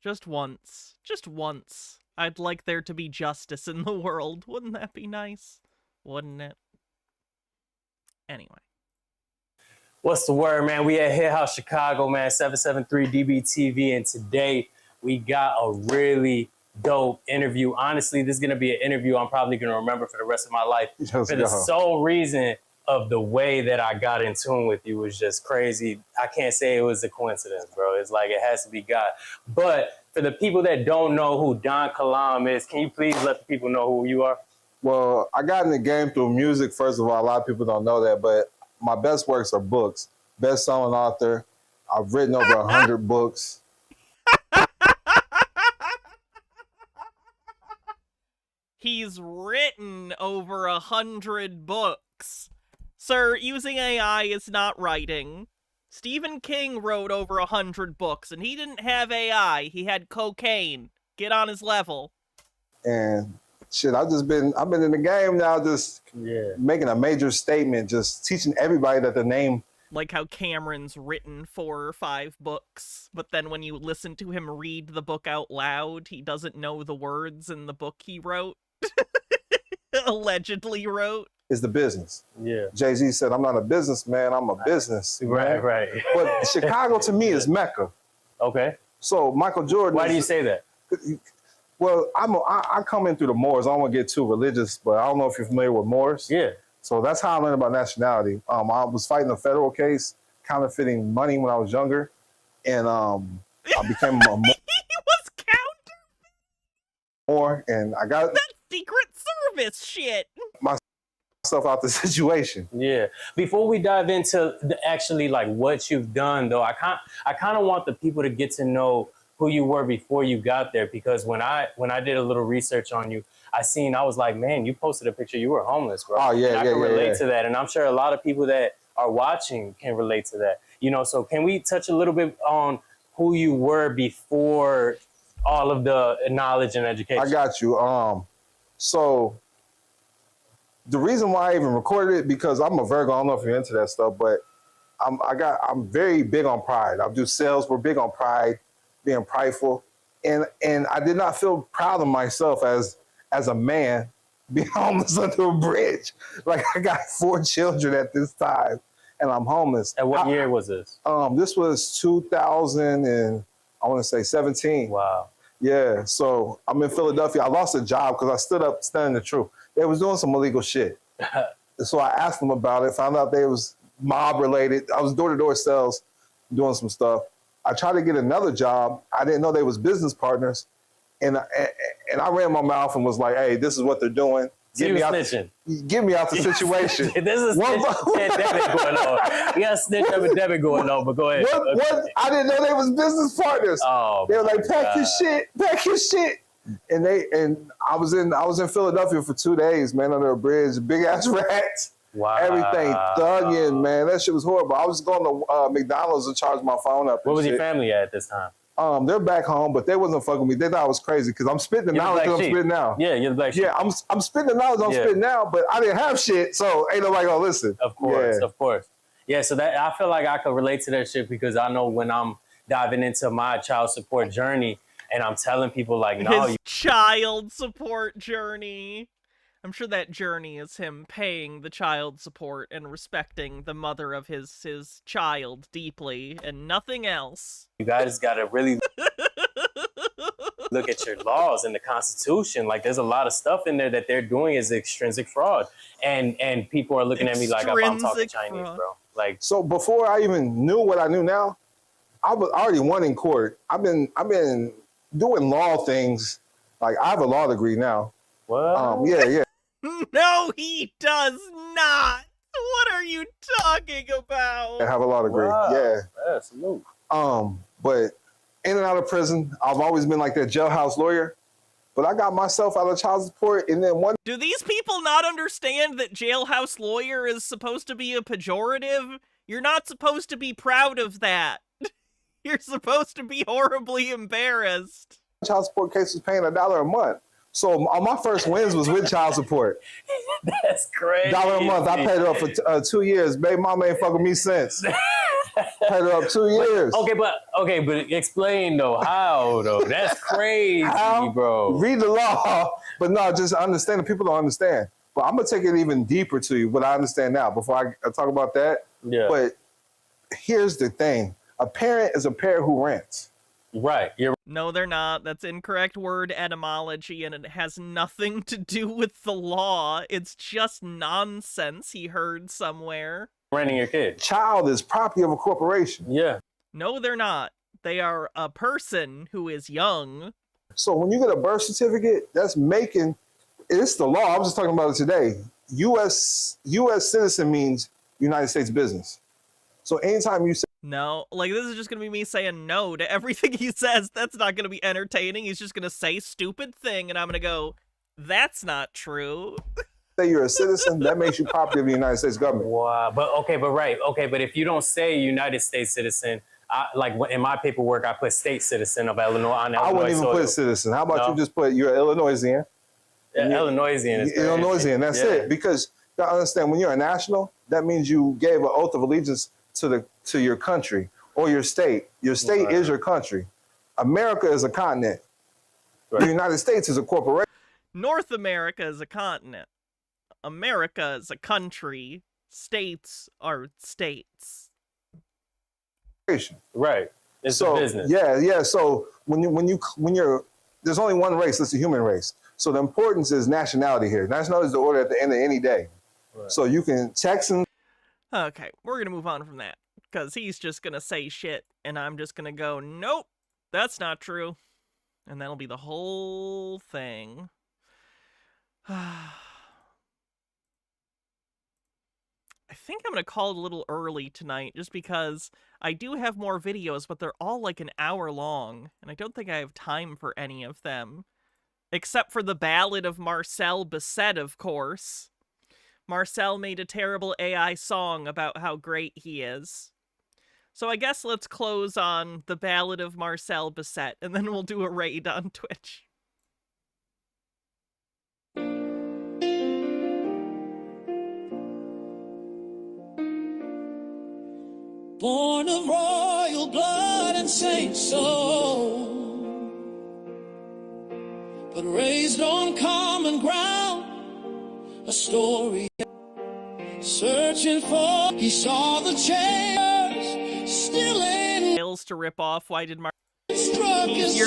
Just once, I'd like there to be justice in the world. Wouldn't that be nice? Wouldn't it? Anyway. What's the word, man? We at Hit House Chicago, man, 773 DBTV, and today we got a really dope interview. Honestly, this is going to be an interview I'm probably going to remember for the rest of my life. For the sole reason of the way that I got in tune with you was just crazy. I can't say it was a coincidence, bro. It's like it has to be God. But for the people that don't know who Don Kalam is, can you please let the people know who you are? Well, I got in the game through music, first of all. A lot of people don't know that, but my best works are books. Best-selling author. I've written over 100 books. He's written over 100 books. Sir, using AI is not writing. Stephen King wrote over 100 books, and he didn't have AI. He had cocaine. Get on his level. And shit, I've been in the game now, just making a major statement, just teaching everybody that the name. Like how Cameron's written 4 or 5 books, but then when you listen to him read the book out loud, he doesn't know the words in the book he wrote. Allegedly wrote. Is the business. Yeah. Jay-Z said, I'm not a businessman, I'm a business. Right, right. But Chicago to me is Mecca. Okay. So Michael Jordan. Why do you say that? Well, I come in through the Moors. I don't want to get too religious, but I don't know if you're familiar with Moors. Yeah. So that's how I learned about nationality. I was fighting a federal case, counterfeiting money when I was younger, and I became a Moor. He was Moor, and I got that Secret Service shit. Myself out the situation. Yeah. Before we dive into actually like what you've done, though, I kind of want the people to get to know who you were before you got there, because when I did a little research on you, I was like, man, you posted a picture, you were homeless, bro. Oh yeah, and I can relate to that, and I'm sure a lot of people that are watching can relate to that. You know, so can we touch a little bit on who you were before all of the knowledge and education? I got you. So the reason why I even recorded it, because I'm a Virgo. I don't know if you're into that stuff, but I'm very big on pride. I do sales. We're big on pride, being prideful, and I did not feel proud of myself as a man being homeless under a bridge. Like, I got 4 children at this time, and I'm homeless. And what year was this? This was 2000 and I want to say 17. Wow. Yeah, so I'm in Philadelphia. I lost a job because I stood up standing the truth. They was doing some illegal shit. So I asked them about it, found out they was mob related. I was door-to-door sales doing some stuff. I tried to get another job. I didn't know they was business partners. And I ran my mouth and was like, hey, this is what they're doing. Get me out the situation. This is pandemic going on. We got snitch epidemic going on, but go ahead. What? I didn't know they was business partners. Oh, they were like, pack your shit. And I was in Philadelphia for 2 days, man, under a bridge, big ass rats. Wow. Everything thugging, man. That shit was horrible. I was going to McDonald's and charge my phone up. Where was your family at this time? They're back home, but they wasn't fucking with me. They thought I was crazy because I'm spitting the knowledge I'm spitting now. Yeah, you're the black sheep. Yeah, I'm spitting the knowledge I'm spitting now, but I didn't have shit, so ain't nobody gonna listen. Of course. Yeah, so that I feel like I could relate to that shit because I know when I'm diving into my child support journey and I'm telling people like, no, his child support journey. I'm sure that journey is him paying the child support and respecting the mother of his child deeply and nothing else. You guys got to really look at your laws and the Constitution. Like, there's a lot of stuff in there that they're doing is extrinsic fraud. And people are looking at me like I'm talking Chinese, bro. Like, so before I even knew what I knew now, I already won in court. I've been doing law things. Like, I have a law degree now. What? Yeah. No, he does not. What are you talking about? I have a law degree. Wow. Yeah. Salute. But in and out of prison, I've always been like that jailhouse lawyer. But I got myself out of child support, and then one. Do these people not understand that jailhouse lawyer is supposed to be a pejorative? You're not supposed to be proud of that. You're supposed to be horribly embarrassed. Child support case was paying $1 a month. So my first wins was with child support. That's crazy. $1 a month. I paid her up for 2 years. Baby mama ain't fucking me since. Paid her up 2 years. Okay, but explain though how though. That's crazy, bro. Read the law, but no, just understand that people don't understand. But I'm gonna take it even deeper to you. What I understand now, before I talk about that. Yeah. But here's the thing: a parent is a parent who rents. Right. No, they're not. That's incorrect word etymology, and it has nothing to do with the law. It's just nonsense he heard somewhere. Renting your kid. Child is property of a corporation. Yeah. No, they're not. They are a person who is young. So when you get a birth certificate, it's the law. I was just talking about it today. U.S. citizen means United States business. So anytime you say no, like this is just gonna be me saying no to everything he says. That's not gonna be entertaining. He's just gonna say stupid thing, and I'm gonna go, that's not true. Say you're a citizen, that makes you property of the United States government. Wow, but if you don't say United States citizen, like in my paperwork, I put state citizen of Illinois on Illinois. I wouldn't even put citizen. How about you just put you're Illinoisian? Yeah, Illinoisian is Illinoisian. That's it. Because you gotta understand, when you're a national, that means you gave an oath of allegiance to your country or your state. Your state is your country. America is a continent. Right. The United States is a corporation. North America is a continent. America is a country. States are states. Right. It's a business. Yeah. So when you're there's only one race, that's the human race. So the importance is nationality here. Nationality is the order at the end of any day. Right. So you can Texans. Okay, we're going to move on from that, because he's just going to say shit, and I'm just going to go, nope, that's not true. And that'll be the whole thing. I think I'm going to call it a little early tonight, just because I do have more videos, but they're all like an hour long, and I don't think I have time for any of them. Except for the Ballad of Marcel Bisset, of course. Marcel made a terrible AI song about how great he is. So I guess let's close on the Ballad of Marcel Bisset, and then we'll do a raid on Twitch. Born of royal blood and saint soul, but raised on common ground, a story Searching for, he saw the chairs still in. Nails to rip off. Why did Mark? Struck his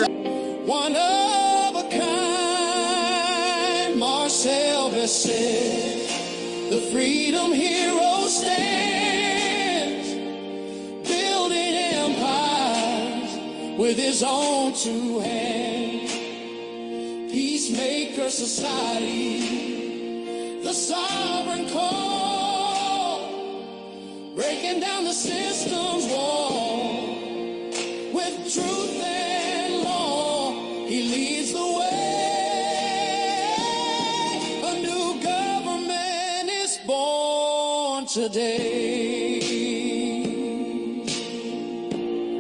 one of a kind. Marcel Besset, the freedom hero stands, building empires with his own two hands. Peacemaker society, the sovereign call, breaking down the system's wall. With truth and law, he leads the way. A new government is born today.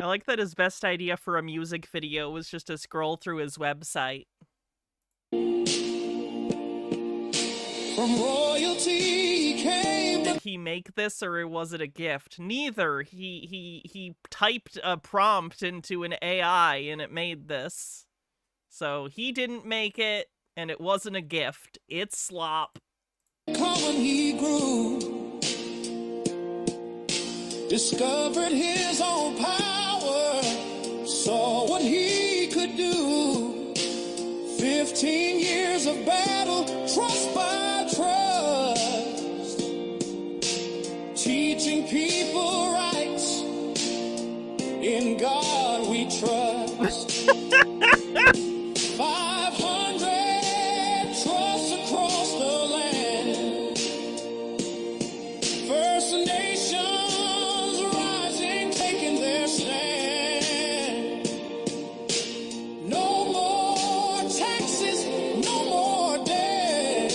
I like that his best idea for a music video was just to scroll through his website. From royalty he came. Did he make this, or was it a gift? Neither. He typed a prompt into an AI and it made this. So he didn't make it, and it wasn't a gift. It's slop. Common he grew, discovered his own power, saw what he could do. 15 years of battle, trust by trust, teaching people rights, in God we trust. 500 trusts across the land, First Nations rising, taking their stand. No more taxes, no more debt.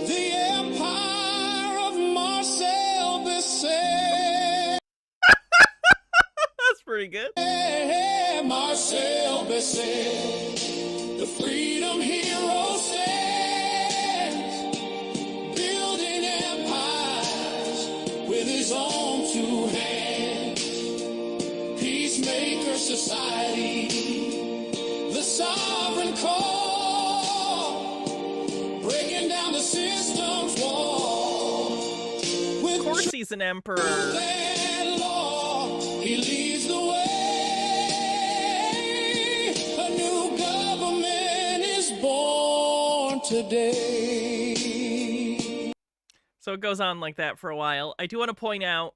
The empire of Marcel Besset. That's pretty good. Marcel Besset, the freedom hero stands, building empires with his own two hands. Peacemaker society, the sovereign call, breaking down the system's wall. Of course he's an emperor. And law, he leads the way. A new government is born today. So it goes on like that for a while. I do want to point out,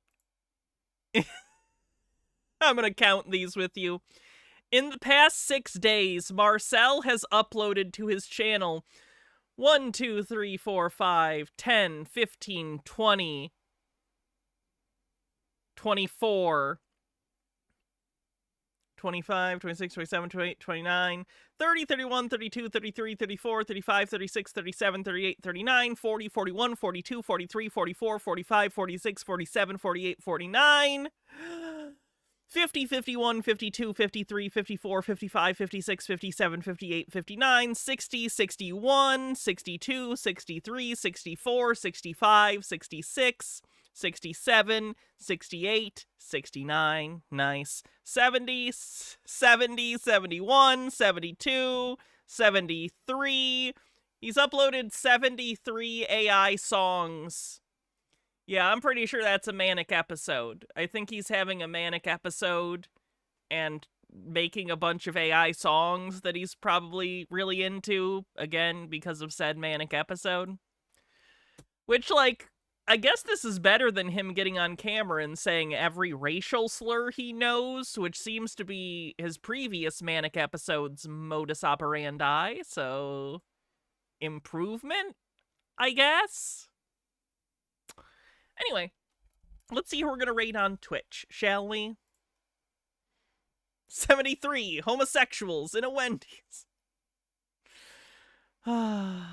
I'm going to count these with you. In the past 6 days, Marcel has uploaded to his channel 1, 2, 3, 4, 5, 10, 15, 20, 24, 25, 26, 27, 28, 29, 30, 31, 32, 33, 34, 35, 36, 37, 38, 39, 40, 41, 42, 43, 44, 45, 46, 47, 48, 49, 50, 51, 52, 53, 54, 55, 56, 57, 58, 59, 60, 61, 62, 63, 64, 65, 66, 67, 68, 69, nice, 70, 70, 71, 72, 73. He's uploaded 73 AI songs. Yeah, I'm pretty sure that's a manic episode. I think he's having a manic episode and making a bunch of AI songs that he's probably really into, again, because of said manic episode. Which, like, I guess this is better than him getting on camera and saying every racial slur he knows, which seems to be his previous manic episode's modus operandi, so improvement, I guess? Anyway, let's see who we're going to rate on Twitch, shall we? 73 homosexuals in a Wendy's. We'll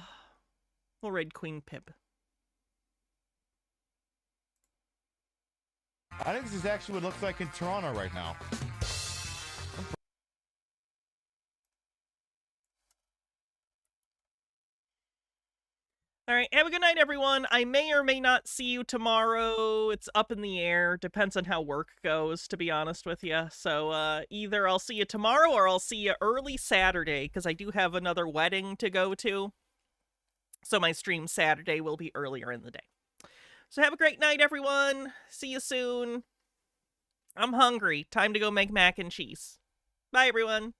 raid Queen Pip. I think this is actually what it looks like in Toronto right now. All right, have a good night, everyone. I may or may not see you tomorrow. It's up in the air. Depends on how work goes, to be honest with you. So either I'll see you tomorrow or I'll see you early Saturday, because I do have another wedding to go to. So my stream Saturday will be earlier in the day. So have a great night, everyone. See you soon. I'm hungry. Time to go make mac and cheese. Bye, everyone.